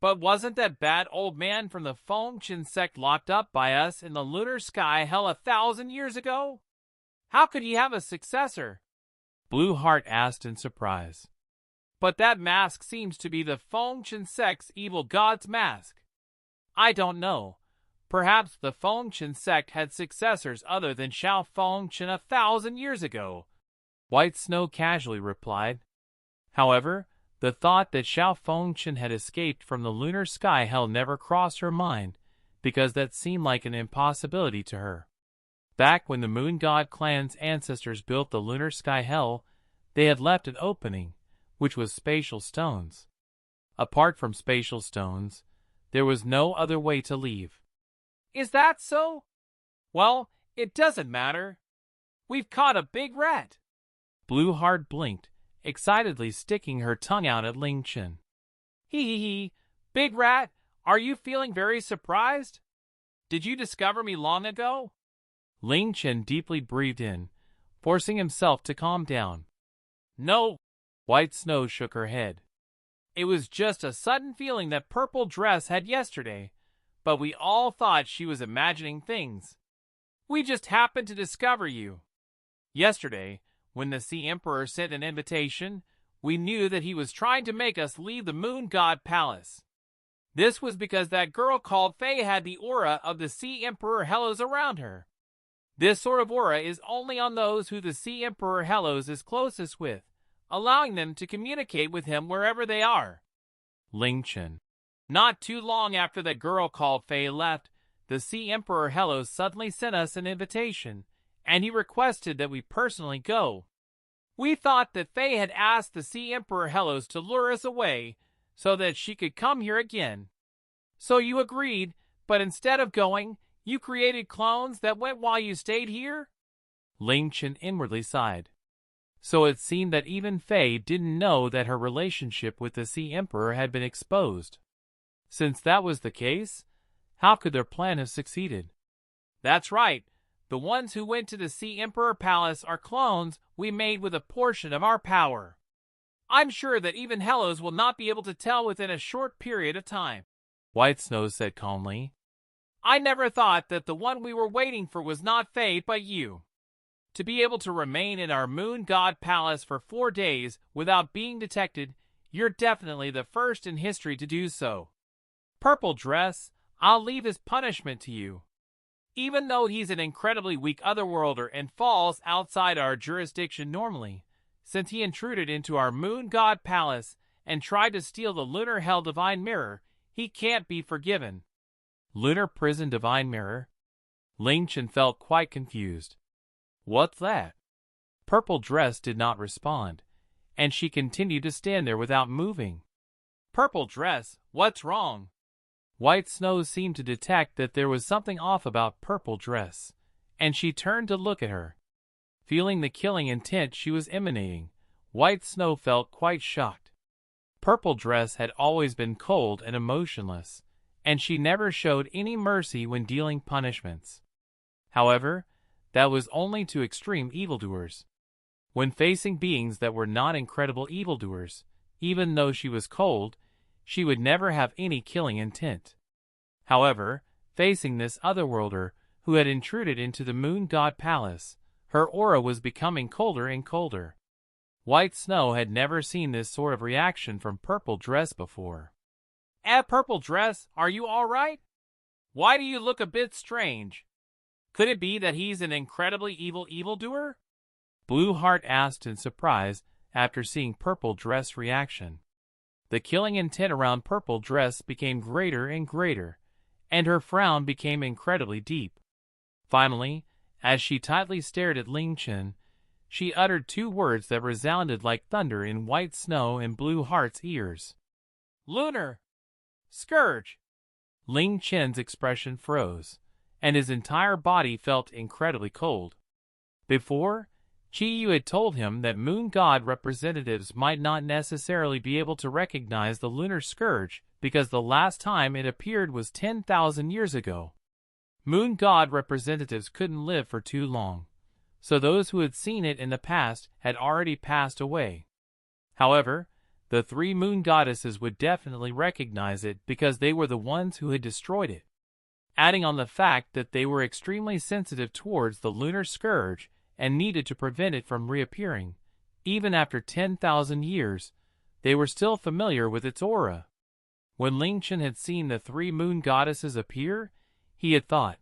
A: But wasn't that bad old man from the Fengchen sect locked up by us in the lunar sky hell 1,000 years ago? How could he have a successor? Blue Heart asked in surprise. But that mask seems to be the Feng Chen sect's evil god's mask. I don't know. Perhaps the Feng Chen sect had successors other than Xiao Feng Chen 1,000 years ago, White Snow casually replied. However, the thought that Xiao Feng Chen had escaped from the lunar sky hell never crossed her mind, because that seemed like an impossibility to her. Back when the Moon God clan's ancestors built the lunar sky hell, they had left an opening, which was spatial stones. Apart from spatial stones, there was no other way to leave. Is that so? Well, it doesn't matter. We've caught a big rat. Blueheart blinked, excitedly sticking her tongue out at Ling Chen. Hee. Big rat, are you feeling very surprised? Did you discover me long ago? Ling Chen deeply breathed in, forcing himself to calm down. No. White Snow shook her head. It was just a sudden feeling that Purple Dress had yesterday, but we all thought she was imagining things. We just happened to discover you. Yesterday, when the Sea Emperor sent an invitation, we knew that he was trying to make us leave the Moon God Palace. This was because that girl called Faye had the aura of the Sea Emperor Hellos around her. This sort of aura is only on those who the Sea Emperor Hellos is closest with, allowing them to communicate with him wherever they are. Ling Chen. Not too long after that girl called Faye left, the Sea Emperor Hellos suddenly sent us an invitation, and he requested that we personally go. We thought that Faye had asked the Sea Emperor Hellos to lure us away so that she could come here again. So you agreed, but instead of going, you created clones that went while you stayed here? Ling Chen inwardly sighed. So it seemed that even Faye didn't know that her relationship with the Sea Emperor had been exposed. Since that was the case, how could their plan have succeeded? That's right. The ones who went to the Sea Emperor Palace are clones we made with a portion of our power. I'm sure that even Hellos will not be able to tell within a short period of time, White Snow said calmly. I never thought that the one we were waiting for was not Faye but you. To be able to remain in our Moon God Palace for 4 days without being detected, you're definitely the first in history to do so. Purple Dress, I'll leave his punishment to you. Even though he's an incredibly weak otherworlder and falls outside our jurisdiction normally, since he intruded into our Moon God Palace and tried to steal the Lunar Hell Divine Mirror, he can't be forgiven. Lunar Prison Divine Mirror? Ling Chen felt quite confused. What's that? Purple Dress did not respond, and she continued to stand there without moving. Purple Dress, what's wrong? White Snow seemed to detect that there was something off about Purple Dress, and she turned to look at her. Feeling the killing intent she was emanating, White Snow felt quite shocked. Purple Dress had always been cold and emotionless, and she never showed any mercy when dealing punishments. However, that was only to extreme evildoers. When facing beings that were not incredible evildoers, even though she was cold, she would never have any killing intent. However, facing this otherworlder who had intruded into the Moon God Palace, her aura was becoming colder and colder. White Snow had never seen this sort of reaction from Purple Dress before. Purple Dress, are you all right? Why do you look a bit strange? Could it be that he's an incredibly evil evildoer? Blueheart asked in surprise after seeing Purple Dress' reaction. The killing intent around Purple Dress became greater and greater, and her frown became incredibly deep. Finally, as she tightly stared at Ling Chen, she uttered 2 words that resounded like thunder in White Snow and Blueheart's ears. Lunar! Scourge! Ling Chen's expression froze, and his entire body felt incredibly cold. Before, Chi Yu had told him that Moon God representatives might not necessarily be able to recognize the Lunar Scourge because the last time it appeared was 10,000 years ago. Moon God representatives couldn't live for too long, so those who had seen it in the past had already passed away. However, the 3 Moon Goddesses would definitely recognize it because they were the ones who had destroyed it. Adding on the fact that they were extremely sensitive towards the Lunar Scourge and needed to prevent it from reappearing, even after 10,000 years, they were still familiar with its aura. When Ling Chen had seen the 3 moon goddesses appear, he had thought,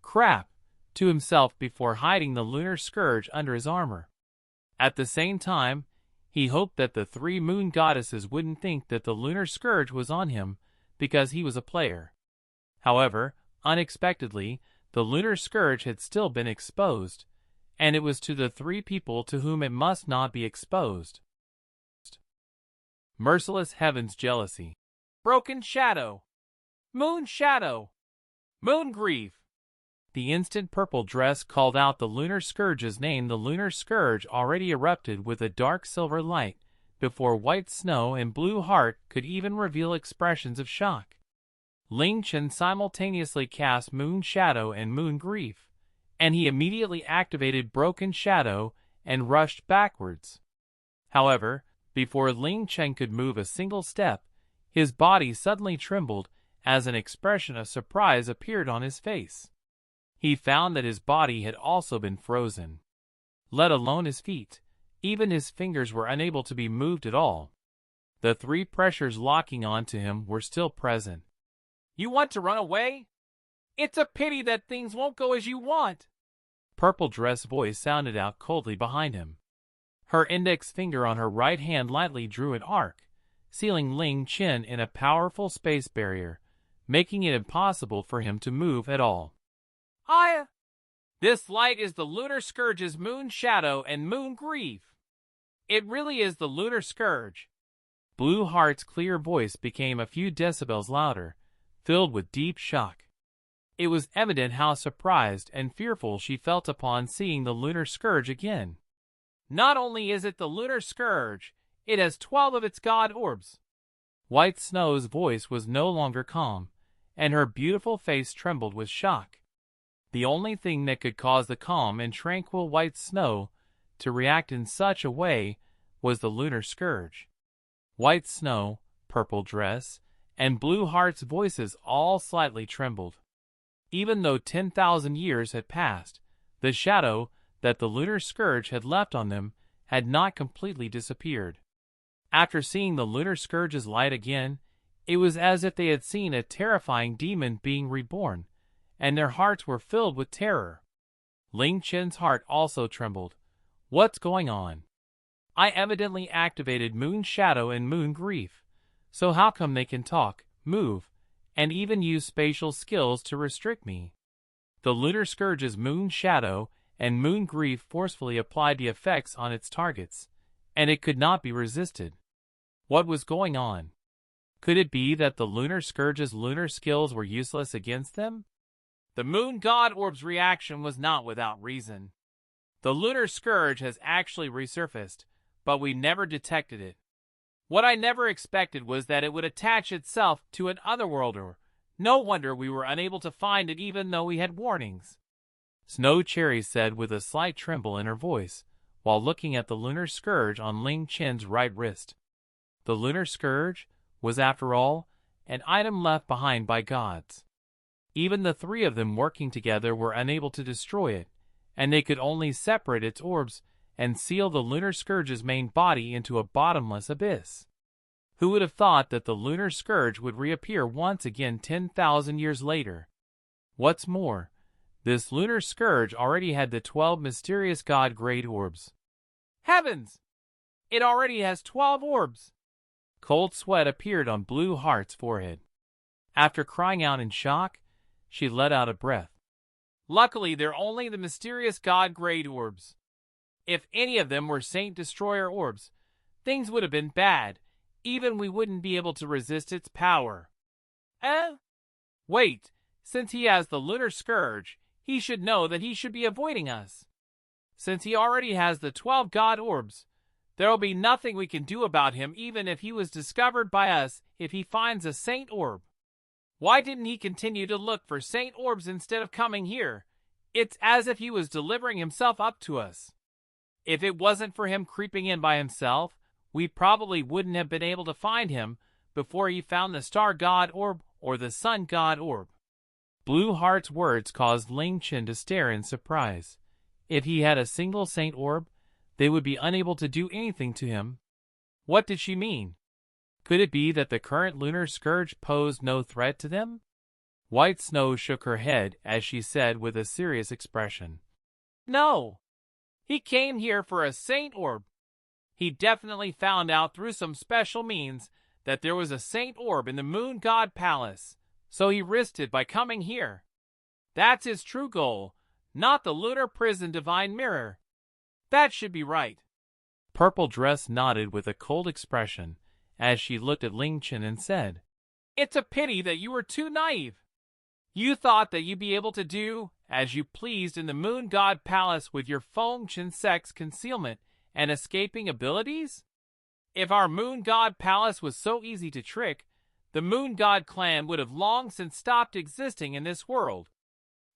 A: "Crap," to himself before hiding the lunar scourge under his armor. At the same time, he hoped that the 3 moon goddesses wouldn't think that the lunar scourge was on him because he was a player. However, unexpectedly, the lunar scourge had still been exposed, and it was to the 3 people to whom it must not be exposed. Merciless Heaven's Jealousy, Broken Shadow, Moon Shadow, Moon Grief. The instant purple dress called out the lunar scourge's name. The lunar scourge already erupted with a dark silver light before White Snow and Blue Heart could even reveal expressions of shock. Ling Chen simultaneously cast Moon Shadow and Moon Grief, and he immediately activated Broken Shadow and rushed backwards. However, before Ling Chen could move a single step, his body suddenly trembled as an expression of surprise appeared on his face. He found that his body had also been frozen. Let alone his feet, even his fingers were unable to be moved at all. The 3 pressures locking onto him were still present. "You want to run away? It's a pity that things won't go as you want." Purple dress voice sounded out coldly behind him. Her index finger on her right hand lightly drew an arc, sealing Ling Chen in a powerful space barrier, making it impossible for him to move at all. This light is the lunar scourge's Moon Shadow and Moon Grief. It really is the lunar scourge." Blue Heart's clear voice became a few decibels louder, filled with deep shock. It was evident how surprised and fearful she felt upon seeing the lunar scourge again. "Not only is it the lunar scourge, it has 12 of its god orbs." White Snow's voice was no longer calm, and her beautiful face trembled with shock. The only thing that could cause the calm and tranquil White Snow to react in such a way was the lunar scourge. White Snow, Purple Dress, and Blue Heart's voices all slightly trembled. Even though 10,000 years had passed, the shadow that the lunar scourge had left on them had not completely disappeared. After seeing the lunar scourge's light again, it was as if they had seen a terrifying demon being reborn, and their hearts were filled with terror. Ling Chen's heart also trembled. "What's going on? I evidently activated Moon Shadow and Moon Grief, so how come they can talk, move, and even use spatial skills to restrict me?" The lunar scourge's Moon Shadow and Moon Grief forcefully applied the effects on its targets, and it could not be resisted. What was going on? Could it be that the lunar scourge's lunar skills were useless against them? The moon god orb's reaction was not without reason. The lunar scourge has actually resurfaced, but we never detected it. What I never expected was that it would attach itself to an otherworlder. No wonder we were unable to find it even though we had warnings. Snow Cherry said with a slight tremble in her voice, while looking at the lunar scourge on Ling Chen's right wrist. The lunar scourge was, after all, an item left behind by gods. Even the 3 of them working together were unable to destroy it, and they could only separate its orbs and seal the lunar scourge's main body into a bottomless abyss. Who would have thought that the lunar scourge would reappear once again 10,000 years later? What's more, this lunar scourge already had the 12 mysterious god-grade orbs. Heavens! It already has 12 orbs! Cold sweat appeared on Blue Heart's forehead. After crying out in shock, she let out a breath. Luckily, they're only the mysterious god-grade orbs. If any of them were Saint Destroyer orbs, things would have been bad. Even we wouldn't be able to resist its power. Wait, since he has the lunar scourge, he should know that he should be avoiding us. Since he already has the 12 god orbs, there will be nothing we can do about him even if he was discovered by us if he finds a Saint orb. Why didn't he continue to look for Saint orbs instead of coming here? It's as if he was delivering himself up to us. If it wasn't for him creeping in by himself, we probably wouldn't have been able to find him before he found the Star God Orb or the Sun God Orb. Blue Heart's words caused Ling Chen to stare in surprise. If he had a single Saint Orb, they would be unable to do anything to him. What did she mean? Could it be that the current lunar scourge posed no threat to them? White Snow shook her head as she said with a serious expression, "No, he came here for a saint orb. He definitely found out through some special means that there was a saint orb in the moon god palace, so he risked it by coming here. That's his true goal, not the lunar prison divine mirror. That should be right." Purple Dress nodded with a cold expression as she looked at Ling Chen and said, "It's a pity that you were too naive. You thought that you'd be able to do as you pleased in the moon god palace with your Feng Chen sex concealment and escaping abilities? If our moon god palace was so easy to trick, the moon god clan would have long since stopped existing in this world.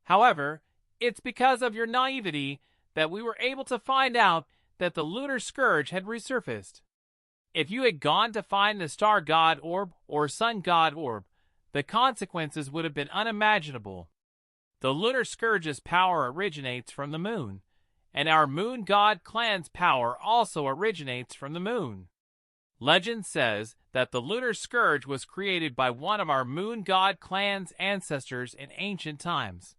A: However, it's because of your naivety that we were able to find out that the lunar scourge had resurfaced. If you had gone to find the star god orb or sun god orb, the consequences would have been unimaginable. The lunar scourge's power originates from the moon, and our moon god clan's power also originates from the moon. Legend says that the lunar scourge was created by one of our moon god clan's ancestors in ancient times.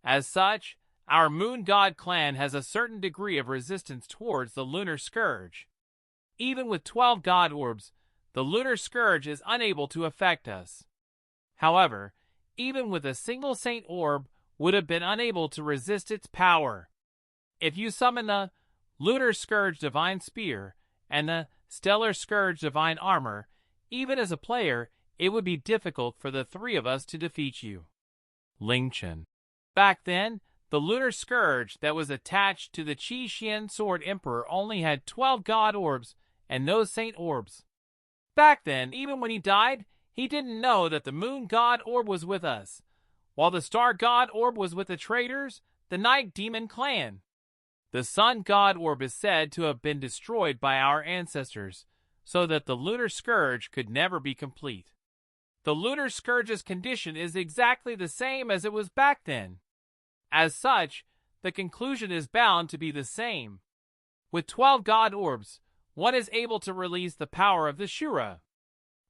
A: As such, our moon god clan has a certain degree of resistance towards the lunar scourge. Even with 12 god orbs, the lunar scourge is unable to affect us. However, even with a single saint orb would have been unable to resist its power. If you summon the lunar scourge divine spear and the stellar scourge divine armor, even as a player, it would be difficult for the three of us to defeat you." Ling Chen. Back then, the lunar scourge that was attached to the Qi Xian Sword Emperor only had 12 god orbs and no saint orbs. Back then, even when he died, he didn't know that the moon god orb was with us, while the star god orb was with the traitors, the night demon clan. The sun god orb is said to have been destroyed by our ancestors, so that the lunar scourge could never be complete. The lunar scourge's condition is exactly the same as it was back then. As such, the conclusion is bound to be the same. With 12 god orbs, one is able to release the power of the Shura.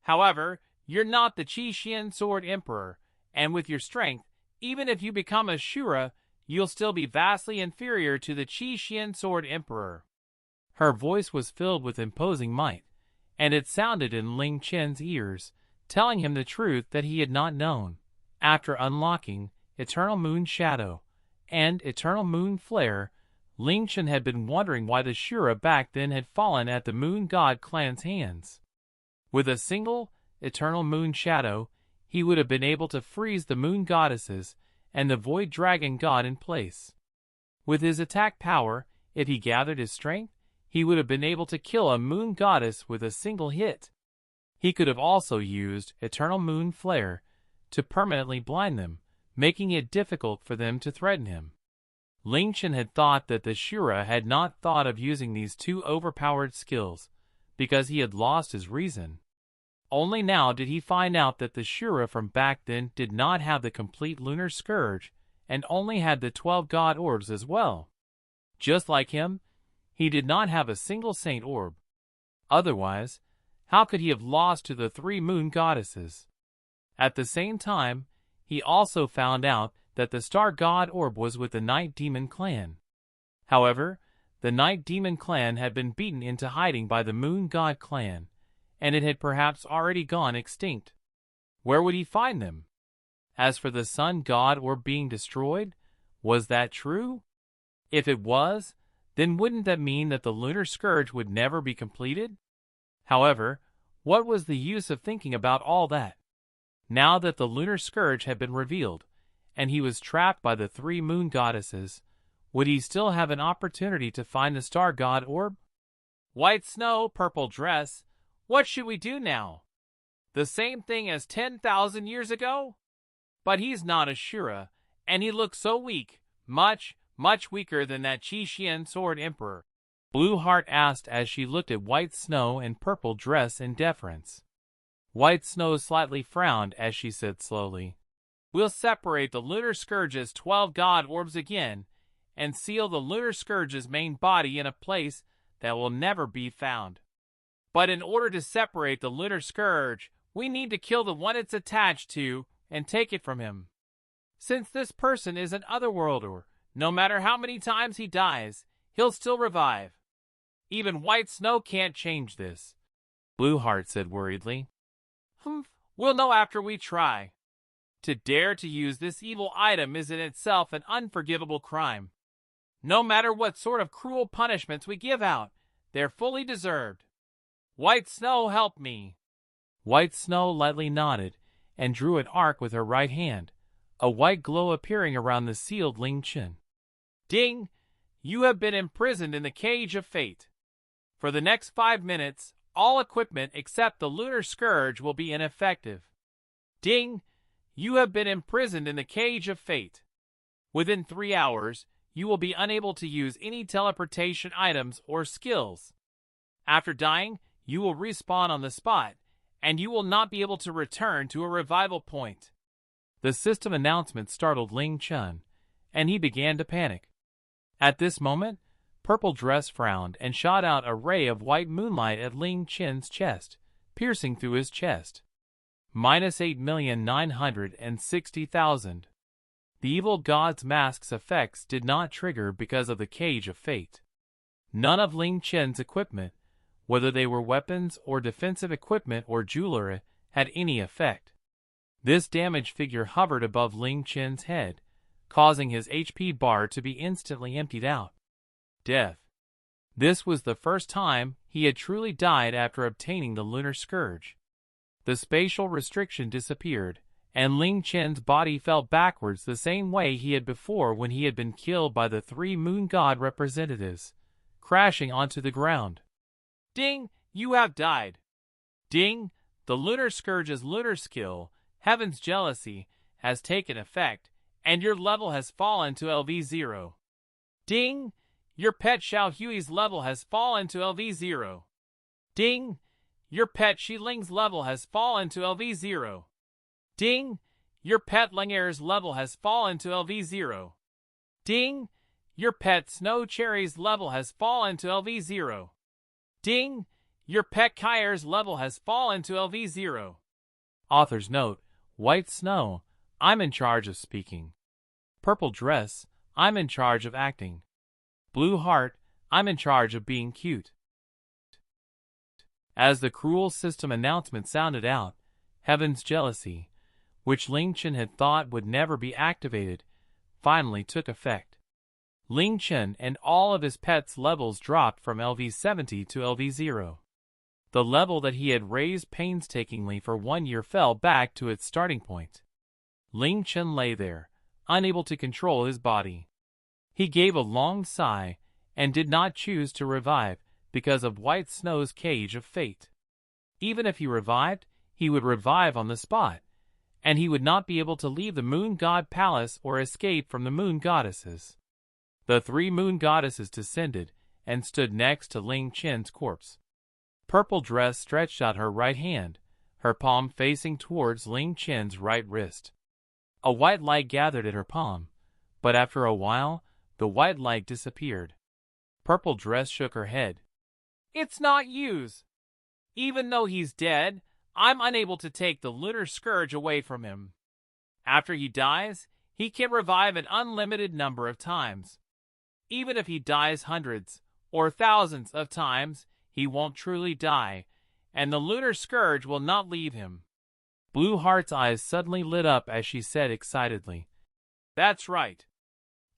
A: However, you're not the Qi Xian Sword Emperor, and with your strength, even if you become a Shura, you'll still be vastly inferior to the Qi Xian Sword Emperor. Her voice was filled with imposing might, and it sounded in Ling Chen's ears, telling him the truth that he had not known. After unlocking Eternal Moon Shadow and Eternal Moon Flare, Ling Chen had been wondering why the Shura back then had fallen at the Moon God clan's hands. With a single Eternal Moon Shadow, he would have been able to freeze the Moon Goddesses and the Void Dragon God in place. With his attack power, if he gathered his strength, he would have been able to kill a Moon Goddess with a single hit. He could have also used Eternal Moon Flare to permanently blind them, making it difficult for them to threaten him. Ling Chen had thought that the Shura had not thought of using these two overpowered skills, because he had lost his reason. Only now did he find out that the Shura from back then did not have the complete lunar scourge and only had the 12 god orbs as well. Just like him, he did not have a single saint orb. Otherwise, how could he have lost to the 3 moon goddesses? At the same time, he also found out that the star god orb was with the Night Demon clan. However, the Night Demon clan had been beaten into hiding by the Moon God clan, and it had perhaps already gone extinct. Where would he find them? As for the Sun God orb being destroyed, was that true? If it was, then wouldn't that mean that the lunar scourge would never be completed? However, what was the use of thinking about all that? Now that the lunar scourge had been revealed, and he was trapped by the 3 moon goddesses, would he still have an opportunity to find the star god orb? White Snow, Purple Dress, what should we do now? The same thing as 10,000 years ago? But he's not a Shura, and he looks so weak, much weaker than that Qi Xian Sword Emperor. Blue Heart asked as she looked at White Snow and Purple Dress in deference. White Snow slightly frowned as she said slowly, "We'll separate the Lunar Scourge's 12 god orbs again, and seal the Lunar Scourge's main body in a place that will never be found. But in order to separate the Lunar Scourge, we need to kill the one it's attached to and take it from him. Since this person is an otherworlder, no matter how many times he dies, he'll still revive. Even white snow can't change this, Blueheart said worriedly. We'll know after we try. To dare to use this evil item is in itself an unforgivable crime. No matter what sort of cruel punishments we give out, they're fully deserved. White Snow, help me. White Snow lightly nodded and drew an arc with her right hand, a white glow appearing around the sealed Ling Chen. Ding! You have been imprisoned in the cage of fate. For the next 5 minutes, all equipment except the Lunar Scourge will be ineffective. Ding! You have been imprisoned in the cage of fate. Within 3 hours, you will be unable to use any teleportation items or skills. After dying, you will respawn on the spot, and you will not be able to return to a revival point. The system announcement startled Ling Chen, and he began to panic. At this moment, Purple Dress frowned and shot out a ray of white moonlight at Ling Chen's chest, piercing through his chest. -8,960,000. The evil god's mask's effects did not trigger because of the cage of fate. None of Ling Chen's equipment, whether they were weapons or defensive equipment or jewelry, had any effect. This damaged figure hovered above Ling Chen's head, causing his HP bar to be instantly emptied out. Death. This was the first time he had truly died after obtaining the Lunar Scourge. The spatial restriction disappeared, and Ling Chen's body fell backwards the same way he had before when he had been killed by the 3 moon god representatives, crashing onto the ground. Ding! You have died. Ding! The Lunar Scourge's lunar skill, Heaven's Jealousy, has taken effect, and your level has fallen to LV0. Ding! Your pet Xiao Hui's level has fallen to LV0. Ding! Your pet Shi Ling's level has fallen to LV0. Ding! Your pet Lingair's level has fallen to LV0. Ding! Your pet Snow Cherry's level has fallen to LV0. Ding! Your pet Kair's level has fallen to LV0. Author's note: White Snow, I'm in charge of speaking. Purple Dress, I'm in charge of acting. Blue Heart, I'm in charge of being cute. As the cruel system announcement sounded out, Heaven's Jealousy, which Ling Chen had thought would never be activated, finally took effect. Ling Chen and all of his pets' levels dropped from LV70 to LV0. The level that he had raised painstakingly for 1 year fell back to its starting point. Ling Chen lay there, unable to control his body. He gave a long sigh and did not choose to revive because of White Snow's cage of fate. Even if he revived, he would revive on the spot, and he would not be able to leave the Moon God Palace or escape from the Moon Goddesses. The 3 Moon Goddesses descended and stood next to Ling Chen's corpse. Purple Dress stretched out her right hand, her palm facing towards Ling Chen's right wrist. A white light gathered at her palm, but after a while, the white light disappeared. Purple Dress shook her head. It's not use. Even though he's dead, I'm unable to take the Lunar Scourge away from him. After he dies, he can revive an unlimited number of times. Even if he dies hundreds or thousands of times, he won't truly die, and the Lunar Scourge will not leave him. Blue Heart's eyes suddenly lit up as she said excitedly, That's right.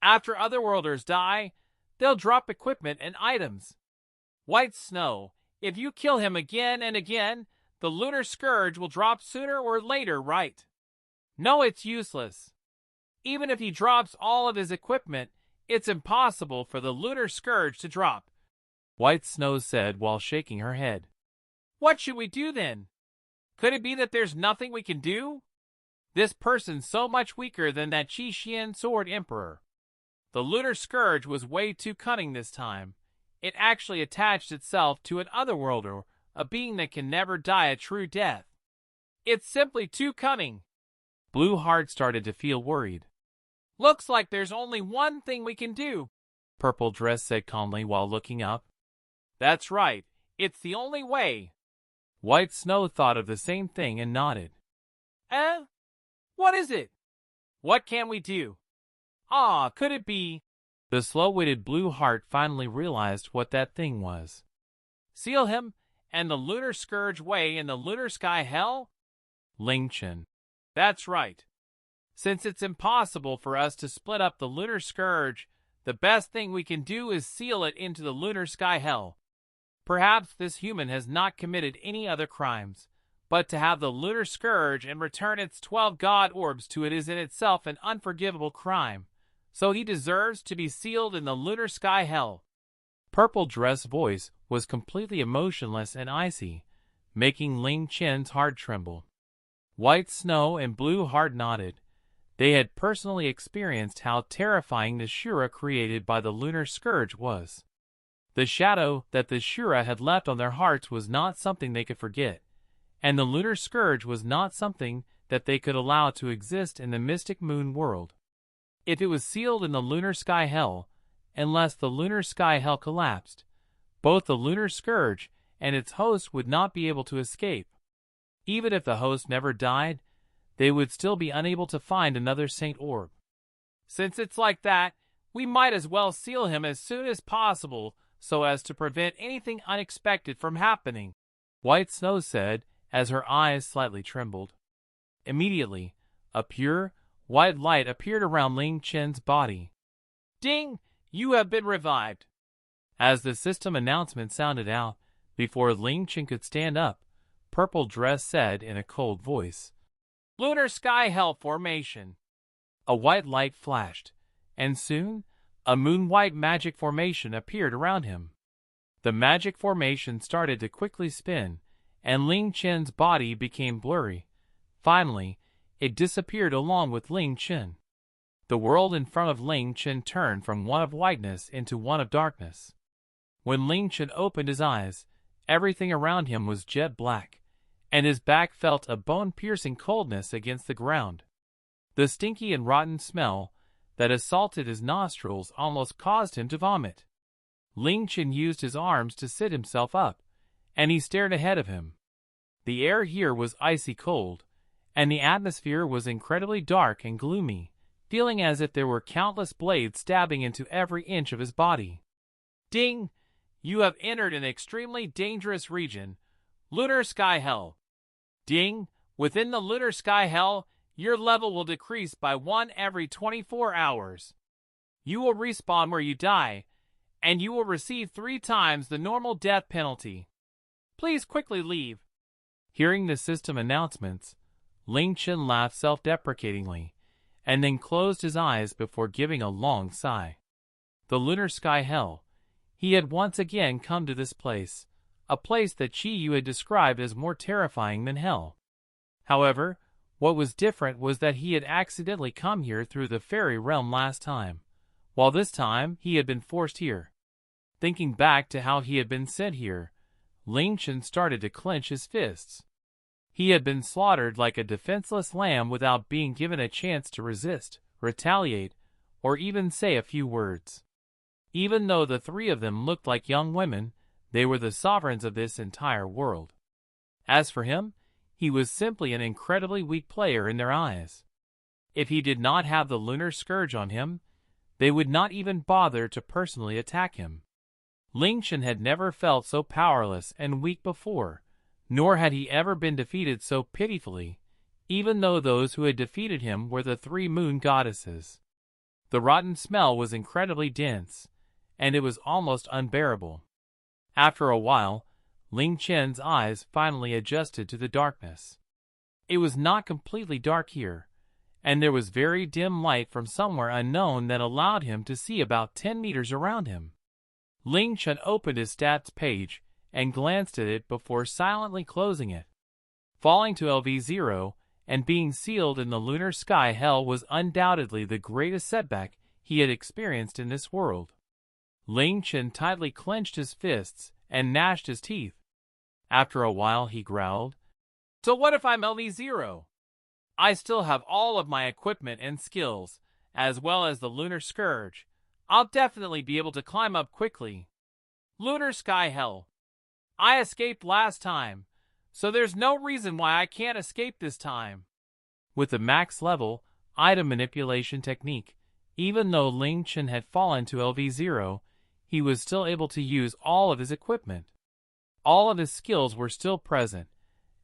A: After Otherworlders die, they'll drop equipment and items. White Snow, if you kill him again and again, the Lunar Scourge will drop sooner or later, right? No, it's useless. Even if he drops all of his equipment, it's impossible for the Lunar Scourge to drop, White Snow said while shaking her head. What should we do then? Could it be that there's nothing we can do? This person's so much weaker than that Qi Xian Sword Emperor. The Lunar Scourge was way too cunning this time. It actually attached itself to an otherworlder, a being that can never die a true death. It's simply too cunning. Blue Heart started to feel worried. Looks like there's only one thing we can do, Purple Dress said calmly while looking up. That's right. It's the only way. White Snow thought of the same thing and nodded. What is it? What can we do? Could it be? The slow-witted Blue Heart finally realized what that thing was. Seal him and the Lunar Scourge way in the Lunar Sky Hell? Ling Chen. That's right. Since it's impossible for us to split up the Lunar Scourge, the best thing we can do is seal it into the Lunar Sky Hell. Perhaps this human has not committed any other crimes, but to have the Lunar Scourge and return its 12 god orbs to it is in itself an unforgivable crime, so he deserves to be sealed in the Lunar Sky Hell. Purple Dress voice was completely emotionless and icy, making Ling Chen's heart tremble. White Snow and Blue Heart nodded. They had personally experienced how terrifying the Shura created by the Lunar Scourge was. The shadow that the Shura had left on their hearts was not something they could forget, and the Lunar Scourge was not something that they could allow to exist in the mystic moon world. If it was sealed in the Lunar Sky Hell, unless the Lunar Sky Hell collapsed, both the Lunar Scourge and its host would not be able to escape. Even if the host never died, they would still be unable to find another Saint Orb. Since it's like that, we might as well seal him as soon as possible so as to prevent anything unexpected from happening, White Snow said as her eyes slightly trembled. Immediately, a pure, white light appeared around Ling Chen's body. Ding! You have been revived! As the system announcement sounded out, before Ling Chen could stand up, Purple Dress said in a cold voice, Lunar Sky Hell formation. A white light flashed, and soon, a moon-white magic formation appeared around him. The magic formation started to quickly spin, and Ling Chen's body became blurry. Finally, it disappeared along with Ling Chen. The world in front of Ling Chen turned from one of whiteness into one of darkness. When Ling Chen opened his eyes, everything around him was jet black, and his back felt a bone-piercing coldness against the ground. The stinky and rotten smell that assaulted his nostrils almost caused him to vomit. Ling Chen used his arms to sit himself up, and he stared ahead of him. The air here was icy cold, and the atmosphere was incredibly dark and gloomy, feeling as if there were countless blades stabbing into every inch of his body. Ding! You have entered an extremely dangerous region, Lunar Sky Hell. Ding! Within the Lunar Sky Hell, your level will decrease by 1 every 24 hours. You will respawn where you die, and you will receive 3 times the normal death penalty. Please quickly leave. Hearing the system announcements, Ling Chen laughed self-deprecatingly, and then closed his eyes before giving a long sigh. The Lunar Sky Hell. He had once again come to this place, a place that Chi Yu had described as more terrifying than hell. However, what was different was that he had accidentally come here through the fairy realm last time, while this time he had been forced here. Thinking back to how he had been sent here, Ling Chen started to clench his fists. He had been slaughtered like a defenseless lamb without being given a chance to resist, retaliate, or even say a few words. Even though the 3 of them looked like young women, they were the sovereigns of this entire world. As for him, he was simply an incredibly weak player in their eyes. If he did not have the Lunar Scourge on him, they would not even bother to personally attack him. Ling Chen had never felt so powerless and weak before, nor had he ever been defeated so pitifully, even though those who had defeated him were the 3 moon goddesses. The rotten smell was incredibly dense, and it was almost unbearable. After a while, Ling Chen's eyes finally adjusted to the darkness. It was not completely dark here, and there was very dim light from somewhere unknown that allowed him to see about 10 meters around him. Ling Chen opened his stats page and glanced at it before silently closing it. Falling to LV0 and being sealed in the Lunar Sky Hell was undoubtedly the greatest setback he had experienced in this world. Ling Chen tightly clenched his fists and gnashed his teeth. After a while he growled, So what if I'm LV0? I still have all of my equipment and skills, as well as the Lunar Scourge. I'll definitely be able to climb up quickly. Lunar Sky Hell. I escaped last time, so there's no reason why I can't escape this time. With the max level item manipulation technique, even though Ling Chen had fallen to LV0, he was still able to use all of his equipment. All of his skills were still present,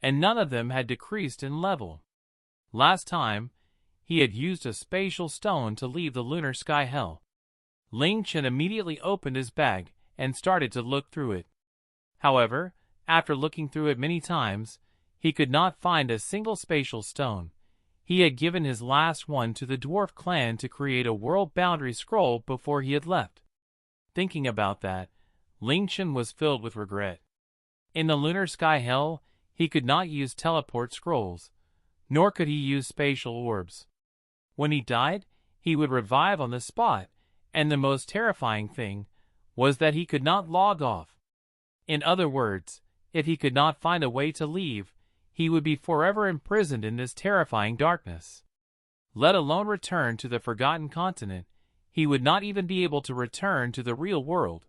A: and none of them had decreased in level. Last time, he had used a spatial stone to leave the lunar sky hell. Ling Chen immediately opened his bag and started to look through it. However, after looking through it many times, he could not find a single spatial stone. He had given his last one to the dwarf clan to create a world boundary scroll before he had left. Thinking about that, Ling Chen was filled with regret. In the lunar sky hell, he could not use teleport scrolls, nor could he use spatial orbs. When he died, he would revive on the spot, and the most terrifying thing was that he could not log off. In other words, if he could not find a way to leave, he would be forever imprisoned in this terrifying darkness. Let alone return to the Forgotten Continent, he would not even be able to return to the real world.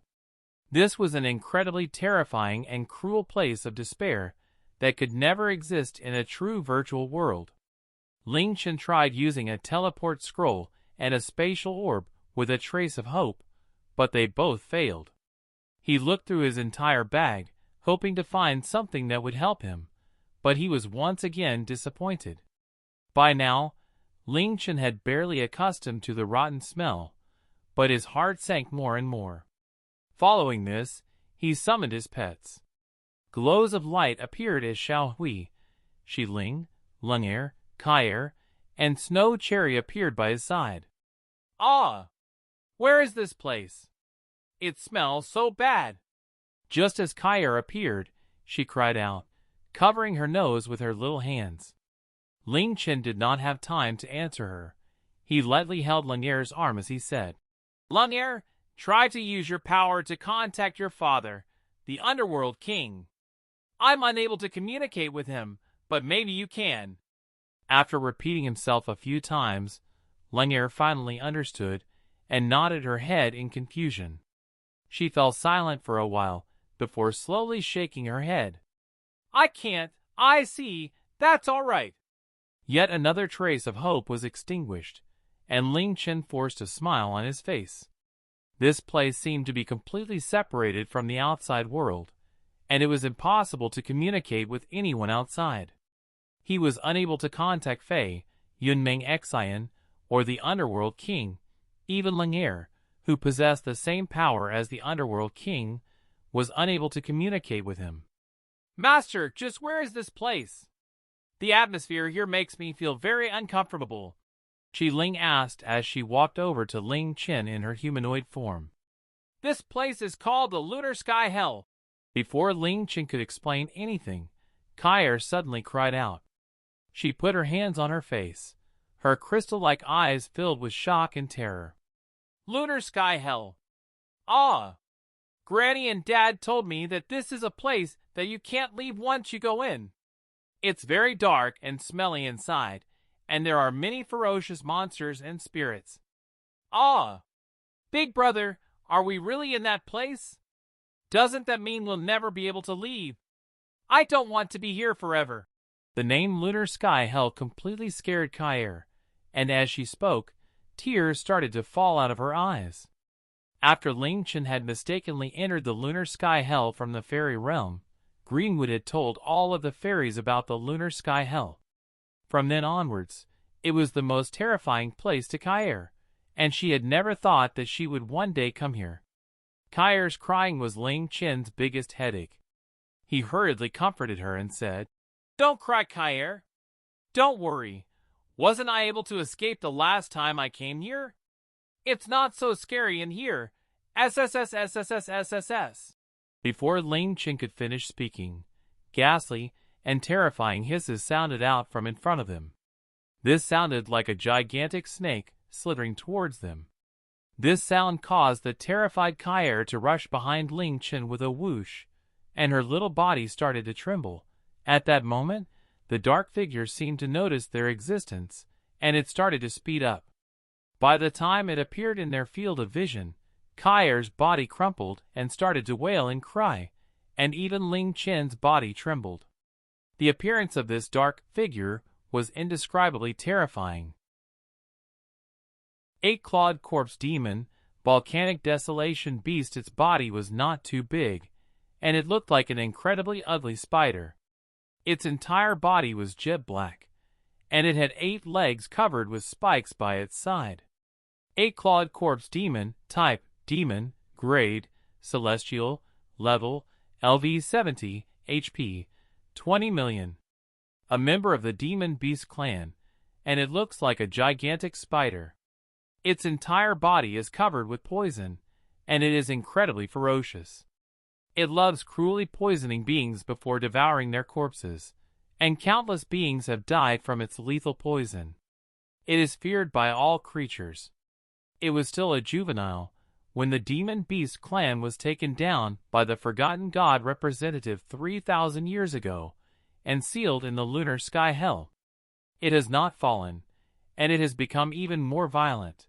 A: This was an incredibly terrifying and cruel place of despair that could never exist in a true virtual world. Ling Chen tried using a teleport scroll and a spatial orb with a trace of hope, but they both failed. He looked through his entire bag, hoping to find something that would help him, but he was once again disappointed. By now, Ling Chen had barely accustomed to the rotten smell, but his heart sank more and more. Following this, he summoned his pets. Glows of light appeared as Xiao Hui, Shi Ling, Lunar, Kair, and Snow Cherry appeared by his side. Ah! Where is this place? It smells so bad. Just as Kair appeared, she cried out, covering her nose with her little hands. Ling Chen did not have time to answer her. He lightly held Lunar's arm as he said, Lunar, try to use your power to contact your father, the Underworld King. I'm unable to communicate with him, but maybe you can. After repeating himself a few times, Lunar finally understood and nodded her head in confusion. She fell silent for a while before slowly shaking her head. I can't. I see. That's all right. Yet another trace of hope was extinguished, and Ling Chen forced a smile on his face. This place seemed to be completely separated from the outside world, and it was impossible to communicate with anyone outside. He was unable to contact Fei, Yunmeng Xian, or the Underworld King. Even Lunar, who possessed the same power as the Underworld King, was unable to communicate with him. Master, just where is this place? The atmosphere here makes me feel very uncomfortable, Shi Ling asked as she walked over to Ling Chen in her humanoid form. This place is called the Lunar Sky Hell. Before Ling Chen could explain anything, Kair suddenly cried out. She put her hands on her face, her crystal-like eyes filled with shock and terror. Lunar Sky Hell. Ah! Granny and Dad told me that this is a place that you can't leave once you go in. It's very dark and smelly inside, and there are many ferocious monsters and spirits. Ah! Big brother, are we really in that place? Doesn't that mean we'll never be able to leave? I don't want to be here forever. The name Lunar Sky Hell completely scared Kair, and as she spoke, tears started to fall out of her eyes. After Ling Chen had mistakenly entered the Lunar Sky Hell from the fairy realm, Greenwood had told all of the fairies about the Lunar Sky Hell. From then onwards, it was the most terrifying place to Kair, and she had never thought that she would one day come here. Kair's crying was Ling Chen's biggest headache. He hurriedly comforted her and said, Don't cry, Kair. Don't worry. Wasn't I able to escape the last time I came here? It's not so scary in here. SSSSSSSSS. Before Ling Chen could finish speaking, ghastly and terrifying hisses sounded out from in front of them. This sounded like a gigantic snake slithering towards them. This sound caused the terrified Kair to rush behind Ling Chen with a whoosh, and her little body started to tremble. At that moment, the dark figure seemed to notice their existence, and it started to speed up. By the time it appeared in their field of vision, Kair's body crumpled and started to wail and cry, and even Ling Chen's body trembled. The appearance of this dark figure was indescribably terrifying. Eight-clawed corpse demon, volcanic desolation beast. Its body was not too big, and it looked like an incredibly ugly spider. Its entire body was jet black, and it had 8 legs covered with spikes by its side. Eight-clawed corpse demon, type, demon, grade, celestial, level, LV 70, HP, 20 million. A member of the demon beast clan, and it looks like a gigantic spider. Its entire body is covered with poison, and it is incredibly ferocious. It loves cruelly poisoning beings before devouring their corpses, and countless beings have died from its lethal poison. It is feared by all creatures. It was still a juvenile when the demon beast clan was taken down by the forgotten god representative 3,000 years ago and sealed in the lunar sky hell. It has not fallen, and it has become even more violent.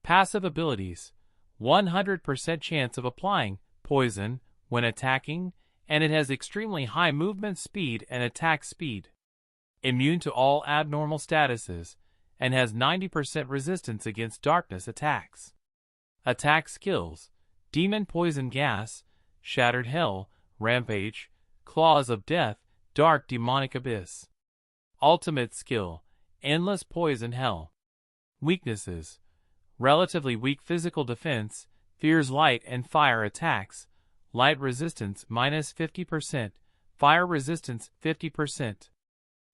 A: Passive abilities: 100% chance of applying poison when attacking, and it has extremely high movement speed and attack speed. Immune to all abnormal statuses, and has 90% resistance against darkness attacks. Attack skills: Demon Poison Gas, Shattered Hell, Rampage, Claws of Death, Dark Demonic Abyss. Ultimate skill: Endless Poison Hell. Weaknesses: relatively weak physical defense, fears light and fire attacks, light resistance -50%, fire resistance 50%.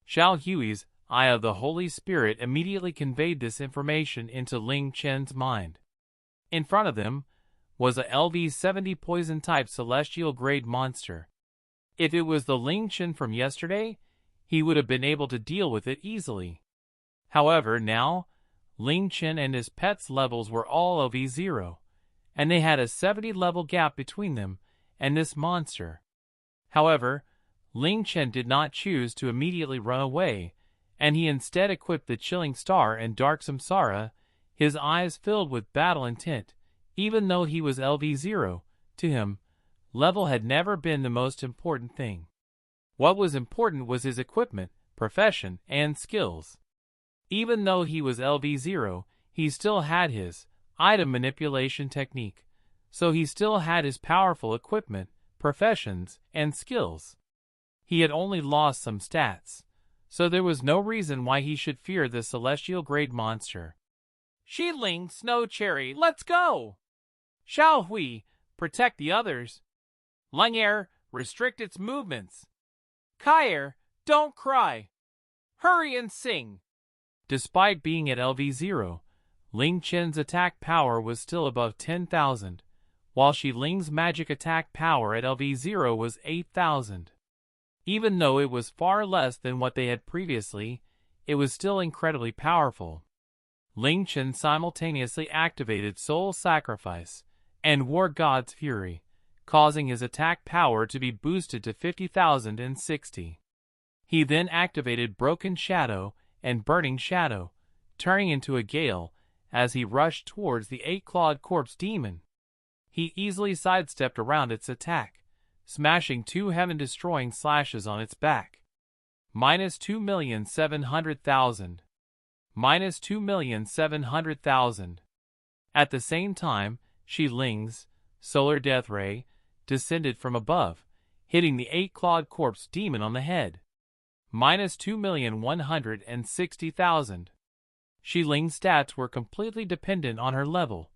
A: Xiao Hui's Eye of the Holy Spirit immediately conveyed this information into Ling Chen's mind. In front of them was a LV-70 poison-type celestial-grade monster. If it was the Ling Chen from yesterday, he would have been able to deal with it easily. However, now, Ling Chen and his pet's levels were all LV0, and they had a 70-level gap between them and this monster. However, Ling Chen did not choose to immediately run away, and he instead equipped the Chilling Star and Dark Samsara, his eyes filled with battle intent. Even though he was LV0, to him, level had never been the most important thing. What was important was his equipment, profession, and skills. Even though he was LV0, he still had his item manipulation technique, so he still had his powerful equipment, professions, and skills. He had only lost some stats, so there was no reason why he should fear the celestial-grade monster. Xiling, Snow Cherry, let's go! Xiao Hui, protect the others. Langair, restrict its movements. Kair, don't cry. Hurry and sing. Despite being at LV0, Ling Chen's attack power was still above 10,000, while Xiling's magic attack power at LV0 was 8,000. Even though it was far less than what they had previously, it was still incredibly powerful. Ling Chen simultaneously activated Soul Sacrifice and War God's Fury, causing his attack power to be boosted to 50,060. He then activated Broken Shadow and Burning Shadow, turning into a gale as he rushed towards the 8-clawed corpse demon. He easily sidestepped around its attack, smashing 2 heaven-destroying slashes on its back. -2,700,000. -2,700,000. At the same time, Xiling's Solar Death Ray descended from above, hitting the 8-clawed corpse demon on the head. -2,160,000. Xiling's stats were completely dependent on her level,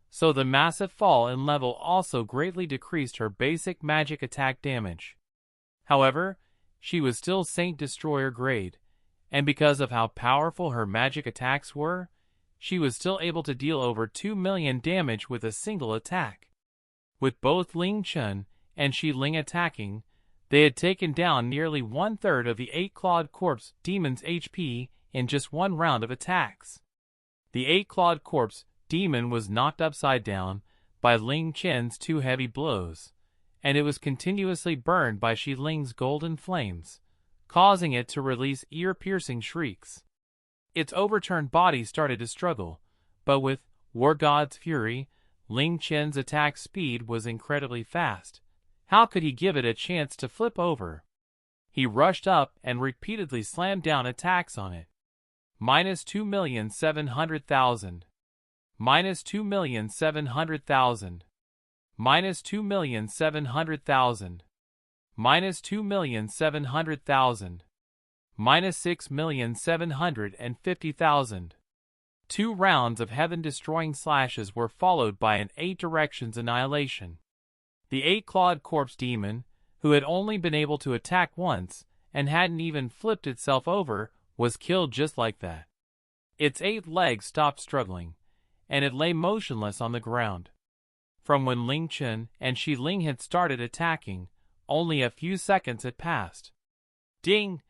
A: so the massive fall in level also greatly decreased her basic magic attack damage. However, she was still Saint Destroyer grade, and because of how powerful her magic attacks were, she was still able to deal over 2 million damage with a single attack. With both Ling Chen and Xiling attacking, they had taken down nearly 1/3 of the 8-clawed corpse demon's HP in just one round of attacks. The 8-clawed corpse demon was knocked upside down by Ling Chen's 2 heavy blows, and it was continuously burned by Xiling's golden flames, causing it to release ear-piercing shrieks. Its overturned body started to struggle, but with War God's Fury, Ling Chen's attack speed was incredibly fast. How could he give it a chance to flip over? He rushed up and repeatedly slammed down attacks on it. Minus 2,700,000. Minus 2,700,000. Minus 2,700,000. Minus 2,700,000. Minus 6,750,000. 2 rounds of heaven-destroying slashes were followed by an 8 directions annihilation. The 8-clawed corpse demon, who had only been able to attack once and hadn't even flipped itself over, was killed just like that. Its 8 legs stopped struggling, and it lay motionless on the ground. From when Ling Chen and Shi Ling had started attacking, only a few seconds had passed. Ding!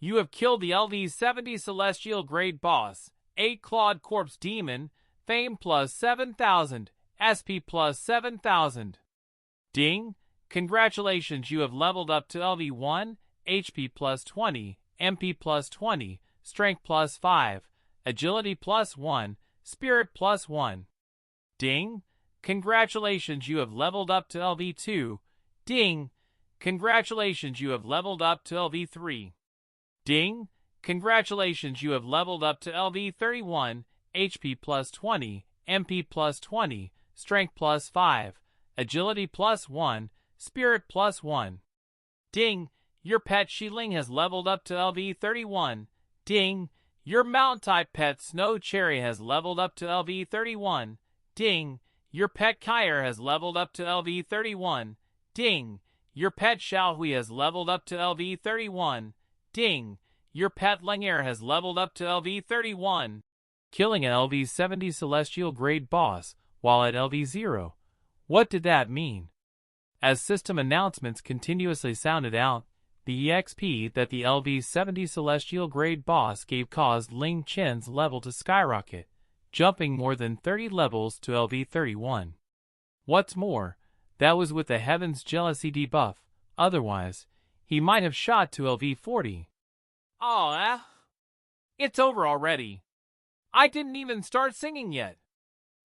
A: You have killed the LV-70 Celestial Grade Boss, 8-clawed corpse demon, fame plus 7,000, SP plus 7,000. Ding! Congratulations, you have leveled up to LV1, HP plus 20, MP plus 20, Strength plus 5, Agility plus 1, Spirit plus 1. Ding! Congratulations, you have leveled up to LV2. Ding! Congratulations, you have leveled up to LV3. Ding! Congratulations, you have leveled up to LV31, HP plus 20, MP plus 20, Strength plus 5, Agility plus 1, Spirit plus 1. Ding! Your pet Shi Ling has leveled up to LV31. Ding! Your Mountain-type pet Snow Cherry has leveled up to LV31. Ding! Your pet Kyre has leveled up to LV31. Ding! Your pet Xiaohui has leveled up to LV31. Ding! Your pet Lengair has leveled up to LV31. Killing an LV-70 Celestial Grade Boss while at LV0. What did that mean? As system announcements continuously sounded out, the EXP that the LV-70 Celestial Grade Boss gave caused Ling Chen's level to skyrocket, jumping more than 30 levels to LV31. What's more, that was with the Heaven's Jealousy debuff, otherwise, he might have shot to LV40. Aw, it's over already. I didn't even start singing yet.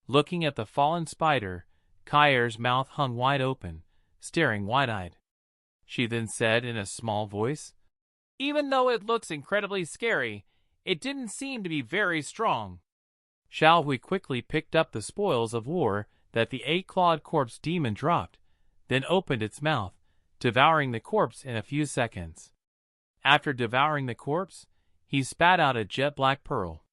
A: Looking at the fallen spider, Kyre's mouth hung wide open, staring wide-eyed. She then said in a small voice, "Even though it looks incredibly scary, it didn't seem to be very strong." Xiaohui quickly picked up the spoils of war that the 8-clawed corpse demon dropped, then opened its mouth, devouring the corpse in a few seconds. After devouring the corpse, he spat out a jet-black pearl.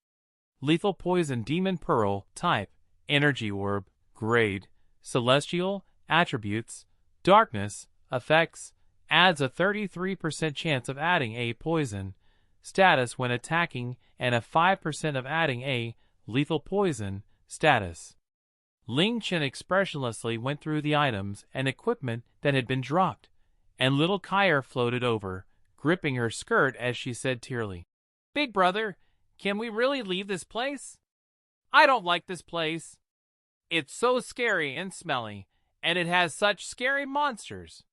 A: Lethal poison demon pearl, type, energy orb, grade, celestial, attributes, darkness, effects, adds a 33% chance of adding a poison, status when attacking, and a 5% of adding a lethal poison, status. Ling Chen expressionlessly went through the items and equipment that had been dropped, and little Kyre floated over, gripping her skirt as she said tearily, "Big brother, can we really leave this place? I don't like this place. It's so scary and smelly, and it has such scary monsters.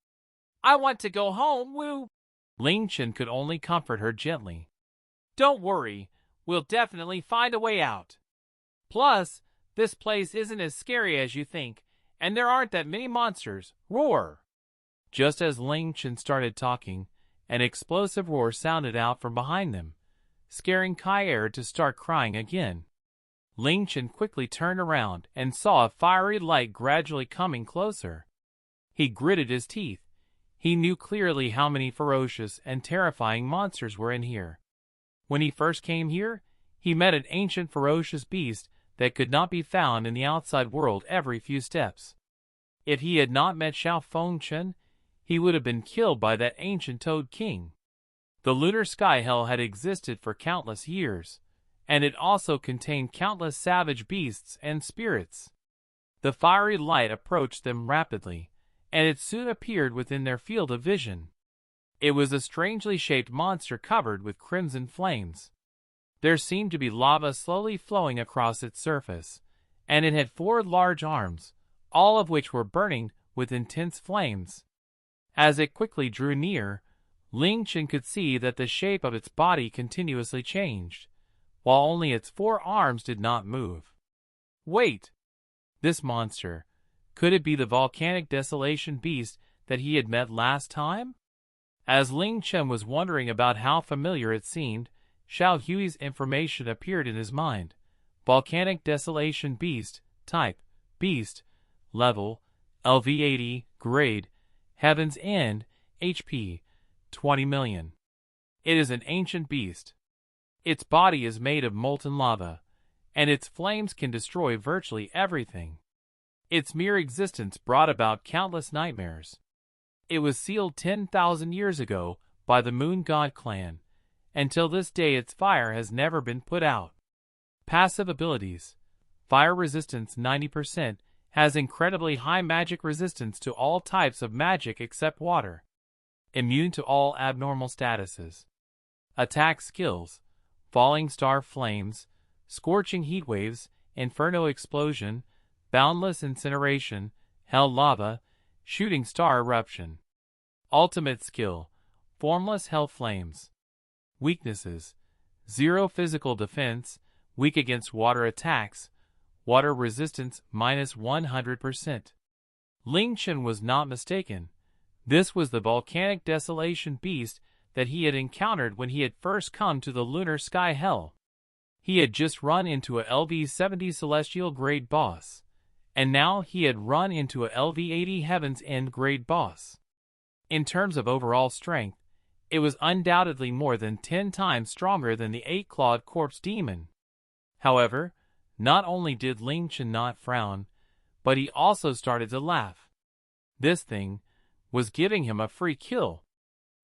A: I want to go home, woo." Ling Chen could only comfort her gently. "Don't worry, we'll definitely find a way out. Plus, this place isn't as scary as you think, and there aren't that many monsters. Roar!" Just as Ling Chen started talking, an explosive roar sounded out from behind them, scaring Kyre to start crying again. Ling Chen quickly turned around and saw a fiery light gradually coming closer. He gritted his teeth. He knew clearly how many ferocious and terrifying monsters were in here. When he first came here, he met an ancient ferocious beast that could not be found in the outside world every few steps. If he had not met Xiao Fengchen, he would have been killed by that ancient Toad King. The lunar sky hell had existed for countless years, and it also contained countless savage beasts and spirits. The fiery light approached them rapidly, and it soon appeared within their field of vision. It was a strangely shaped monster covered with crimson flames. There seemed to be lava slowly flowing across its surface, and it had 4 large arms, all of which were burning with intense flames. As it quickly drew near, Ling Chen could see that the shape of its body continuously changed, while only its 4 arms did not move. Wait! This monster, could it be the volcanic desolation beast that he had met last time? As Ling Chen was wondering about how familiar it seemed, Xiao Hui's information appeared in his mind. Volcanic Desolation Beast, Type, Beast, Level, LV80, Grade, Heaven's End, HP, 20 million. It is an ancient beast. Its body is made of molten lava, and its flames can destroy virtually everything. Its mere existence brought about countless nightmares. It was sealed 10,000 years ago by the Moon God clan. Until this day its fire has never been put out. Passive abilities. Fire resistance 90%, has incredibly high magic resistance to all types of magic except water. Immune to all abnormal statuses. Attack skills. Falling Star Flames, Scorching Heat Waves, Inferno Explosion, Boundless Incineration, Hell Lava, Shooting Star Eruption. Ultimate skill. Formless Hell Flames. Weaknesses. 0 physical defense, weak against water attacks, water resistance -100%. Ling Chen was not mistaken. This was the Volcanic Desolation Beast that he had encountered when he had first come to the Lunar Sky Hell. He had just run into a LV-70 Celestial Grade boss, and now he had run into a LV-80 Heaven's End Grade boss. In terms of overall strength, it was undoubtedly more than 10 times stronger than the 8-clawed corpse demon. However, not only did Ling Chen not frown, but he also started to laugh. This thing was giving him a free kill.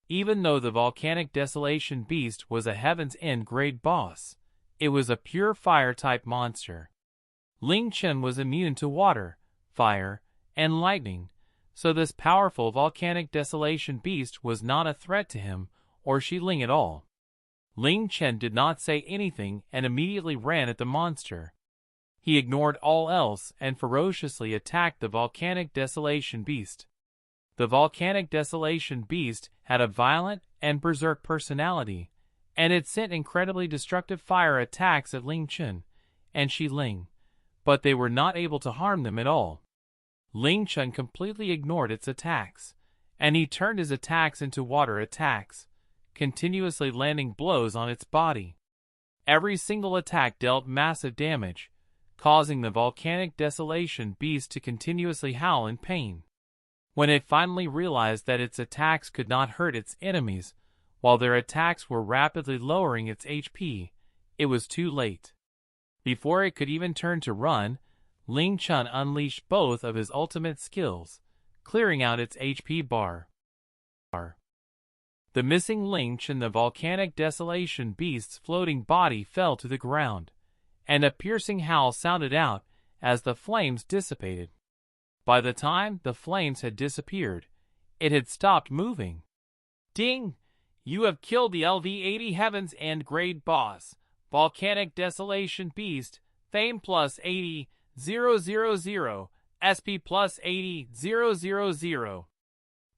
A: Even though the Volcanic Desolation Beast was a Heaven's End grade boss, it was a pure fire-type monster. Ling Chen was immune to water, fire, and lightning, so this powerful Volcanic Desolation Beast was not a threat to him or Shi Ling at all. Ling Chen did not say anything and immediately ran at the monster. He ignored all else and ferociously attacked the Volcanic Desolation Beast. The Volcanic Desolation Beast had a violent and berserk personality, and it sent incredibly destructive fire attacks at Ling Chen and Shi Ling, but they were not able to harm them at all. Ling Chen completely ignored its attacks, and he turned his attacks into water attacks, continuously landing blows on its body. Every single attack dealt massive damage, causing the Volcanic Desolation Beast to continuously howl in pain. When it finally realized that its attacks could not hurt its enemies, while their attacks were rapidly lowering its HP, it was too late. Before it could even turn to run, Ling Chen unleashed both of his ultimate skills, clearing out its HP bar. The missing Ling Chen, the Volcanic Desolation Beast's floating body fell to the ground, and a piercing howl sounded out as the flames dissipated. By the time the flames had disappeared, it had stopped moving. Ding! You have killed the LV-80 Heaven's End grade boss, Volcanic Desolation Beast, Fame plus 80, 000, SP plus 80, 000.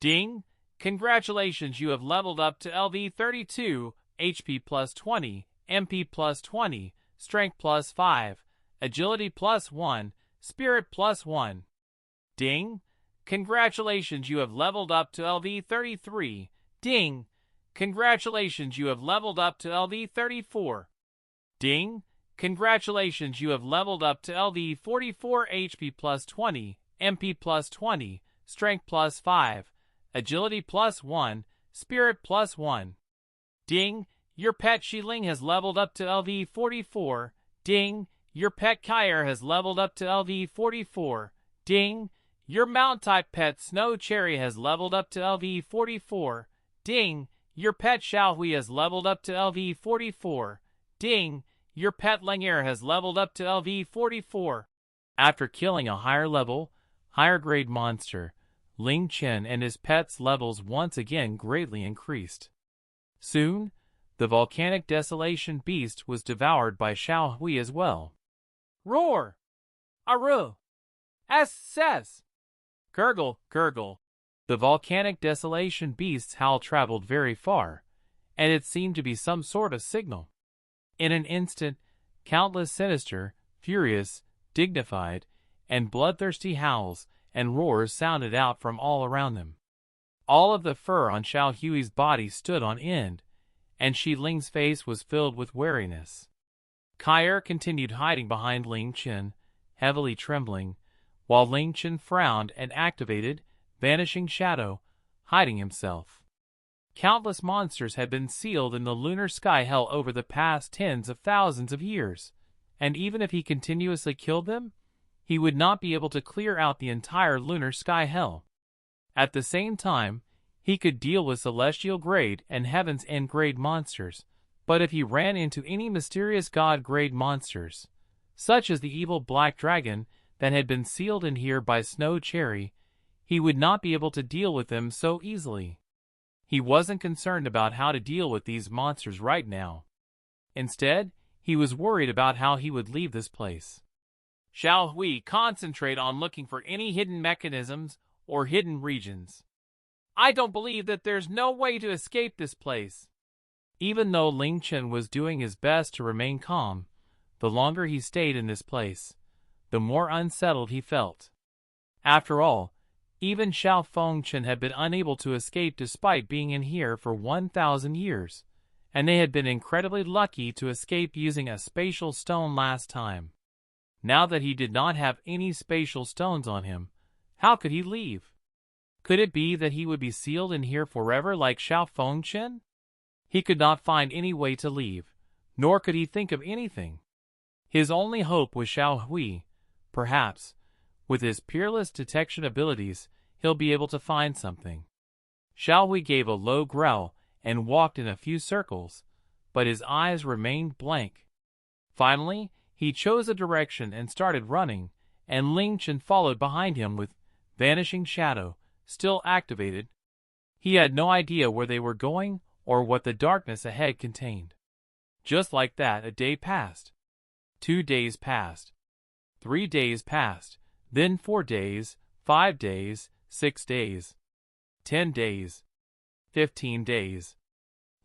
A: Ding! Congratulations, you have leveled up to LV-32, HP plus 20, MP plus 20, Strength plus 5, Agility plus 1, Spirit plus 1. Ding! Congratulations, you have leveled up to LV-33. Ding! Congratulations, you have leveled up to LV-34. Ding! Congratulations, you have leveled up to LV-44, HP plus 20, MP plus 20, Strength plus 5, Agility plus 1, Spirit plus 1. Ding! Your pet Shi Ling has leveled up to LV-44. Ding! Your pet Kyer has leveled up to LV-44. Ding! Your Mount-type pet Snow Cherry has leveled up to LV-44. Ding! Your pet Xiaohui has leveled up to LV-44. Ding! Your pet Langier has leveled up to LV-44. After killing a higher level, higher grade monster, Ling Chen and his pet's levels once again greatly increased. Soon, the Volcanic Desolation Beast was devoured by Xiaohui as well. Roar! Aru! SS! Gurgle, gurgle. The Volcanic Desolation Beast's howl traveled very far, and it seemed to be some sort of signal. In an instant, countless sinister, furious, dignified, and bloodthirsty howls and roars sounded out from all around them. All of the fur on Xiao Hui's body stood on end, and Shi Ling's face was filled with wariness. Kair continued hiding behind Ling Chen, heavily trembling, while Ling Chen frowned and activated Vanishing Shadow, hiding himself. Countless monsters had been sealed in the lunar sky hell over the past tens of thousands of years, and even if he continuously killed them, he would not be able to clear out the entire lunar sky hell. At the same time, he could deal with celestial grade and heaven's end grade monsters, but if he ran into any mysterious god grade monsters, such as the evil black dragon that had been sealed in here by Snow Cherry, he would not be able to deal with them so easily. He wasn't concerned about how to deal with these monsters right now. Instead, he was worried about how he would leave this place. Shall we concentrate on looking for any hidden mechanisms or hidden regions? I don't believe that there's no way to escape this place. Even though Ling Chen was doing his best to remain calm, the longer he stayed in this place, the more unsettled he felt. After all, even Xiao Fengchen had been unable to escape despite being in here for 1,000 years, and they had been incredibly lucky to escape using a spatial stone last time. Now that he did not have any spatial stones on him, how could he leave? Could it be that he would be sealed in here forever like Xiao Fengchen? He could not find any way to leave, nor could he think of anything. His only hope was Xiao Hui. Perhaps, with his peerless detection abilities, he'll be able to find something. Xiao Hui gave a low growl and walked in a few circles, but his eyes remained blank. Finally, he chose a direction and started running, and Ling Chen followed behind him with Vanishing Shadow still activated. He had no idea where they were going or what the darkness ahead contained. Just like that, a day passed. 2 days passed. 3 days passed. Then 4 days, 5 days, 6 days. 10 days. 15 days.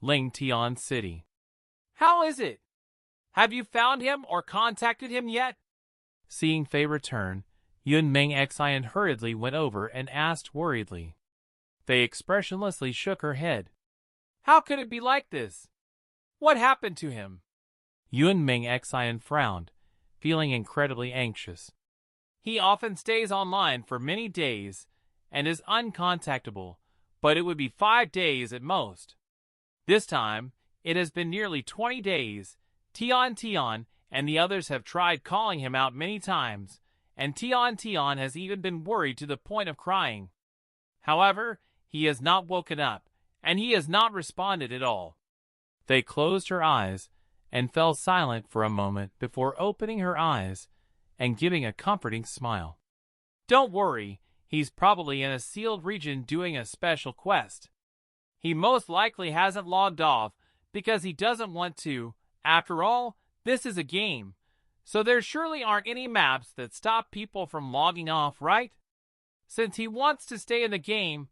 A: Ling Tian City. How is it? Have you found him or contacted him yet? Seeing Fei return, Yun Meng Xian hurriedly went over and asked worriedly. Fei expressionlessly shook her head. How could it be like this? What happened to him? Yun Meng Xian frowned, feeling incredibly anxious. He often stays online for many days and is uncontactable, but it would be 5 days at most. This time, it has been nearly 20 days. Tian and the others have tried calling him out many times, and Tian has even been worried to the point of crying. However, he has not woken up, and he has not responded at all. They closed her eyes and fell silent for a moment before opening her eyes and giving a comforting smile. Don't worry, he's probably in a sealed region doing a special quest. He most likely hasn't logged off because he doesn't want to. After all, this is a game, so there surely aren't any maps that stop people from logging off, right? Since he wants to stay in the game,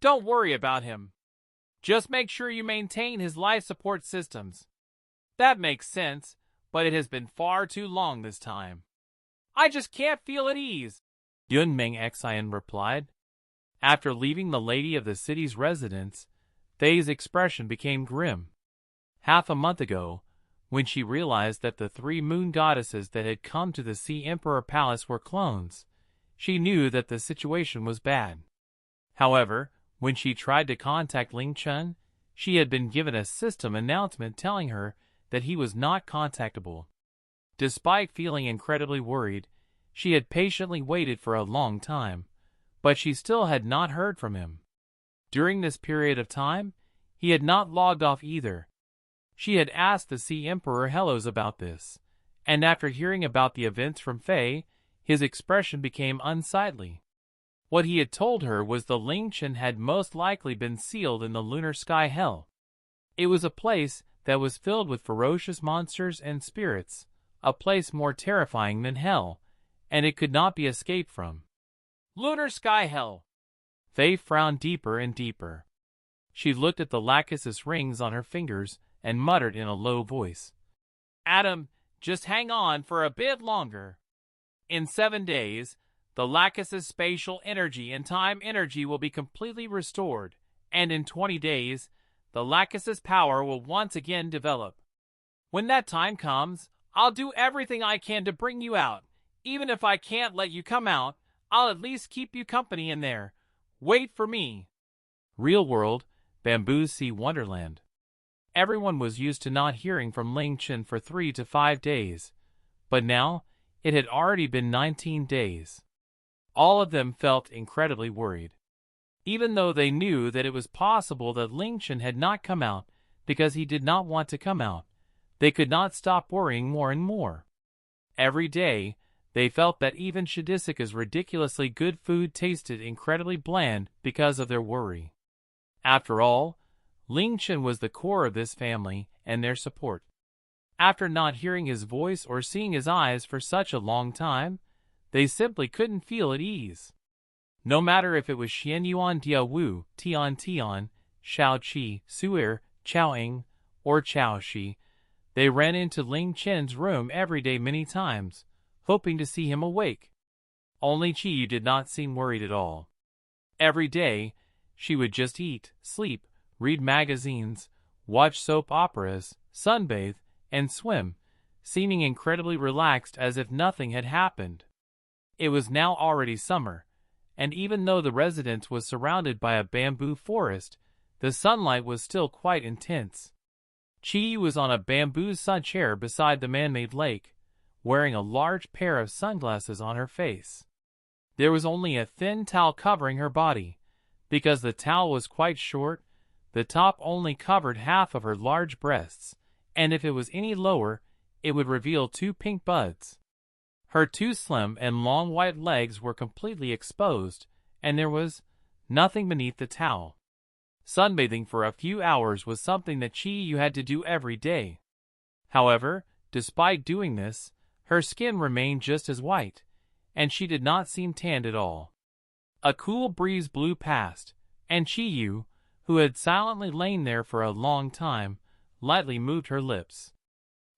A: don't worry about him. Just make sure you maintain his life support systems. That makes sense, but it has been far too long this time. I just can't feel at ease, Yun Meng Xian replied. After leaving the lady of the city's residence, Fei's expression became grim. Half a month ago, when she realized that the 3 moon goddesses that had come to the Sea Emperor Palace were clones, she knew that the situation was bad. However, when she tried to contact Ling Chen, she had been given a system announcement telling her that he was not contactable. Despite feeling incredibly worried, she had patiently waited for a long time, but she still had not heard from him. During this period of time, he had not logged off either. She had asked the Sea Emperor Hellos about this, and after hearing about the events from Fei, his expression became unsightly. What he had told her was the Ling Chen had most likely been sealed in the lunar sky hell. It was a place that was filled with ferocious monsters and spirits, a place more terrifying than hell, and it could not be escaped from. Lunar sky hell. Fei frowned deeper and deeper. She looked at the lachesis rings on her fingers and muttered in a low voice. Adam, just hang on for a bit longer. In 7 days, the Lacus's spatial energy and time energy will be completely restored, and in 20 days, the Lacus's power will once again develop. When that time comes, I'll do everything I can to bring you out. Even if I can't let you come out, I'll at least keep you company in there. Wait for me. Real world, Bamboo Sea Wonderland. Everyone was used to not hearing from Ling Chen for 3 to 5 days, but now it had already been 19 days. All of them felt incredibly worried. Even though they knew that it was possible that Ling Chen had not come out because he did not want to come out, they could not stop worrying more and more. Every day, they felt that even Shadisika's ridiculously good food tasted incredibly bland because of their worry. After all, Ling Chen was the core of this family and their support. After not hearing his voice or seeing his eyes for such a long time, they simply couldn't feel at ease. No matter if it was Xian Yuan Dia Wu, Tian Tian, Shao Qi, Su'er, Chao Ing, or Chao Shi, they ran into Ling Chen's room every day many times, hoping to see him awake. Only Qi did not seem worried at all. Every day, she would just eat, sleep, read magazines, watch soap operas, sunbathe, and swim, seeming incredibly relaxed as if nothing had happened. It was now already summer, and even though the residence was surrounded by a bamboo forest, the sunlight was still quite intense. Qi was on a bamboo sun chair beside the man-made lake, wearing a large pair of sunglasses on her face. There was only a thin towel covering her body. Because the towel was quite short, the top only covered half of her large breasts, and if it was any lower, it would reveal 2 pink buds. Her 2 slim and long white legs were completely exposed, and there was nothing beneath the towel. Sunbathing for a few hours was something that Qi had to do every day. However, despite doing this, her skin remained just as white, and she did not seem tanned at all. A cool breeze blew past, and Qiyu, who had silently lain there for a long time, lightly moved her lips.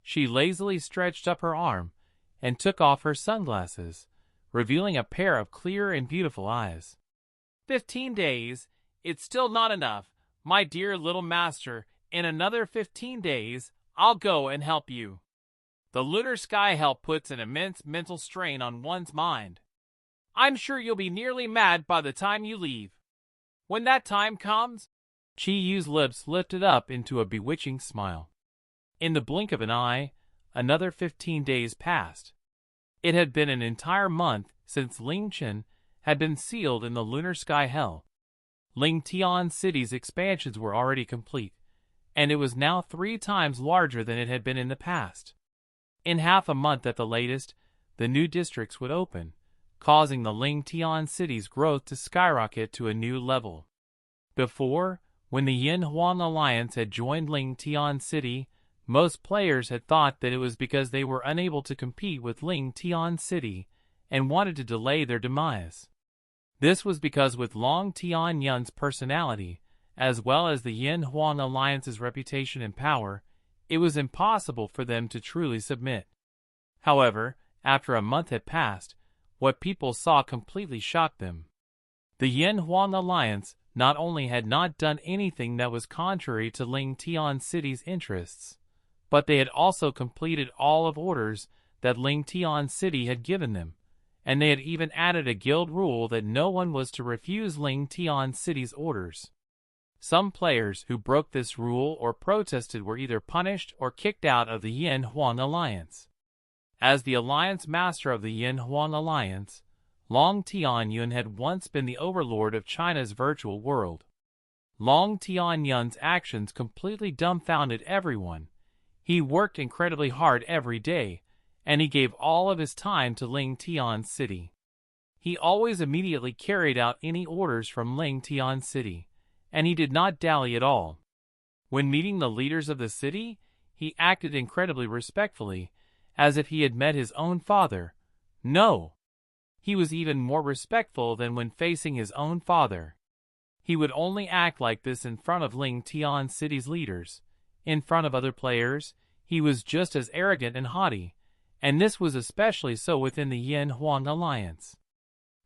A: She lazily stretched up her arm and took off her sunglasses, revealing a pair of clear and beautiful eyes. 15 days, it's still not enough, my dear little master. In another 15 days, I'll go and help you. The lunar sky hell puts an immense mental strain on one's mind. I'm sure you'll be nearly mad by the time you leave. When that time comes, Qiyu's lips lifted up into a bewitching smile. In the blink of an eye, another 15 days passed. It had been an entire month since Ling Chen had been sealed in the lunar sky hell. Ling Tian City's expansions were already complete, and it was now 3 times larger than it had been in the past. In half a month at the latest, the new districts would open, causing the Ling Tian City's growth to skyrocket to a new level. Before, when the Yin Huang Alliance had joined Ling Tian City, most players had thought that it was because they were unable to compete with Ling Tian City and wanted to delay their demise. This was because with Long Tian Yun's personality, as well as the Yin Huang Alliance's reputation and power, it was impossible for them to truly submit. However, after a month had passed, what people saw completely shocked them. The Yin Huang Alliance not only had not done anything that was contrary to Ling Tian City's interests, but they had also completed all of orders that Ling Tian City had given them, and they had even added a guild rule that no one was to refuse Ling Tian City's orders. Some players who broke this rule or protested were either punished or kicked out of the Yin Huang Alliance. As the Alliance Master of the Yin Huang Alliance, Long Tianyun had once been the overlord of China's virtual world. Long Tianyun's actions completely dumbfounded everyone. He worked incredibly hard every day, and he gave all of his time to Ling Tian City. He always immediately carried out any orders from Ling Tian City, and he did not dally at all. When meeting the leaders of the city, he acted incredibly respectfully, as if he had met his own father. No! He was even more respectful than when facing his own father. He would only act like this in front of Ling Tian City's leaders. In front of other players, he was just as arrogant and haughty, and this was especially so within the Yin Huang Alliance.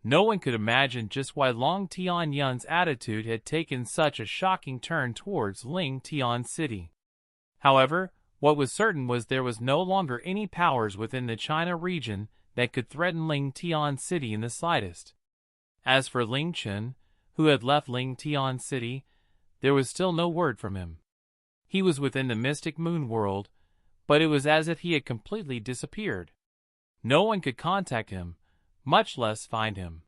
A: No one could imagine just why Long Tianyun's attitude had taken such a shocking turn towards Ling Tian City. However, what was certain was there was no longer any powers within the China region that could threaten Ling Tian City in the slightest. As for Ling Chen, who had left Ling Tian City, there was still no word from him. He was within the mystic moon world, but it was as if he had completely disappeared. No one could contact him, much less find him.